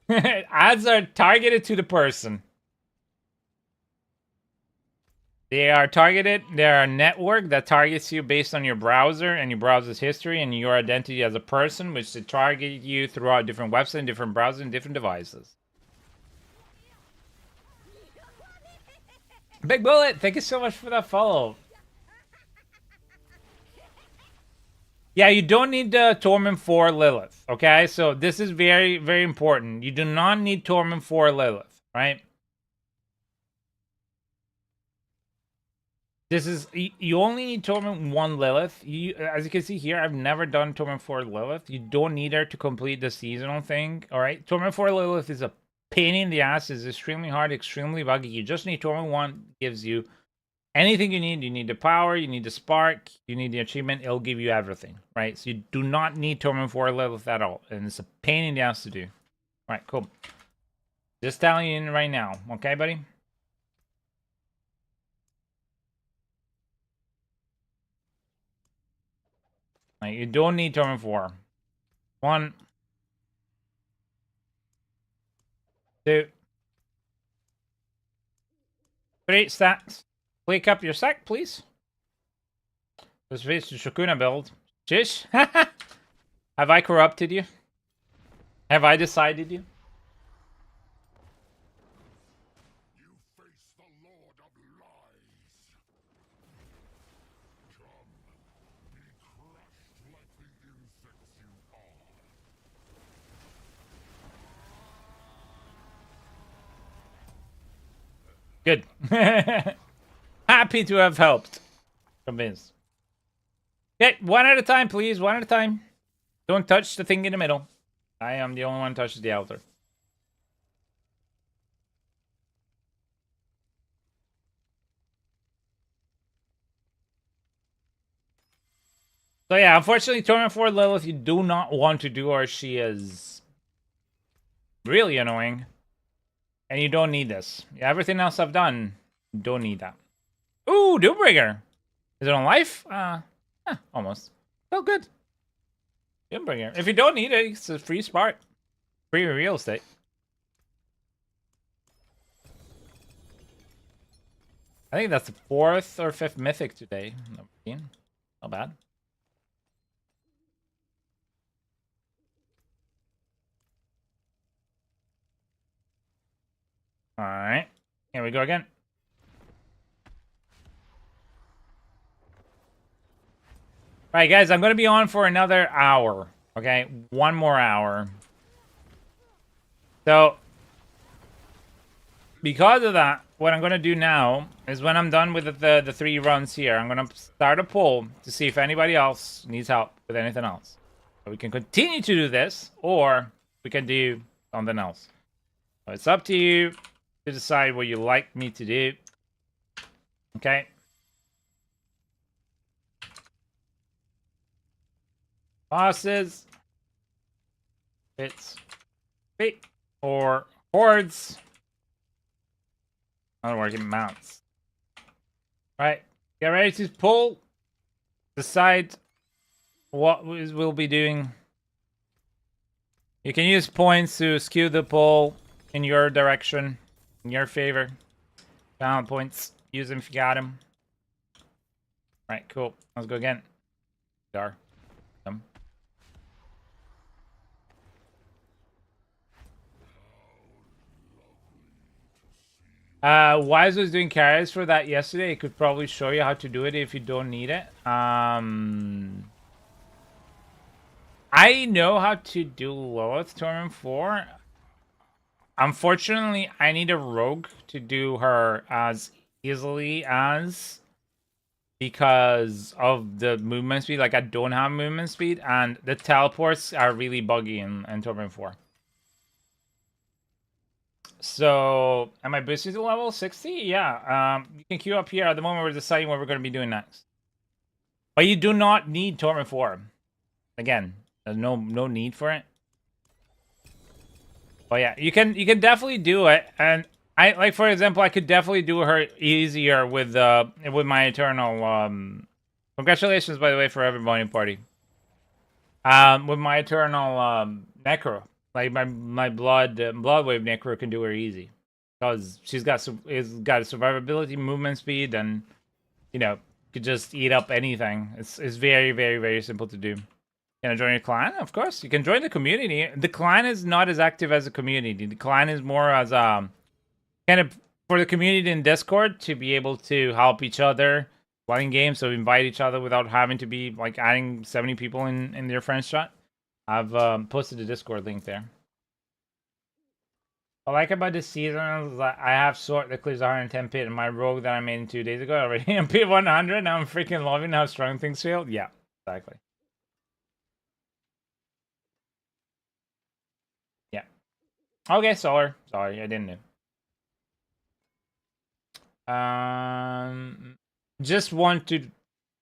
Ads are targeted to the person. They are targeted. They're a network that targets you based on your browser and your browser's history and your identity as a person, which they target you throughout different websites, different browsers, and different devices. Big Bullet, thank you so much for that follow. Yeah, you don't need the Torment 4 Lilith, okay? So this is very, very important. You do not need Torment 4 Lilith, right? This is, you only need Torment 1 Lilith. As you can see here, I've never done Torment 4 Lilith. You don't need her to complete the seasonal thing, alright? Torment 4 Lilith is a pain in the ass. It's extremely hard, extremely buggy. You just need Torment 1. Gives you anything you need. You need the power, you need the spark, you need the achievement. It'll give you everything, right? So you do not need Torment 4 Lilith at all. And it's a pain in the ass to do. All right, cool. Just telling you right now, okay, buddy? Right, you don't need Torment 4. 1, 2, 3 stats. Click up your sec, please. Let's face the Shakuna build. Jish? Have I corrupted you? Have I decided you? You face the Lord of Lies. Come, be crushed like the insects you are. Good. Happy to have helped. Convinced. Okay, one at a time, please. One at a time. Don't touch the thing in the middle. I am the only one who touches the altar. So yeah, unfortunately, Torment 4 Lilith, you do not want to do her. She is really annoying. And you don't need this. Everything else I've done, you don't need that. Ooh, Doombringer. Is it on life? Almost. Oh, good. Doombringer. If you don't need it, it's a free spark. Free real estate. I think that's the 4th or 5th mythic today. Not bad. Alright. Here we go again. Alright, guys, I'm going to be on for another hour. Okay? 1 more hour. So, because of that, what I'm going to do now is when I'm done with the 3 runs here, I'm going to start a poll to see if anybody else needs help with anything else. So we can continue to do this, or we can do something else. So it's up to you to decide what you like me to do. Okay? Bosses. It's fate or hordes. Not working mounts. Right. Get ready to pull. Decide what we'll be doing. You can use points to skew the poll in your direction, in your favor. Talent points. Use them if you got them. Right, cool. Let's go again. Dar. Wise was doing carries for that yesterday. He could probably show you how to do it if you don't need it. I know how to do Lilith Tournament 4. Unfortunately, I need a rogue to do her as easily as, because of the movement speed. Like, I don't have movement speed, and the teleports are really buggy in Tournament 4. So, am I boosting to level 60? Yeah. You can queue up here. At the moment, we're deciding what we're going to be doing next. But you do not need Torment 4. Again, there's no need for it. But yeah, you can definitely do it. And I, like, for example, I could definitely do her easier with my Eternal. Congratulations, by the way, for everybody party. With my Eternal Necro. Like, my blood wave Necro can do her easy. Because she's got a survivability, movement speed, and, you know, could just eat up anything. It's very, very, very simple to do. Can I join your clan? Of course. You can join the community. The clan is not as active as a community. The clan is more as kind of for the community in Discord to be able to help each other playing games, so invite each other without having to be like adding 70 people in their friends chat. I've posted the Discord link there. What I like about this season is that I have Sorc that clears 110 pit, and my rogue that I made 2 days ago already in pit 100. Now I'm freaking loving how strong things feel. Yeah, exactly. Yeah. Okay, sorry, I didn't know. Just want to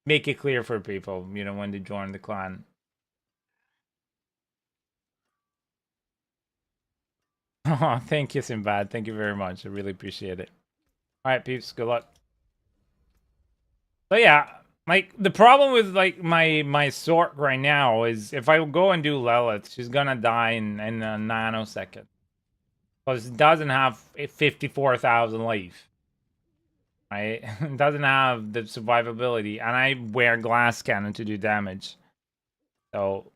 make it clear for people, you know, when they join the clan. Oh, thank you, Simbad. Thank you very much. I really appreciate it. All right, peeps. Good luck. So yeah, like the problem with like my Sorc right now is if I go and do Lilith, she's gonna die in a nanosecond. Because it doesn't have 54,000 life. Right? It doesn't have the survivability, and I wear glass cannon to do damage. So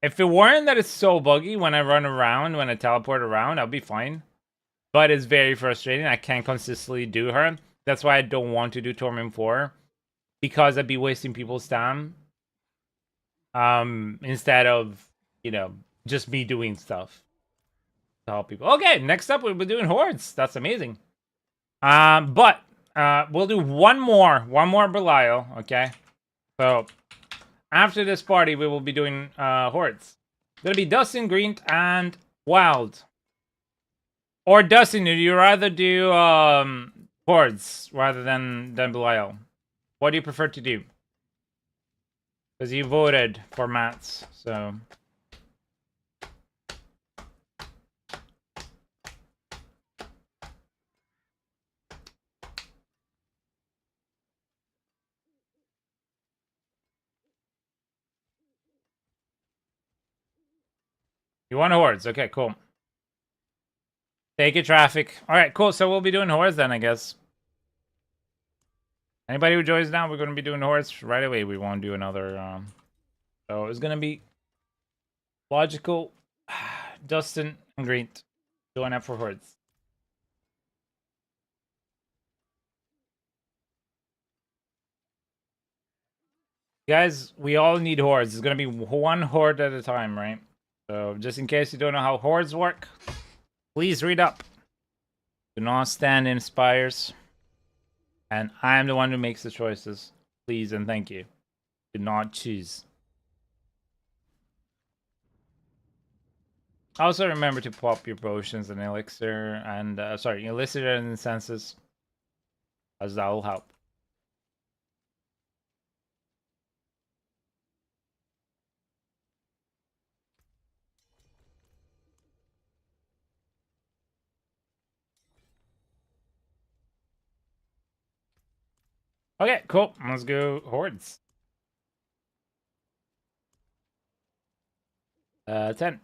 if it weren't that it's so buggy when I run around, when I teleport around, I'll be fine. But it's very frustrating. I can't consistently do her. That's why I don't want to do Torment 4. Because I'd be wasting people's time. Instead of, you know, just me doing stuff to help people. Okay, next up we'll be doing hordes. That's amazing. But we'll do one more Belial, okay? So after this party, we will be doing hordes. Gonna be Dustin, Green, and Wild. Or Dustin, do you rather do hordes rather than Belial? What do you prefer to do? Because you voted for mats, so. You want hordes? Okay, cool. Take it, traffic. All right, cool. So we'll be doing hordes then, I guess. Anybody who joins now, we're going to be doing hordes right away. We won't do another. So it's going to be logical. Dustin and Green join up for hordes. Guys, we all need hordes. It's going to be one horde at a time, right? So just in case you don't know how hordes work, please read up. Do not stand in spires. And I am the one who makes the choices. Please and thank you. Do not choose. Also remember to pop your potions and elixir and elixir and incenses, as that will help. Okay, cool. Let's go hordes. 10.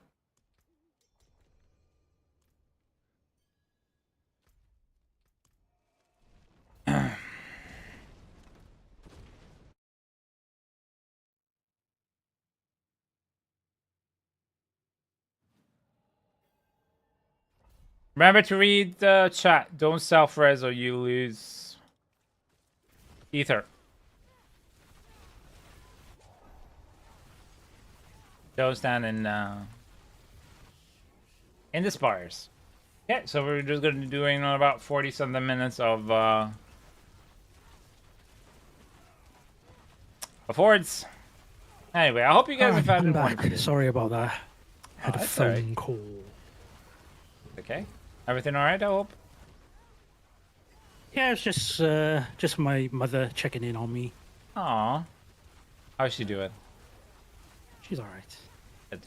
Remember to read the chat. Don't self-res or you lose ether. Don't stand in the spires. Okay, so we're just gonna be doing about 40-something minutes of affords. Anyway, I hope you guys have Alright, had I'm a back. wonderful day. Sorry about that. Had a that's phone alright. call. Okay, everything all right? I hope. Yeah, it's just my mother checking in on me. Aw, how's she doing? She's alright. Good.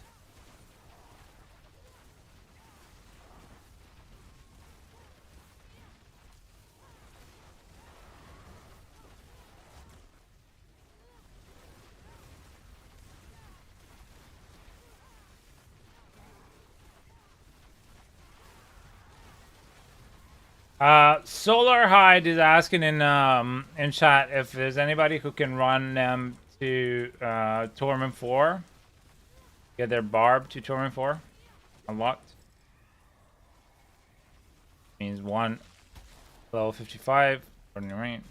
Solar Hide is asking in chat if there's anybody who can run them to Torment 4. Get their barb to Torment 4 unlocked. Means 1 level 55 ordinary range.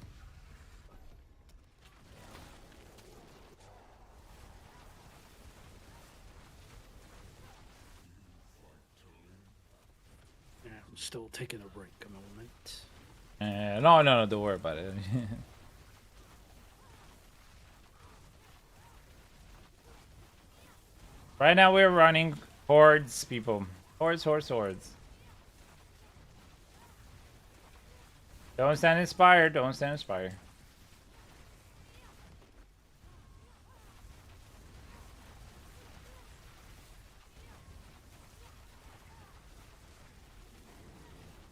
Yeah, I'm still taking a break a moment. No, don't worry about it. Right now we're running hordes, people. Hordes. Don't stand inspired. Don't stand inspired.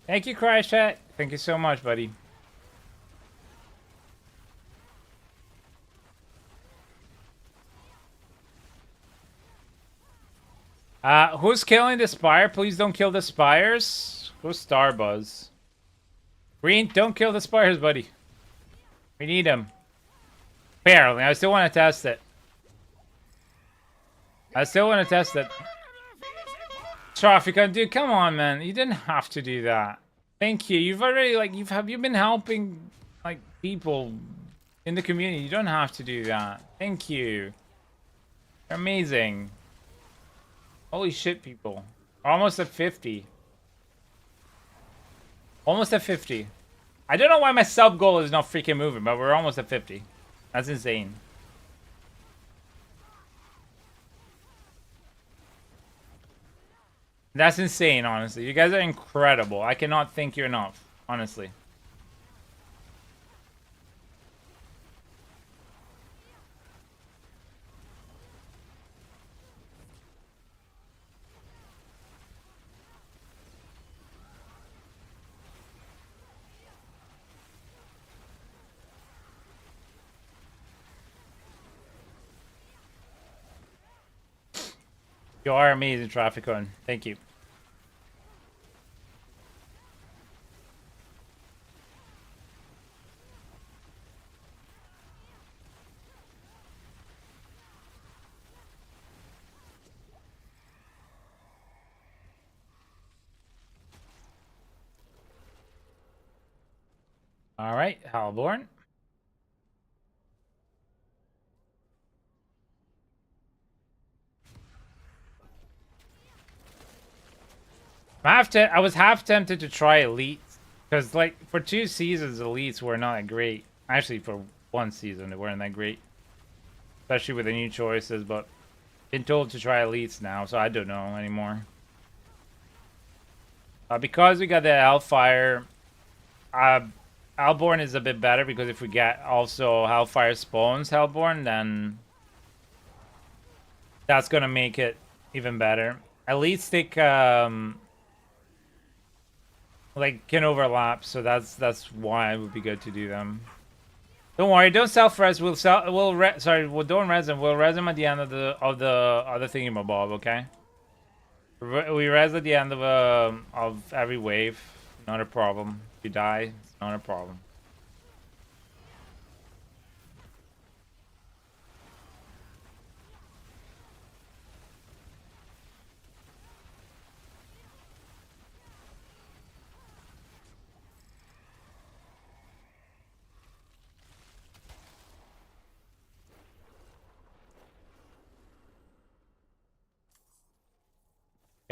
Thank you, Crash Chat. Thank you so much, buddy. Who's killing the spire? Please don't kill the spires. Who's Starbuzz? Green, don't kill the spires, buddy. We need them. Apparently, I still want to test it. Traffic, dude, come on, man. You didn't have to do that. Thank you. You've already you've been helping like people in the community. You don't have to do that. Thank you. You're amazing. Holy shit, people. We're almost at 50. Almost at 50. I don't know why my sub goal is not freaking moving, but we're almost at 50. That's insane. That's insane, honestly. You guys are incredible. I cannot thank you enough, honestly. You are amazing, Trafficon. Thank you. All right, Halborn. I was half tempted to try Elite. Because, like, for 2 seasons, Elites were not that great. Actually, for 1 season, they weren't that great. Especially with the new choices, but... Been told to try Elites now, so I don't know anymore. Because we got the Hellfire... Hellborn is a bit better, because if we get also Hellfire spawns Hellborn, then... That's gonna make it even better. Elites take, like, can overlap, so that's why it would be good to do them. Don't worry, don't self-res. Don't res them. We'll res them at the end of the other thingamabob, okay? We res at the end of every wave. Not a problem. If you die, it's not a problem.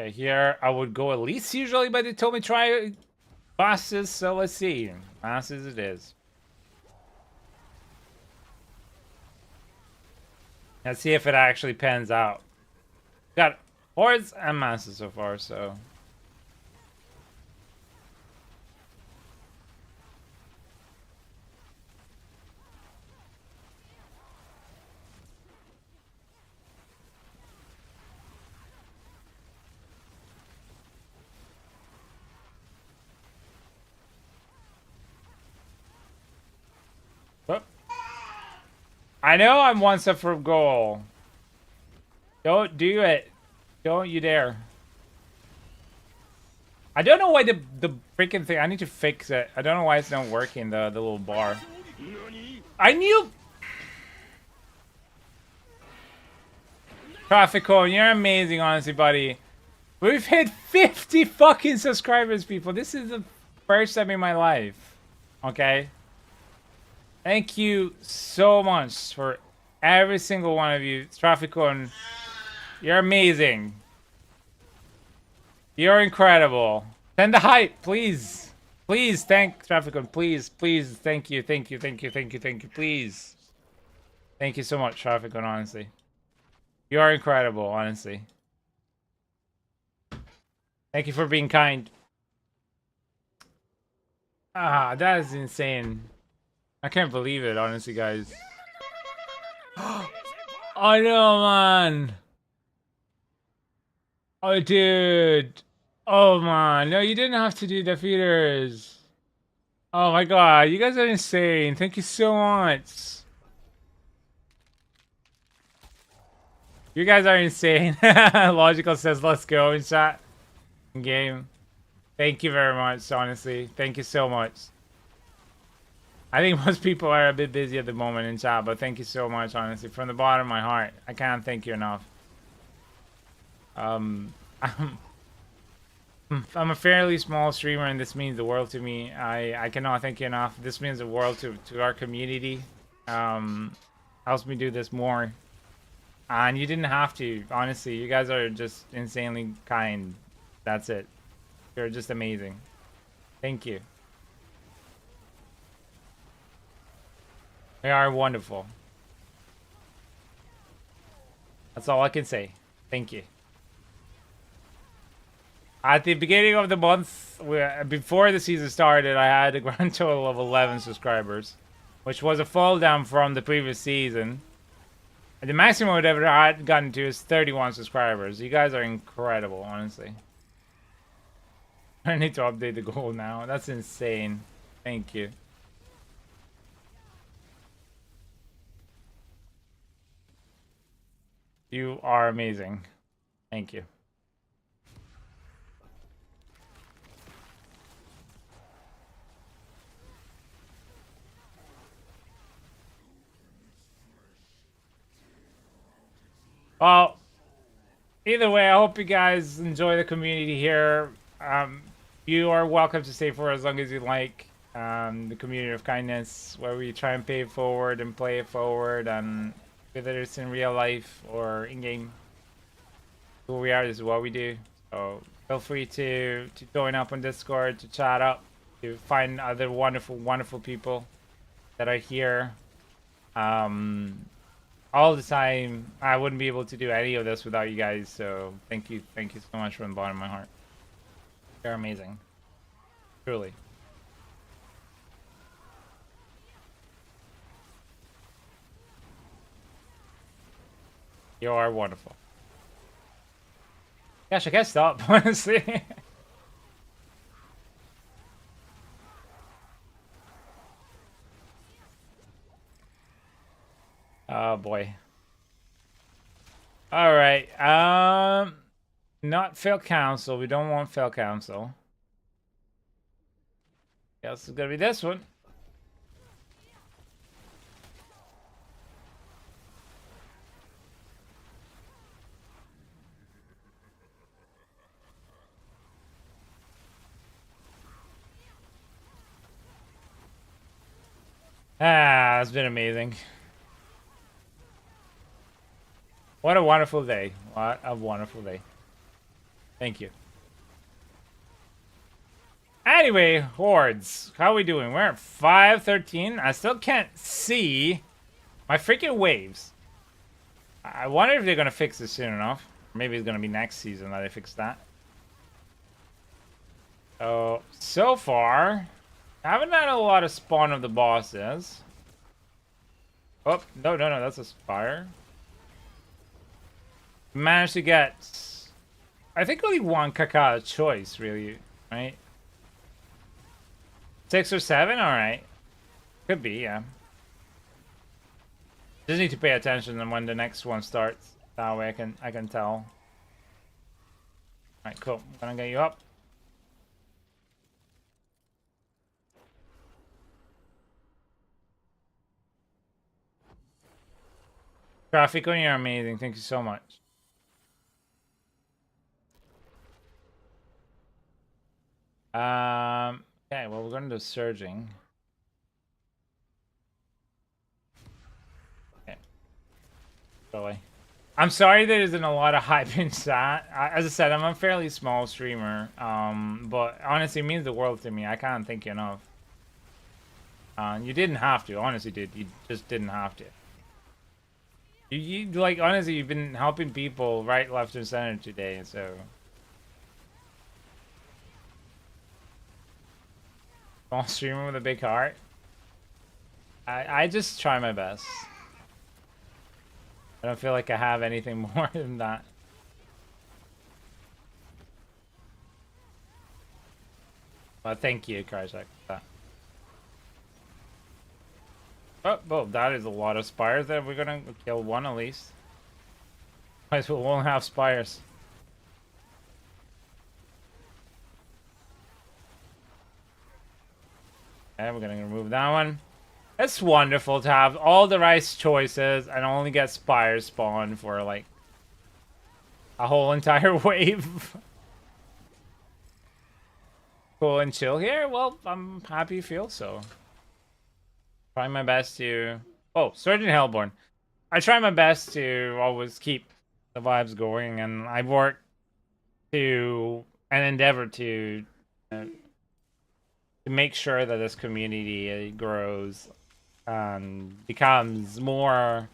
Okay, here I would go Elise usually, but they told me try bosses, so let's see. Bosses it is. Let's see if it actually pans out. Got hordes and masses so far, so. Oh. I know I'm one step from goal. Don't do it. Don't you dare. I don't know why the freaking thing. I need to fix it. I don't know why it's not working. The little bar. I knew. Traffic cone, you're amazing, honestly, buddy. We've hit 50 fucking subscribers, people. This is the first time in my life. Okay. Thank you so much for every single one of you. Traffic cone, you're amazing. You're incredible. Send the hype, please. Please, thank Trafficon. Please, please, thank you, thank you, thank you, thank you, thank you, please. Thank you so much, Trafficon, honestly. You are incredible, honestly. Thank you for being kind. Ah, that is insane. I can't believe it, honestly, guys. I know, man. Oh, dude. Oh, man. No, you didn't have to do the feeders. Oh, my God. You guys are insane. Thank you so much. You guys are insane. Logical says, let's go in chat. In game. Thank you very much, honestly. Thank you so much. I think most people are a bit busy at the moment in chat, but thank you so much, honestly. From the bottom of my heart. I can't thank you enough. I'm a fairly small streamer, and this means the world to me. I cannot thank you enough. This means the world to our community. Helps me do this more. And you didn't have to, honestly. You guys are just insanely kind. That's it. You're just amazing. Thank you. They are wonderful. That's all I can say. Thank you. At the beginning of the month, before the season started, I had a grand total of 11 subscribers, which was a fall down from the previous season. And the maximum I've ever had gotten to is 31 subscribers. You guys are incredible, honestly. I need to update the goal now. That's insane. Thank you. You are amazing. Thank you. Well, either way, I hope you guys enjoy the community here. You are welcome to stay for as long as you like. The community of kindness, where we try and pay it forward and play it forward, and whether it's in real life or in game, who we are, this is what we do. So feel free to join up on Discord, to chat up, to find other wonderful people that are here. All the time. I wouldn't be able to do any of this without you guys, so thank you so much from the bottom of my heart. You're amazing. Truly. You are wonderful. Gosh, I can't stop, honestly. Oh boy. All right. Not fail council. We don't want fail council. Guess it's gonna be this one. Ah, it's been amazing. What a wonderful day. What a wonderful day. Thank you. Anyway, hordes. How are we doing? We're at 513. I still can't see my freaking waves. I wonder if they're gonna fix this soon enough. Maybe it's gonna be next season that they fix that. So far, I haven't had a lot of spawn of the bosses. Oh, no, that's a spire. Managed to get, I think only one Kaka choice, really, right? 6 or 7, all right. Could be, yeah. Just need to pay attention and when the next one starts. That way I can tell. All right, cool. I'm gonna get you up. Traffic, you're amazing. Thank you so much. Okay, well, we're going to do surging. Okay. Go away. I'm sorry there isn't a lot of hype in chat. As I said, I'm a fairly small streamer, but honestly, it means the world to me. I can't thank you enough. You didn't have to. Honestly, dude. You just didn't have to. You like, honestly, you've been helping people right, left, and center today, so... Small streamer with a big heart. I just try my best. I don't feel like I have anything more than that. Well, thank you, Karjak, for that. Oh, that is a lot of spires there. We're gonna kill one at least. Otherwise we won't have spires. Okay, we're gonna remove that one. It's wonderful to have all the right choices and only get spires spawn for like a whole entire wave. Cool and chill here? Well, I'm happy you feel so. Trying my best to... Oh, Surgeon Hellborn. I try my best to always keep the vibes going, and I work to and endeavor to make sure that this community grows and becomes more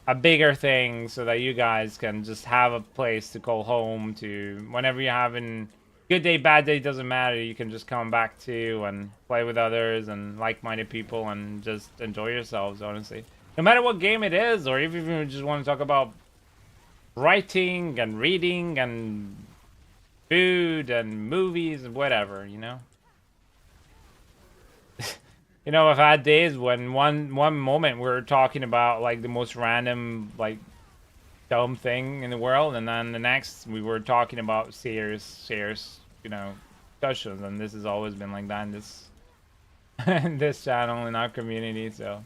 a bigger thing, so that you guys can just have a place to call home to whenever you're having good day, bad day, doesn't matter. You can just come back to and play with others and like-minded people and just enjoy yourselves, honestly. No matter what game it is, or even if you just want to talk about writing and reading and food and movies and whatever, you know? You know, I've had days when one moment we're talking about like the most random, like, dumb thing in the world, and then the next we were talking about serious, you know, discussions, and this has always been like that in this in this channel, in our community, so.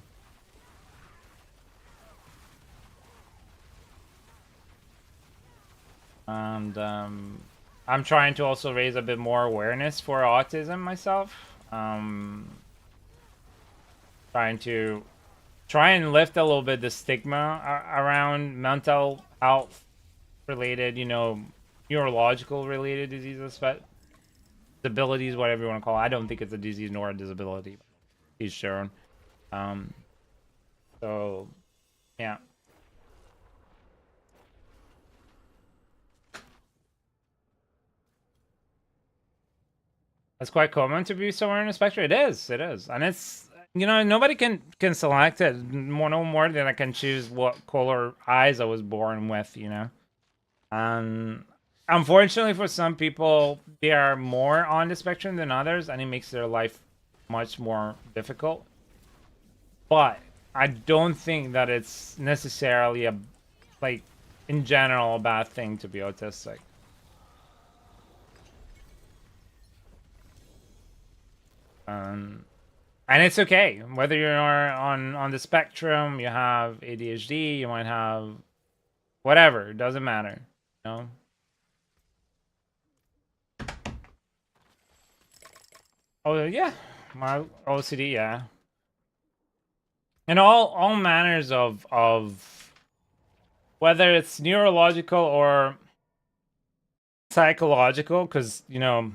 And I'm trying to also raise a bit more awareness for autism myself. Try and lift a little bit the stigma around mental health related, you know, neurological related diseases, disabilities, whatever you want to call it. I don't think it's a disease nor a disability. He's shown. So, yeah. It's quite common to be somewhere in the spectrum. It is, and it's, you know, nobody can select it no more than I can choose what color eyes I was born with, you know. And unfortunately for some people, they are more on the spectrum than others, and it makes their life much more difficult. But I don't think that it's necessarily a, like, in general, a bad thing to be autistic. And it's okay whether you're on the spectrum, you have ADHD, you might have whatever, it doesn't matter, you know. Oh yeah, my OCD, yeah, and all manners of whether it's neurological or psychological because, you know,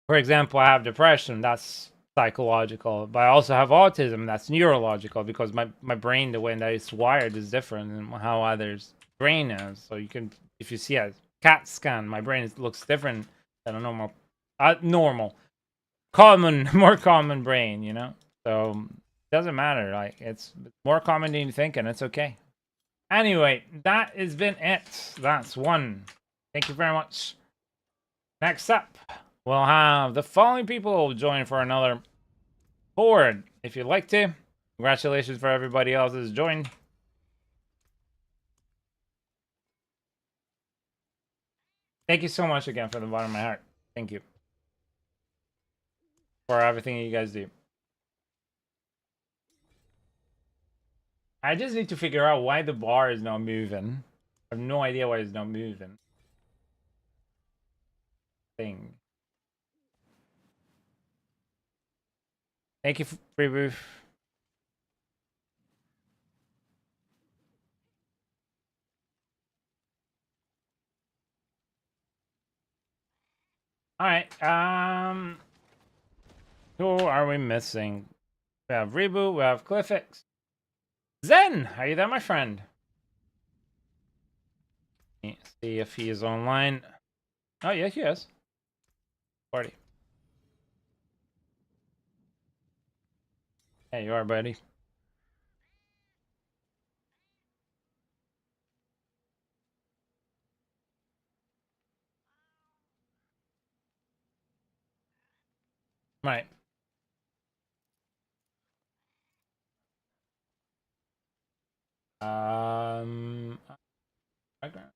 for example, I have depression, that's psychological, but I also have autism, that's neurological because my brain, the way that it's wired is different than how others' brain is. So you can, if you see a CAT scan, my brain looks different than a normal, common, more common brain, you know? So it doesn't matter, like it's more common than you think, and it's okay. Anyway, that has been it. That's one. Thank you very much. Next up, we'll have the following people join for another board. If you'd like to, congratulations for everybody else who's joined. Thank you so much again from the bottom of my heart. Thank you for everything you guys do. I just need to figure out why the bar is not moving. I have no idea why it's not moving. Thing. Thank you, Free Roof. All right. Who are we missing? We have Reboot. We have Cliffix. Zen, are you there, my friend? Let's see if he is online. Oh, yeah, he is. Party. Hey, you are, buddy. Right. Background.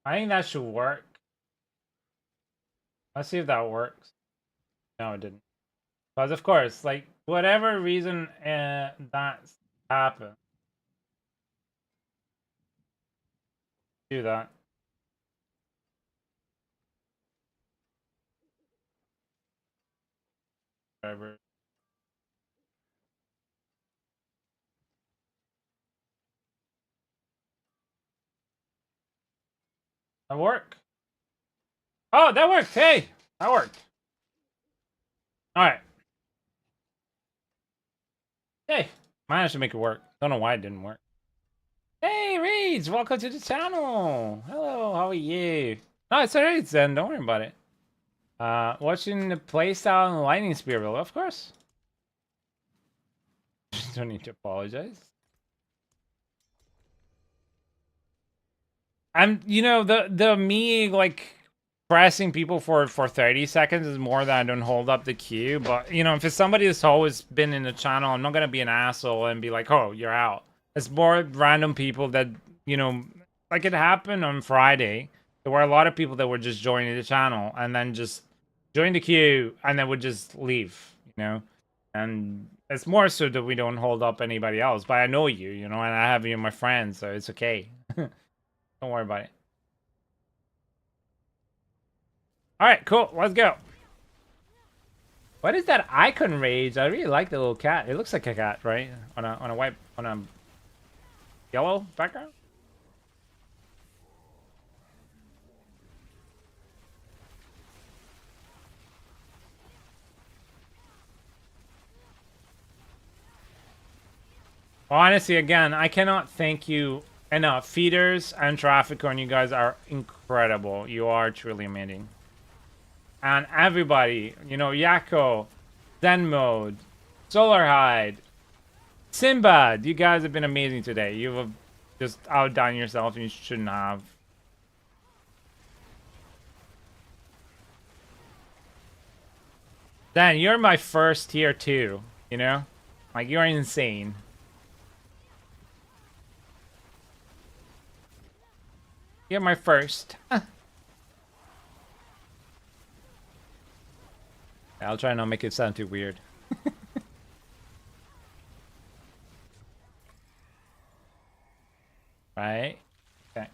I think that should work. Let's see if that works. No, it didn't. Because of course, like whatever reason that's happened, do that. Whatever. That work. Oh, that worked. Hey, that worked. All right. Hey, managed to make it work. Don't know why it didn't work. Hey, Reeds, welcome to the channel. Hello, how are you? No, it's alright, Zen. Don't worry about it. Watching the playstyle and the lightning spear build, of course. Don't need to apologize. You know, the me like pressing people for 30 seconds is more than I don't hold up the queue. But you know, if it's somebody that's always been in the channel, I'm not gonna be an asshole and be like, "Oh, you're out." It's more random people that, you know, like it happened on Friday. There were a lot of people that were just joining the channel and then just join the queue and then would just leave, you know. And it's more so that we don't hold up anybody else. But I know you, you know, and I have you my friends, so it's okay. Don't worry about it. All right, cool. Let's go. What is that icon rage? I really like the little cat. It looks like a cat, right? On a yellow background. Honestly, again, I cannot thank you enough. Feeders and Trafficon, you guys are incredible. You are truly amazing. And everybody, you know, Yako, Zen Mode, Solar Hide, Sinbad, you guys have been amazing today. You have just outdone yourself and you shouldn't have. Dan, you're my first tier 2, you know? Like, you're insane. You're my first. I'll try not to make it sound too weird. right? Okay.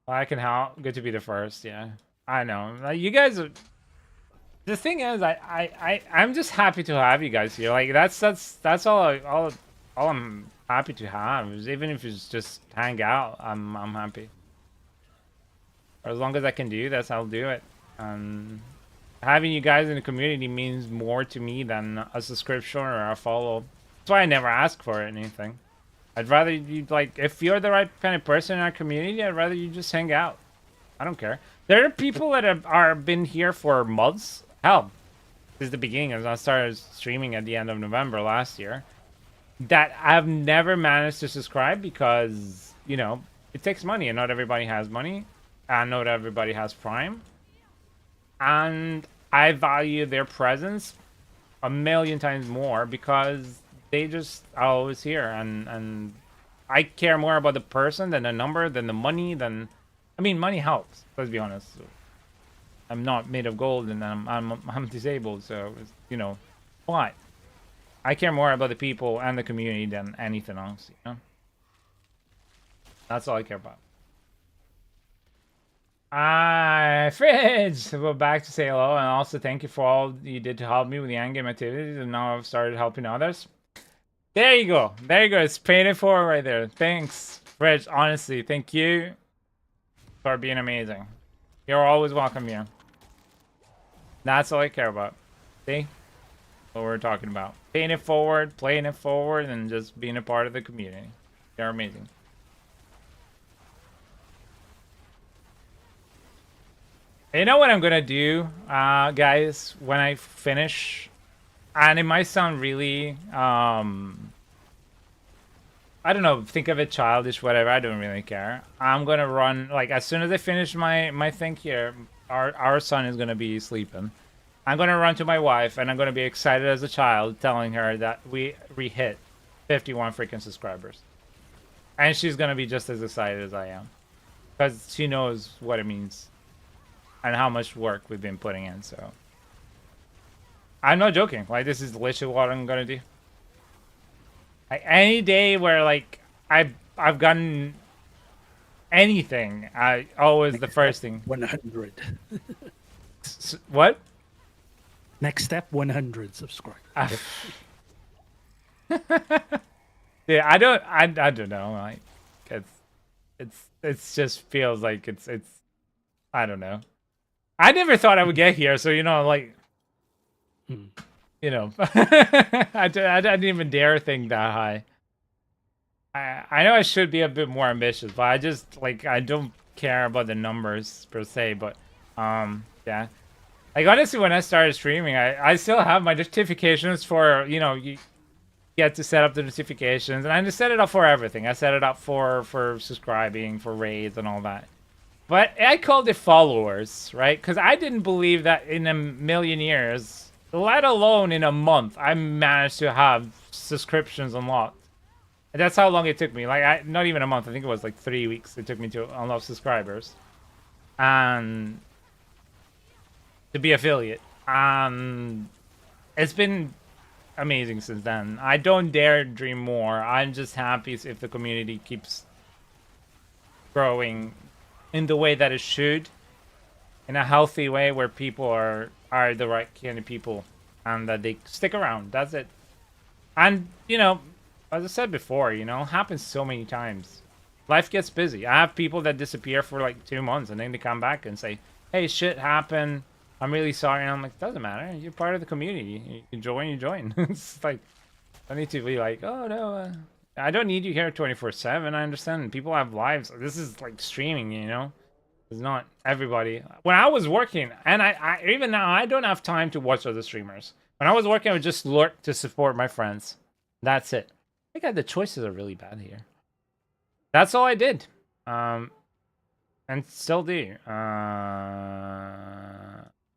Well, I can help. Good to be the first. Yeah, I know. Like, you guys are. The thing is, I'm just happy to have you guys here. Like that's all I'm happy to have. Even if it's just hang out, I'm happy. As long as I can do this, I'll do it. Having you guys in the community means more to me than a subscription or a follow. That's why I never ask for anything. I'd rather you, like, if you're the right kind of person in our community, I'd rather you just hang out. I don't care. There are people that are been here for months. Hell, since the beginning, as I started streaming at the end of November last year, that I've never managed to subscribe because, you know, it takes money and not everybody has money. And not everybody has Prime. And I value their presence a million times more because they just are always here. And I care more about the person than the number, than the money, than... I mean, money helps, let's be honest. I'm not made of gold and I'm disabled, so, you know. But I care more about the people and the community than anything else, you know? That's all I care about. Fridge! We're back to say hello, and also thank you for all you did to help me with the endgame activities, and now I've started helping others. There you go. There you go. It's paid it forward right there. Thanks, Fridge. Honestly, thank you for being amazing. You're always welcome here. That's all I care about. See? What we're talking about. Paying it forward, playing it forward, and just being a part of the community. You're amazing. You know what I'm gonna do, guys, when I finish, and it might sound really, I don't know, think of it childish, whatever, I don't really care. I'm gonna run, like, as soon as I finish my thing here, our son is gonna be sleeping. I'm gonna run to my wife, and I'm gonna be excited as a child, telling her that we hit 51 freaking subscribers. And she's gonna be just as excited as I am. Because she knows what it means. And how much work we've been putting in, so... I'm not joking. Like, this is literally what I'm gonna do. Like, any day where, like, I've gotten anything, I always the first thing. 100. What? Next step, 100 subscribers. Yeah, I don't know. Like, it's just feels like it's I don't know. I never thought I would get here, so, you know, like, you know, I didn't even dare think that high. I know I should be a bit more ambitious, but I just, like, I don't care about the numbers per se, but, yeah. Like, honestly, when I started streaming, I still have my notifications for, you know, you get to set up the notifications, and I just set it up for everything. I set it up for subscribing, for raids, and all that. But I called it followers, right? Because I didn't believe that in a million years, let alone in a month, I managed to have subscriptions unlocked. And that's how long it took me. Like, not even a month. I think it was like 3 weeks it took me to unlock subscribers. And to be affiliate. It's been amazing since then. I don't dare dream more. I'm just happy if the community keeps growing in the way that it should, in a healthy way where people are the right kind of people and that they stick around. That's it. And, you know, as I said before, you know, it happens so many times. Life gets busy. I have people that disappear for like 2 months and then they come back and say, hey, shit happened. I'm really sorry. And I'm like, doesn't matter. You're part of the community. You join. It's like, I need to be like, oh no, I don't need you here 24/7. I understand people have lives. This is like streaming, you know. It's not everybody. When I was working, and I even now I don't have time to watch other streamers. When I was working, I would just lurk to support my friends. That's it. I think the choices are really bad here. That's all I did, and still do.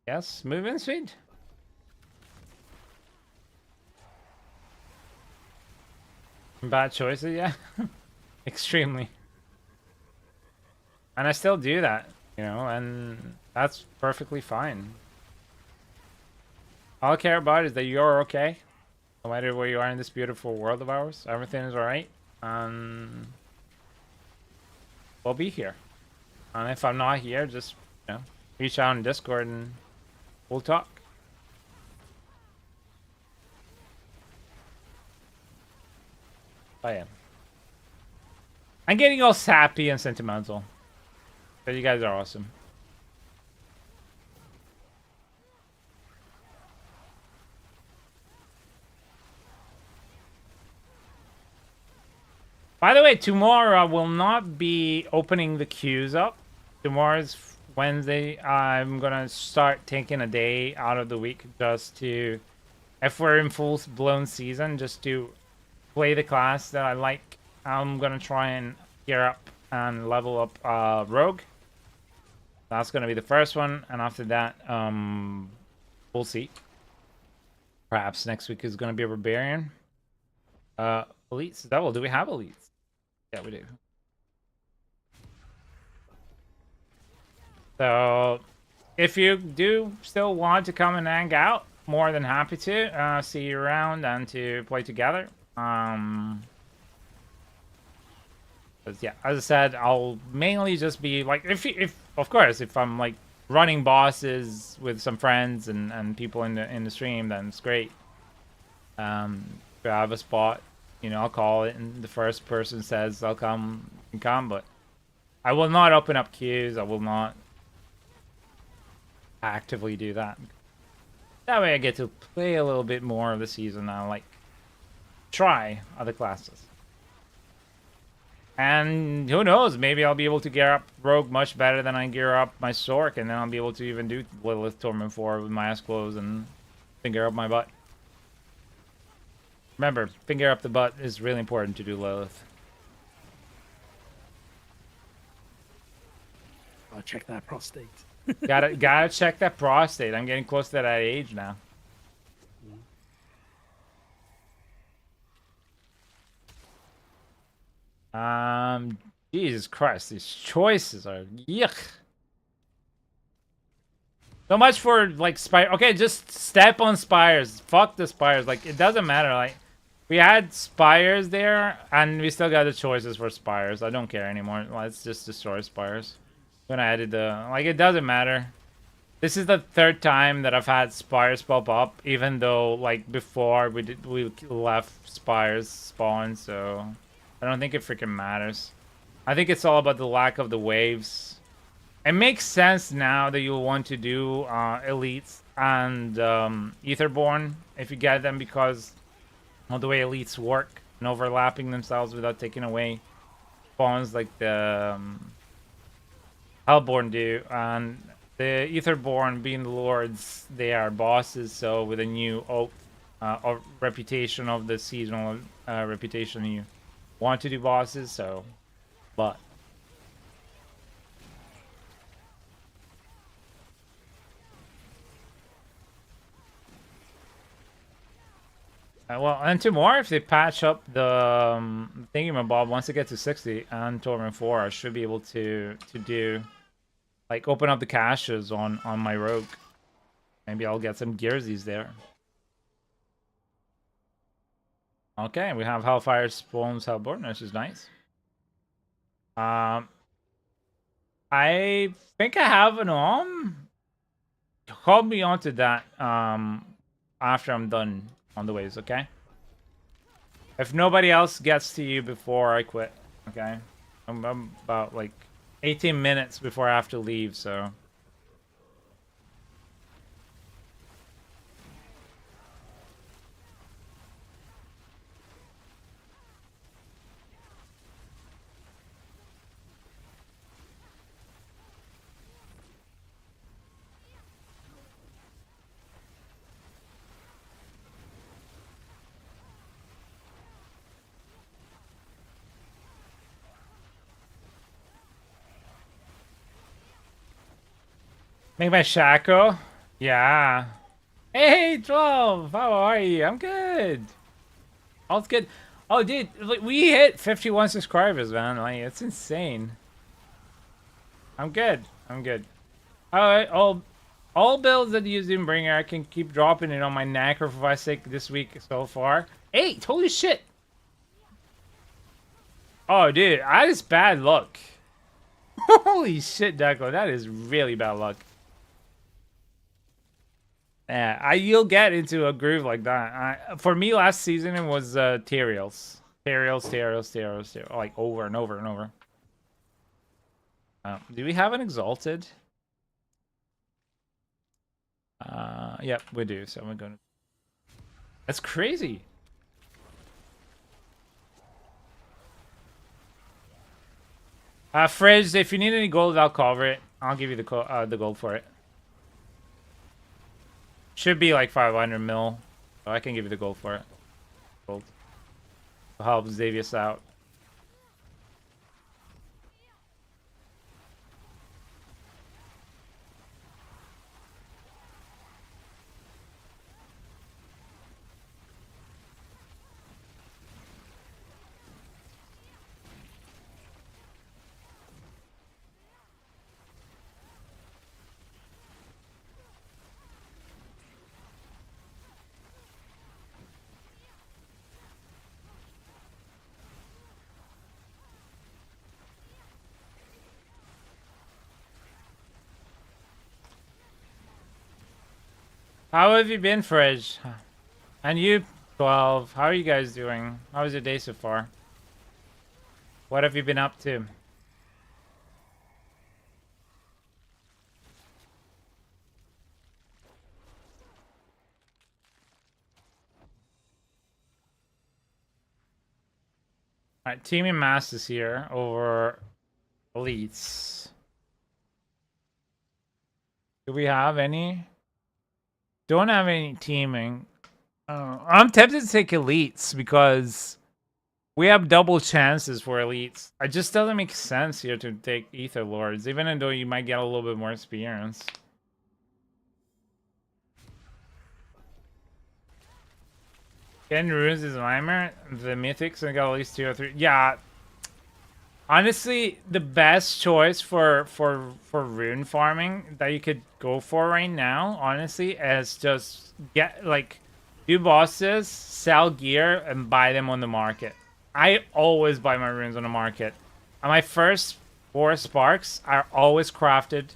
Yes, move in, sweet. Bad choices, yeah. Extremely. And I still do that, you know, and that's perfectly fine. All I care about is that you're okay. No matter where you are in this beautiful world of ours, everything is alright. We'll be here. And if I'm not here, just, you know, reach out on Discord and we'll talk. I am. I'm getting all sappy and sentimental. But you guys are awesome. By the way, tomorrow I will not be opening the queues up. Tomorrow's Wednesday. I'm gonna start taking a day out of the week just to, if we're in full-blown season, just to play the class that I like. I'm gonna try and gear up and level up Rogue. That's gonna be the first one, and after that, we'll see. Perhaps next week is gonna be a Barbarian. Elites. Devil, do we have elites? Yeah, we do. So, if you do still want to come and hang out, more than happy to see you around and to play together. But yeah, as I said, I'll mainly just be like, if of course, if I'm like running bosses with some friends and people in the stream, then it's great. If I have a spot, you know, I'll call it, and the first person says I'll come, and come. But I will not open up queues. I will not actively do that. That way, I get to play a little bit more of the season now, like try other classes. And who knows, maybe I'll be able to gear up Rogue much better than I gear up my Sorc, and then I'll be able to even do Lilith Torment 4 with my eyes closed and finger up my butt. Remember, finger up the butt is really important to do Lilith. I'll check that prostate. gotta check that prostate. I'm getting close to that age now. Jesus Christ, these choices are yuck. So much for like spire. Okay, just step on spires. Fuck the spires. Like, it doesn't matter. Like, we had spires there, and we still got the choices for spires. I don't care anymore. Let's just destroy spires. I'm gonna edit the, like, it doesn't matter. This is the third time that I've had spires pop up, even though like before we left spires spawn. So I don't think it freaking matters. I think it's all about the lack of the waves. It makes sense now that you'll want to do elites and Etherborn if you get them, because of the way elites work and overlapping themselves without taking away spawns like the Hellborn do. And the Etherborn, being the lords, they are bosses. So with a new reputation of the seasonal reputation, you want to do bosses. So, but. Well, and tomorrow, if they patch up the thingamabob, once it gets to 60 and Torment 4, I should be able to do, like, open up the caches on my Rogue. Maybe I'll get some gearsies there. Okay, we have Hellfire spawns Hellborn, which is nice. I think I have an Call me onto that after I'm done on the waves, okay? If nobody else gets to you before I quit, okay? I'm about like 18 minutes before I have to leave, so. Make my Shaco? Yeah. Hey, 12! How are you? I'm good. All's good. Oh, dude, like, we hit 51 subscribers, man. Like, it's insane. I'm good. I'm good. Alright, All builds that use Doombringer, I can keep dropping it on my Knacker for 5-6 this week so far. 8! Holy shit! Oh, dude, that is bad luck. Holy shit, Deco, that is really bad luck. Yeah, you'll get into a groove like that. For me, last season, it was Terials. Terials, like over and over and over. Do we have an Exalted? Yep, we do, so we're gonna... That's crazy. Fridge, if you need any gold, I'll cover it. I'll give you the gold for it. Should be like 500 mil. So I can give you the gold for it. Gold. To help Xavius out. How have you been, Fridge? And you, 12. How are you guys doing? How was your day so far? What have you been up to? Alright, Teaming Masters here over Elites. Do we have any? Don't have any teaming. I'm tempted to take Elites because we have double chances for Elites. It just doesn't make sense here to take Ether Lords, even though you might get a little bit more experience. Getting runes is Weimer. The mythics and got at least 2 or 3. Yeah. Honestly, the best choice for rune farming that you could go for right now, honestly, is just get like do bosses, sell gear, and buy them on the market. I always buy my runes on the market. And my first 4 sparks are always crafted.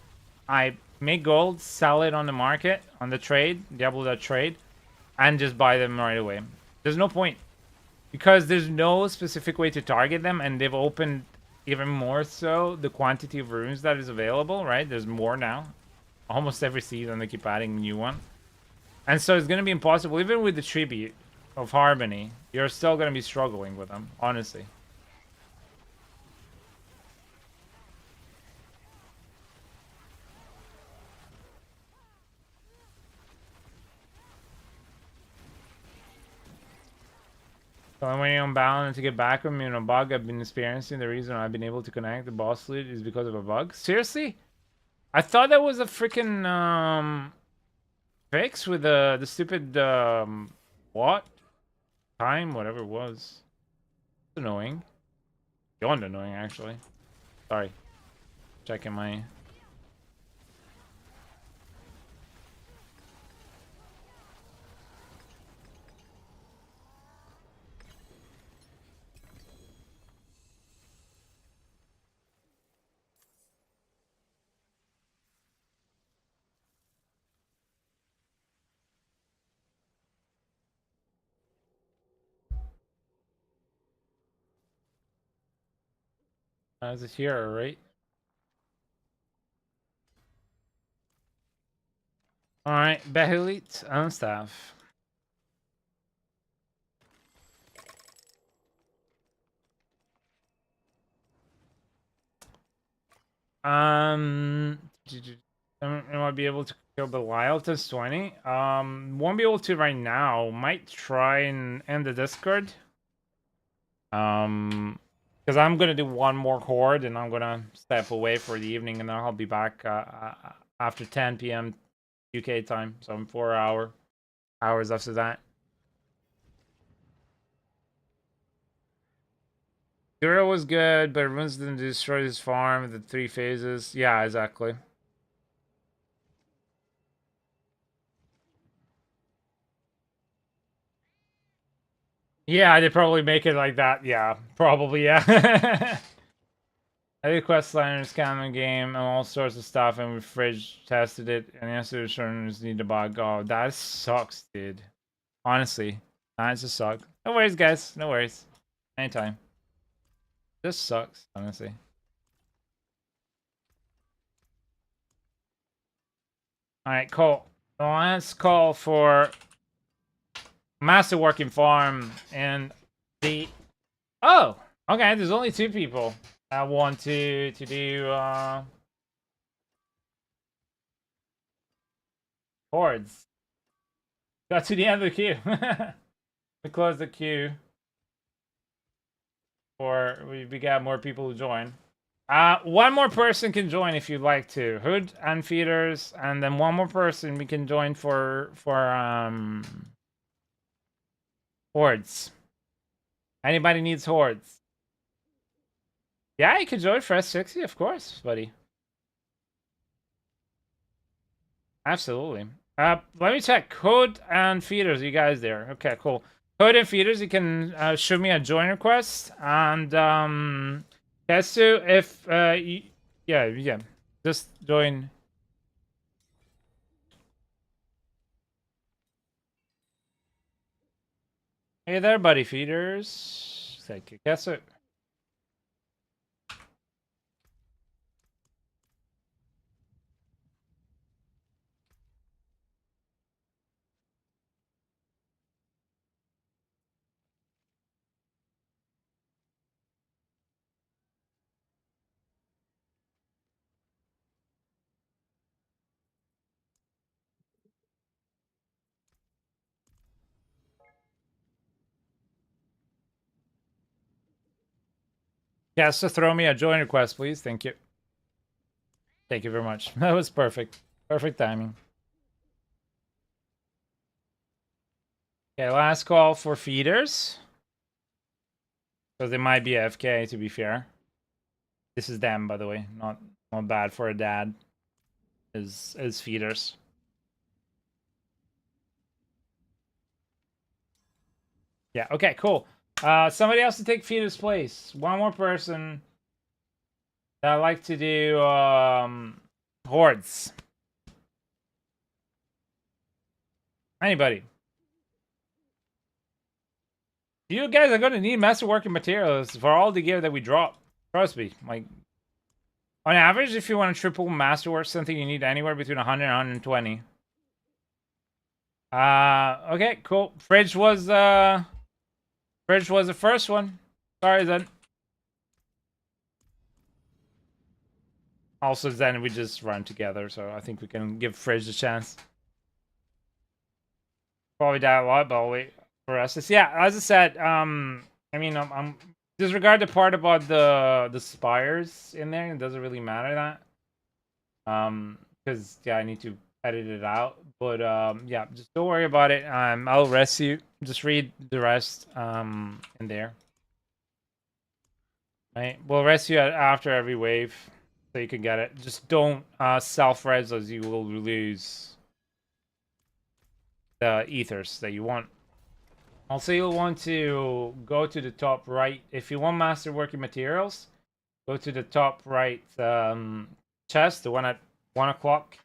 I make gold, sell it on the market, on the trade, Diablo.trade, and just buy them right away. There's no point. Because there's no specific way to target them, and they've opened even more so the quantity of runes that is available, right? There's more now. Almost every season they keep adding a new one. And so it's going to be impossible, even with the tribute of Harmony, you're still going to be struggling with them, honestly. So I'm waiting on Balance to get back from me on a bug I've been experiencing. The reason I've been able to connect the boss loot is because of a bug. Seriously? I thought that was a freaking fix with the stupid what? Time, whatever it was. It's annoying. Beyond annoying, actually. Sorry. Checking my... Is it here, right? Alright, Behulit and staff. I might be able to kill Belial to 20. Won't be able to right now. Might try and end the Discord. Because I'm gonna do one more horde and I'm gonna step away for the evening and then I'll be back after 10 p.m. UK time. So I'm 4 hours after that. Dura was good, but runes didn't destroy his farm. The 3 phases. Yeah, exactly. Yeah, they probably make it like that. Yeah, probably, yeah. I did quest liners, common game, and all sorts of stuff, and we fridge tested it, and the answer to showing is need to bug. Oh, that sucks, dude. Honestly, that just sucks. No worries, guys. No worries. Anytime. This sucks, honestly. Alright, cool. Let's call for Master Working Farm and the... Oh! Okay, there's only 2 people that want to do, hordes. Got to the end of the queue. We close the queue. Or we got more people to join. One more person can join if you'd like to. Hood and feeders, and then one more person we can join for hordes. Anybody needs hordes? Yeah, you can join for S60, of course, buddy. Absolutely. Let me check. Code and feeders, you guys there? Okay, cool. Code and feeders, you can shoot me a join request, and Kesu, if yeah, just join. Hey there, buddy feeders. Thank you, Kesu. Kesu, throw me a join request, please. Thank you. Thank you very much. That was perfect. Perfect timing. Okay, last call for feeders. Because they might be AFK, to be fair. This is them, by the way. Not bad for a dad. Is feeders. Yeah, okay, cool. Somebody else to take feeders' place. One more person that I like to do hordes. Anybody? You guys are gonna need masterworking materials for all the gear that we drop. Trust me. Like, on average, if you want to triple masterwork something, you need anywhere between 100 and 120. Okay, cool. Fridge was the first one. Sorry then. Also, then we just run together, so I think we can give Fridge a chance. Probably die a lot, but I'll wait for us. Yeah, as I said, I mean, I'm disregard the part about the spires in there. It doesn't really matter that. Because yeah, I need to edit it out. But yeah, just don't worry about it. I'll rest you. Just read the rest in there. Right, we'll rest you after every wave, so you can get it. Just don't self-res, as you will lose the ethers that you want. Also, you'll want to go to the top right. If you want master working materials, go to the top right chest, the one at 1 o'clock.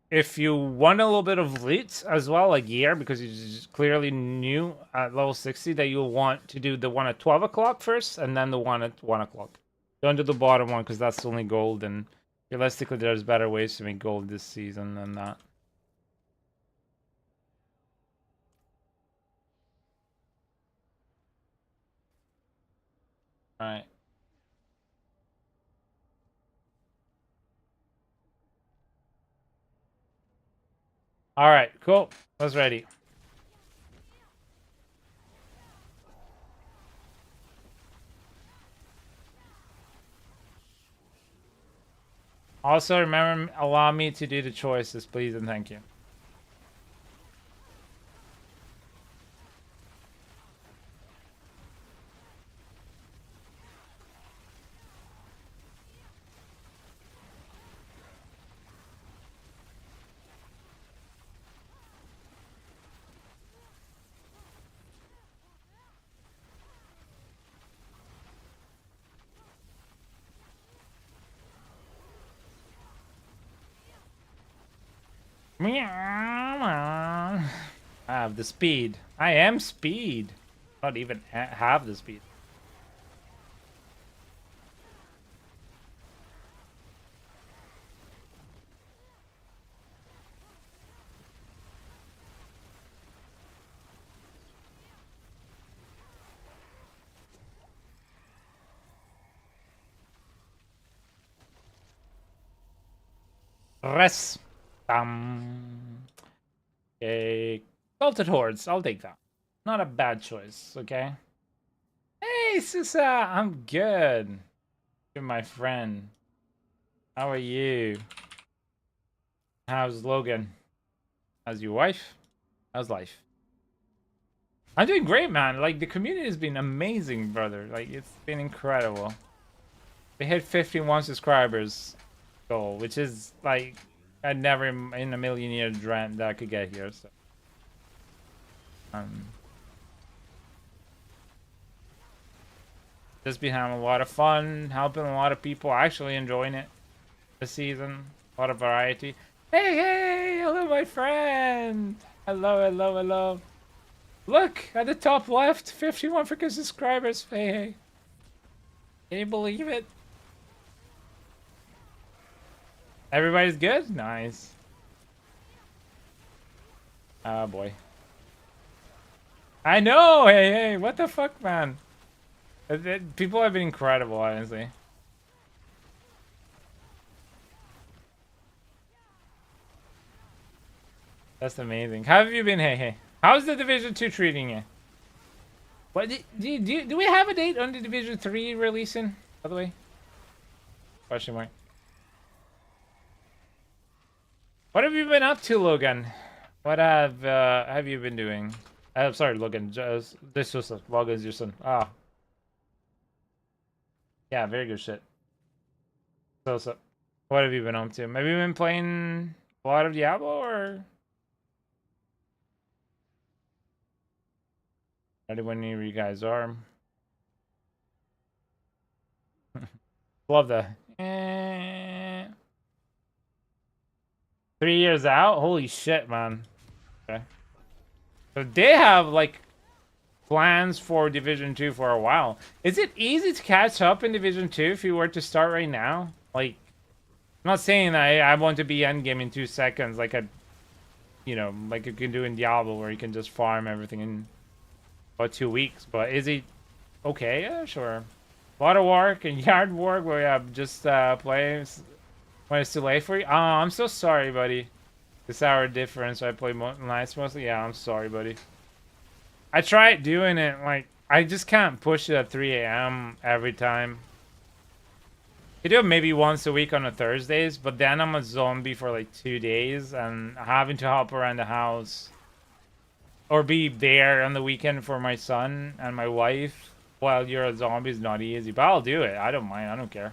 If you want a little bit of loot as well, like gear, because you just clearly new at level 60, that you'll want to do the one at 12 o'clock first, and then the one at 1 o'clock. Don't do the bottom one, because that's only gold, and realistically, there's better ways to make gold this season than that. Alright. Alright, cool. Let's ready. Also, remember, allow me to do the choices, please, and thank you. I have the speed. I am speed. Not even have the speed. Res. Okay. Salted Hordes. I'll take that. Not a bad choice, okay? Hey, Susa. I'm good. You're my friend. How are you? How's Logan? How's your wife? How's life? I'm doing great, man. Like, the community has been amazing, brother. Like, it's been incredible. We hit 51 subscribers goal, which is, like, I'd never in a million years dreamt that I could get here, so. Just been having a lot of fun, helping a lot of people, actually enjoying it this season. A lot of variety. Hey, hey, hello, my friend. Hello, hello, hello. Look at the top left, 51 freaking subscribers. Hey, hey. Can you believe it? Everybody's good? Nice. Oh boy. I know. Hey, hey, what the fuck, man? People have been incredible, honestly. That's amazing. How have you been? Hey, hey. How's the Division 2 treating you? What do we have a date on the Division 3 releasing, by the way? Question mark. What have you been up to, Logan? What have you been doing? I'm sorry, Logan. This was Logan's your son. Ah. Yeah, very good shit. So, what have you been up to? Have you been playing a lot of Diablo, or? Ready when you guys are. Love that. 3 years out? Holy shit, man. Okay. So they have, like, plans for Division 2 for a while. Is it easy to catch up in Division 2 if you were to start right now? Like, I'm not saying I want to be endgame in 2 seconds like like you can do in Diablo, where you can just farm everything in about 2 weeks, but is it okay? Yeah, sure. A lot of work and yard work where you have just playing when it's too late for you. Oh, I'm so sorry, buddy. This hour difference. I play nights mostly. Yeah, I'm sorry, buddy. I tried doing it, like, I just can't push it at 3 a.m. every time. I do it maybe once a week on the Thursdays, but then I'm a zombie for like 2 days and having to hop around the house or be there on the weekend for my son and my wife while you're a zombie is not easy. But I'll do it. I don't mind. I don't care.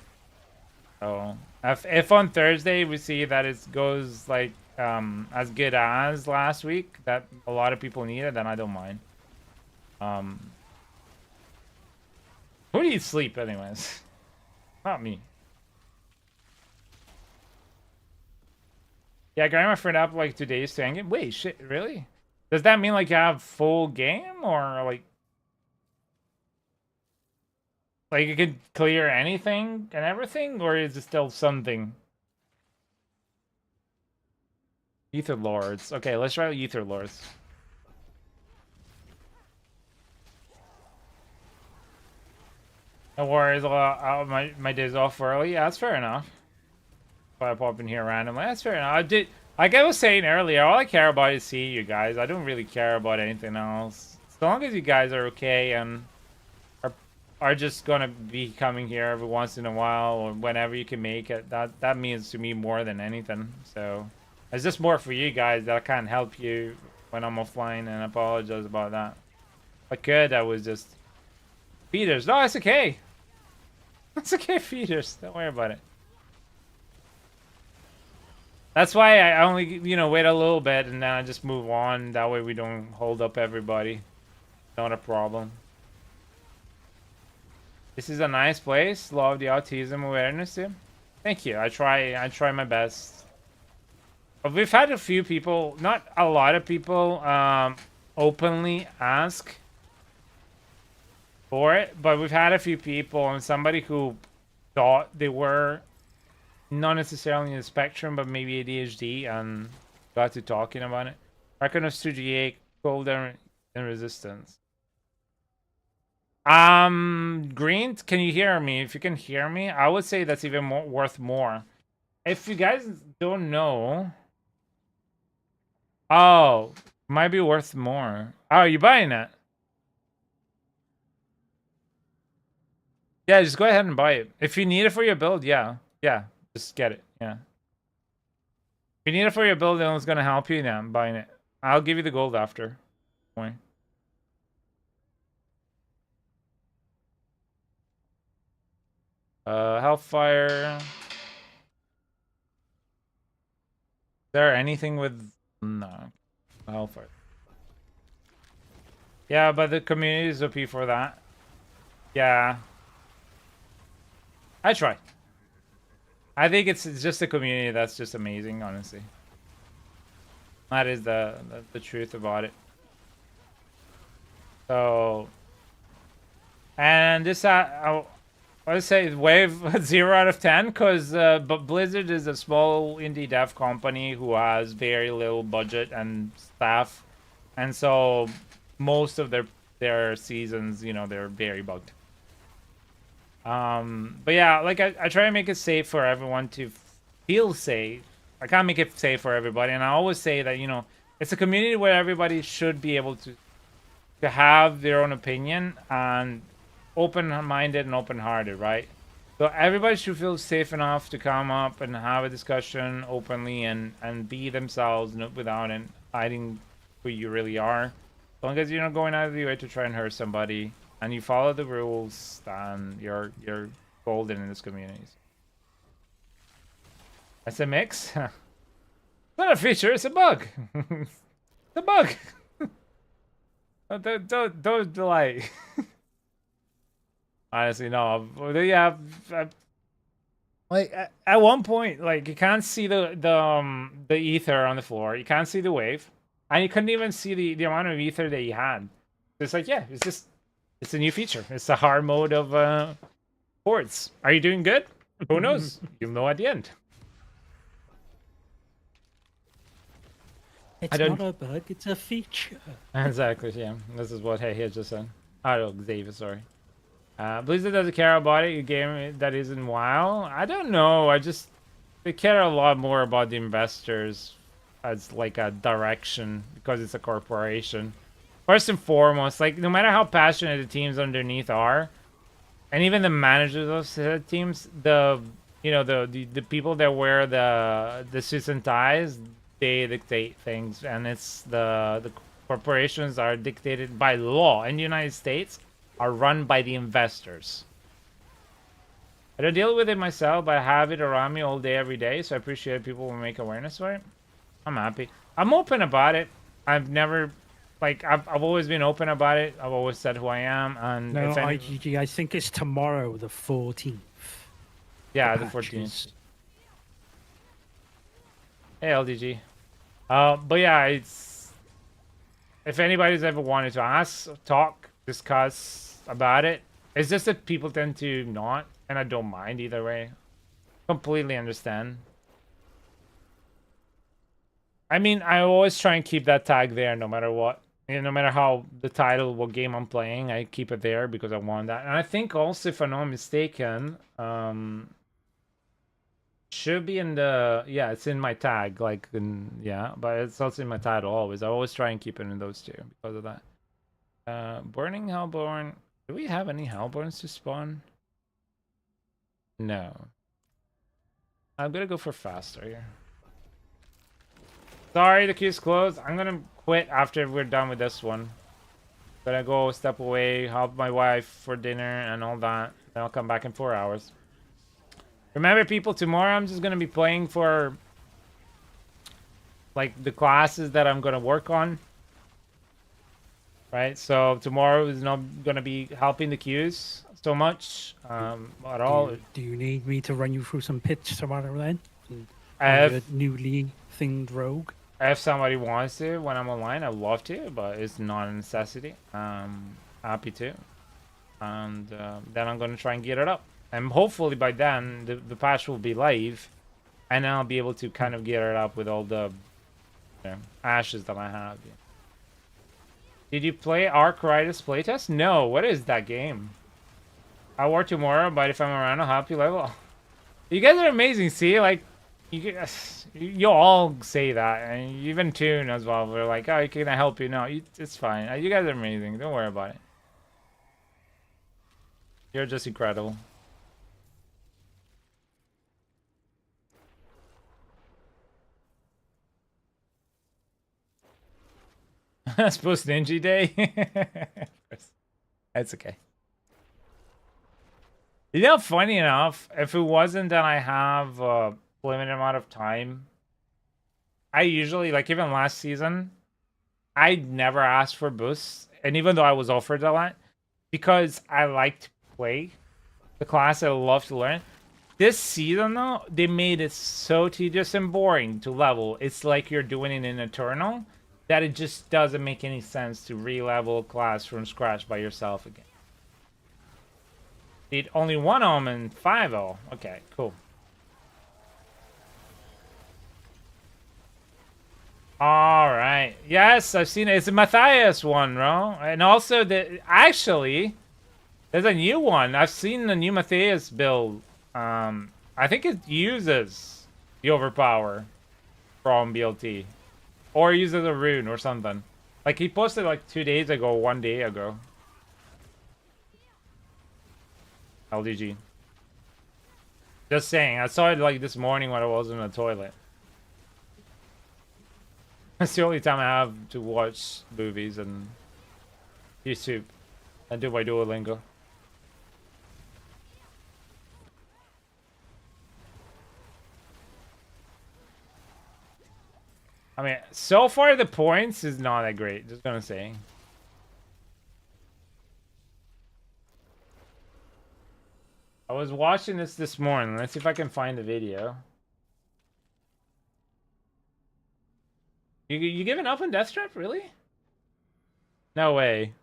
So if on Thursday we see that it goes like as good as last week, that a lot of people need it, then I don't mind. Who needs sleep anyways? Not me. Yeah, I got my friend up like 2 days to endgame. Wait, shit, really? Does that mean like you have full game, or like you could clear anything and everything, or is it still something? Ether Lords. Okay, let's try Ether Lords. No worries, my days off early. Yeah, that's fair enough. If I pop in here randomly, that's fair enough. Like I was saying earlier, all I care about is seeing you guys. I don't really care about anything else. As long as you guys are okay and are just gonna be coming here every once in a while or whenever you can make it, that means to me more than anything. So it's just more for you guys that I can't help you when I'm offline, and I apologize about that. If I could, I was just feeders. No, it's okay. It's okay, feeders. Don't worry about it. That's why I only, wait a little bit and then I just move on. That way we don't hold up everybody. Not a problem. This is a nice place. Love the autism awareness too. Thank you. I try my best. we've had a few people, not a lot of people, openly ask for it, but we've had a few people and somebody who thought they were not necessarily in the spectrum, but maybe ADHD, and got to talking about it. Reckon of 2GA, cold and resistance. Green, can you hear me? If you can hear me, I would say that's even more worth more. If you guys don't know, oh, might be worth more. Oh, you buying it? Yeah, just go ahead and buy it. If you need it for your build, yeah, just get it. Yeah. If you need it for your build, then it's gonna help you. Yeah, I'm buying it. I'll give you the gold after. Don't worry. Hellfire. Is there anything with no Hellfire? Yeah, but the community is OP for that. Yeah. I try. I think it's just the community that's just amazing, honestly. That is the truth about it. So, and this I would say wave 0 out of 10 because but Blizzard is a small indie dev company who has very little budget and staff, and so most of their seasons, you know, they're very bugged. But yeah, like I try to make it safe for everyone to feel safe. I can't make it safe for everybody, and I always say that, you know, it's a community where everybody should be able to have their own opinion and open-minded and open-hearted, right? So everybody should feel safe enough to come up and have a discussion openly and be themselves without hiding who you really are. As long as you're not going out of your way to try and hurt somebody and you follow the rules, then you're golden in this community. That's a mix. It's not a feature, it's a bug. It's a bug. Don't delay. Honestly, no. Yeah, like at one point, like you can't see the ether on the floor. You can't see the wave, and you couldn't even see the amount of ether that you had. It's like, yeah, it's a new feature. It's the hard mode of boards. Are you doing good? Who knows? You'll know at the end. It's not a bug, it's a feature. Exactly, yeah. This is what Hey just said. Oh, Xavier, sorry. Blizzard doesn't care about it. A game that isn't WoW. I don't know. They care a lot more about the investors as like a direction because it's a corporation. First and foremost, like no matter how passionate the teams underneath are, and even the managers of said teams, the people that wear the suits and ties, they dictate things, and it's the corporations are dictated by law in the United States, are run by the investors. I don't deal with it myself, but I have it around me all day, every day, so I appreciate people who make awareness for it. I'm happy. I'm open about it. I've never, like, I've always been open about it. I've always said who I am, and no, IGG, I think it's tomorrow, the 14th. Yeah, the 14th. Hey, LDG. But yeah, it's if anybody's ever wanted to ask, talk, discuss about it, it's just that people tend to not, and I don't mind either way. Completely understand. I mean, I always try and keep that tag there no matter what. You know, no matter how the title, what game I'm playing, I keep it there because I want that. And I think also, if I'm not mistaken, should be in the, yeah, it's in my tag, like, yeah, but it's also in my title always. I always try and keep it in those two because of that. Burning Hellborn. Do we have any Hellborns to spawn? No. I'm gonna go for faster here. Sorry, the queue's closed. I'm gonna quit after we're done with this one. Gonna go step away, help my wife for dinner and all that. Then I'll come back in 4 hours. Remember, people, tomorrow I'm just gonna be playing for like the classes that I'm gonna work on. Right, so tomorrow is not gonna be helping the queues so much at all. Do you need me to run you through some pitch tomorrow then? on your If newly thinged rogue. if somebody wants to when I'm online, I'd love to, but it's not a necessity. Happy to, and then I'm gonna try and get it up, and hopefully by then the patch will be live, and then I'll be able to kind of get it up with all the ashes that I have. Did you play Arkwright's playtest? No. What is that game? I work tomorrow, but if I'm around, I'll help you level. You guys are amazing. See, like, you all say that, and even Toon as well. We're like, oh, can I help you? No, it's fine. You guys are amazing. Don't worry about it. You're just incredible. That's post Ninja Day. That's okay. You know, funny enough, if it wasn't that I have a limited amount of time, I usually, like even last season, I never asked for boosts. And even though I was offered a lot, because I like to play the class, I love to learn. This season, though, they made it so tedious and boring to level. It's like you're doing it in Eternal, that it just doesn't make any sense to re-level a class from scratch by yourself again. Need only one omen, 5-0. Okay, cool. All right. Yes, I've seen it. It's a Matthias one, bro. And also, actually, there's a new one. I've seen the new Matthias build. I think it uses the overpower from BLT. Or uses a rune or something. Like, he posted like 2 days ago, 1 day ago. LDG. Just saying, I saw it like this morning when I was in the toilet. That's the only time I have to watch movies and YouTube and do my Duolingo. I mean, so far the points is not that great, just gonna say. I was watching this morning. Let's see if I can find the video. You giving up on Deathstrap, really? No way.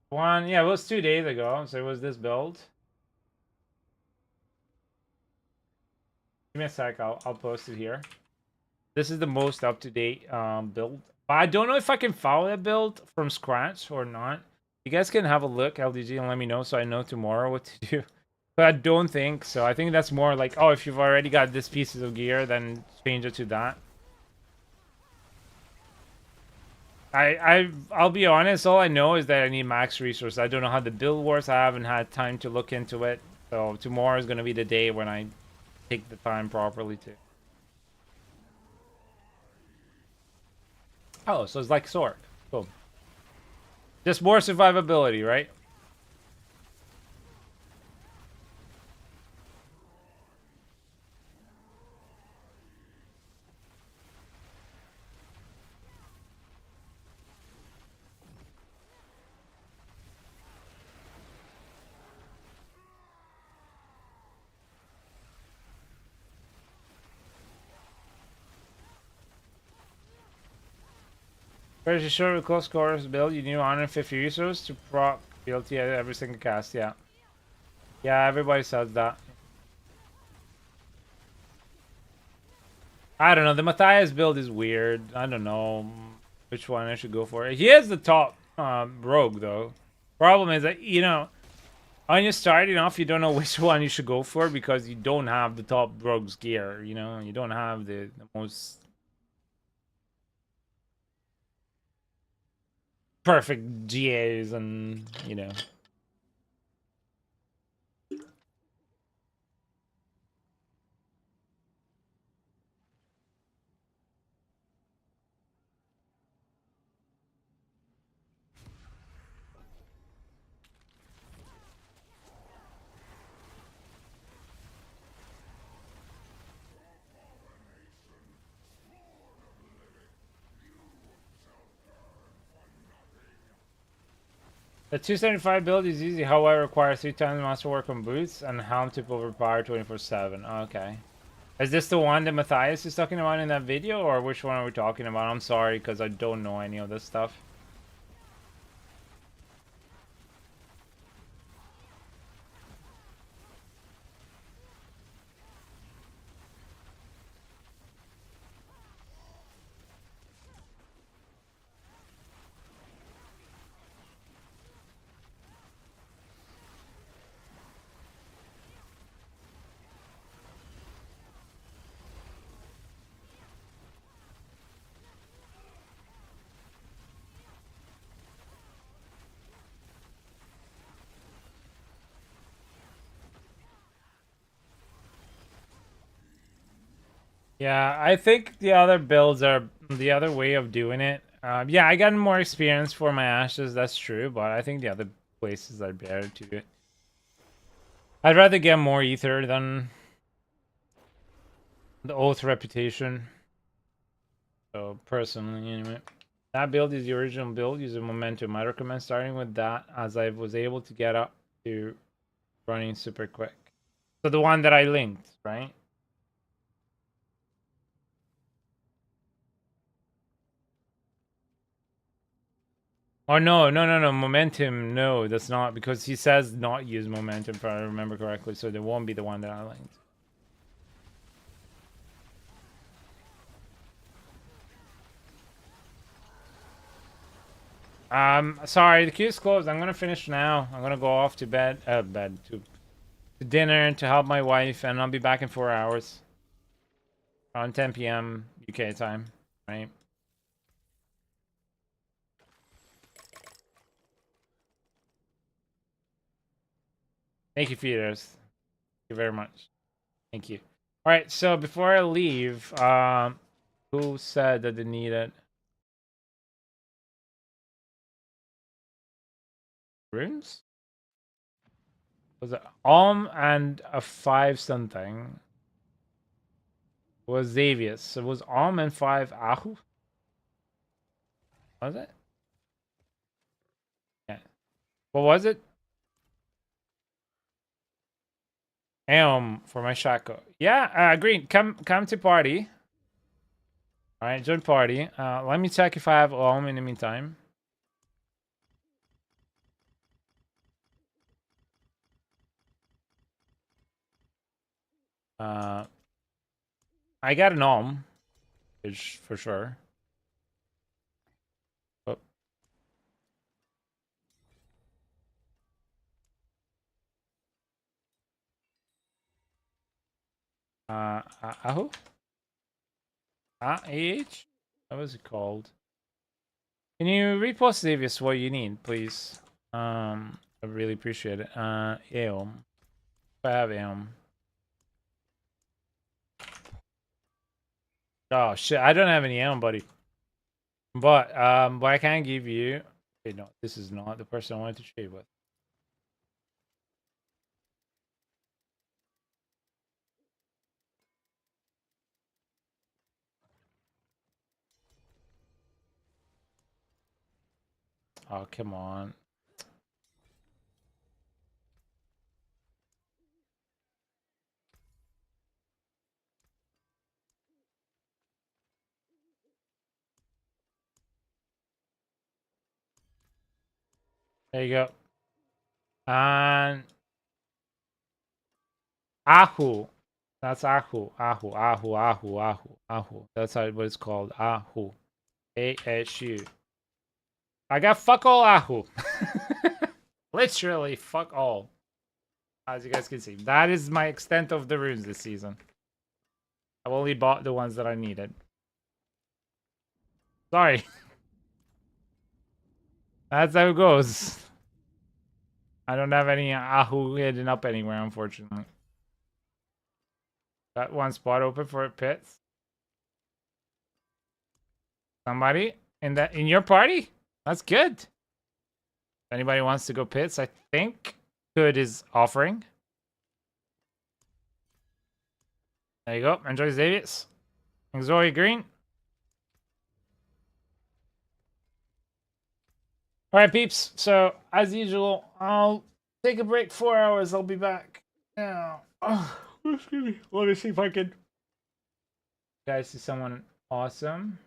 Yeah, it was 2 days ago, so it was this build. Give me a sec, I'll post it here. This is the most up-to-date build. But I don't know if I can follow that build from scratch or not. You guys can have a look, LDG, and let me know so I know tomorrow what to do. But I don't think so. I think that's more like, oh, if you've already got this pieces of gear, then change it to that. I'll be honest, all I know is that I need max resources. I don't know how the build works. I haven't had time to look into it. So tomorrow is going to be the day when I take the time properly to. Oh, so it's like Sorc. Cool. Just more survivability, right? Pretty sure with close quarters build, you need 150 resources to proc BLT at every single cast, yeah. Yeah, everybody says that. I don't know, the Matthias build is weird. I don't know which one I should go for. He is the top rogue, though. Problem is that, you know, when you're starting off, you don't know which one you should go for because you don't have the top rogue's gear, you know? You don't have the most perfect GAs and, you know. The 275 build is easy, however, requires 3 times masterwork on boots and helm to overpower 24/7. Okay. Is this the one that Matthias is talking about in that video, or which one are we talking about? I'm sorry, because I don't know any of this stuff. Yeah, I think the other builds are the other way of doing it. Yeah, I got more experience for my ashes, that's true, but I think the other places are better too. I'd rather get more ether than the oath reputation. So personally, anyway. That build is the original build using momentum. I recommend starting with that as I was able to get up to running super quick. So the one that I linked, right? Oh no, momentum, no, that's not, because he says not use momentum if I remember correctly, so there won't be the one that I linked. Sorry, the queue's closed. I'm gonna finish now. I'm gonna go off to bed, to dinner to help my wife, and I'll be back in 4 hours. Around 10 p.m. UK time, right? Thank you, Feeders. Thank you very much. Thank you. All right, so before I leave, who said that they needed runes? Was it and a 5 something? Was Xavius. So it was and 5 Ahu? Was it? Yeah. What was it? For my Shaco. Yeah, green. Come to party. Alright, join party. Let me check if I have in the meantime. I got an for sure. Oh. Ahu? AH? What was it called? Can you repost Xavius what you need, please? I really appreciate it. If I have Aeom. Oh shit, I don't have any Aeom, buddy. But I can give you. Okay, no, this is not the person I wanted to trade with. Oh, come on. There you go. And Ahu. That's Ahu. Ahu. That's what it's called. Ahu. ASU. I got fuck all Ahu. Literally fuck all. As you guys can see. That is my extent of the runes this season. I've only bought the ones that I needed. Sorry. That's how it goes. I don't have any Ahu hidden up anywhere, unfortunately. Got one spot open for pits. Somebody in your party? That's good. If anybody wants to go pits, I think Good is offering. There you go. Enjoy Xavius. Enjoy Green. All right, peeps. So as usual, I'll take a break. 4 hours. I'll be back. Yeah. Oh, excuse me. Let me see if I can. Guys, see someone awesome.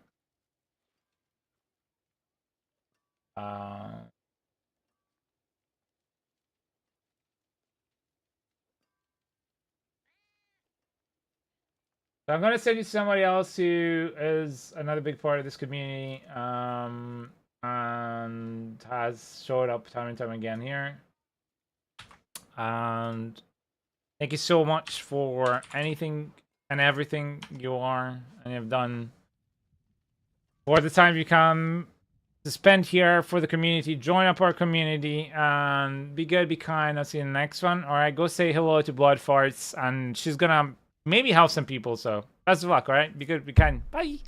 So I'm gonna send you somebody else who is another big part of this community, and has showed up time and time again here. And thank you so much for anything and everything you are and have done for the time you come to spend here for the community. Join up our community and be good, be kind. I'll see you in the next one. All right, go say hello to Blood Farts, and she's gonna maybe help some people. So best of luck. All right, be good, be kind. Bye.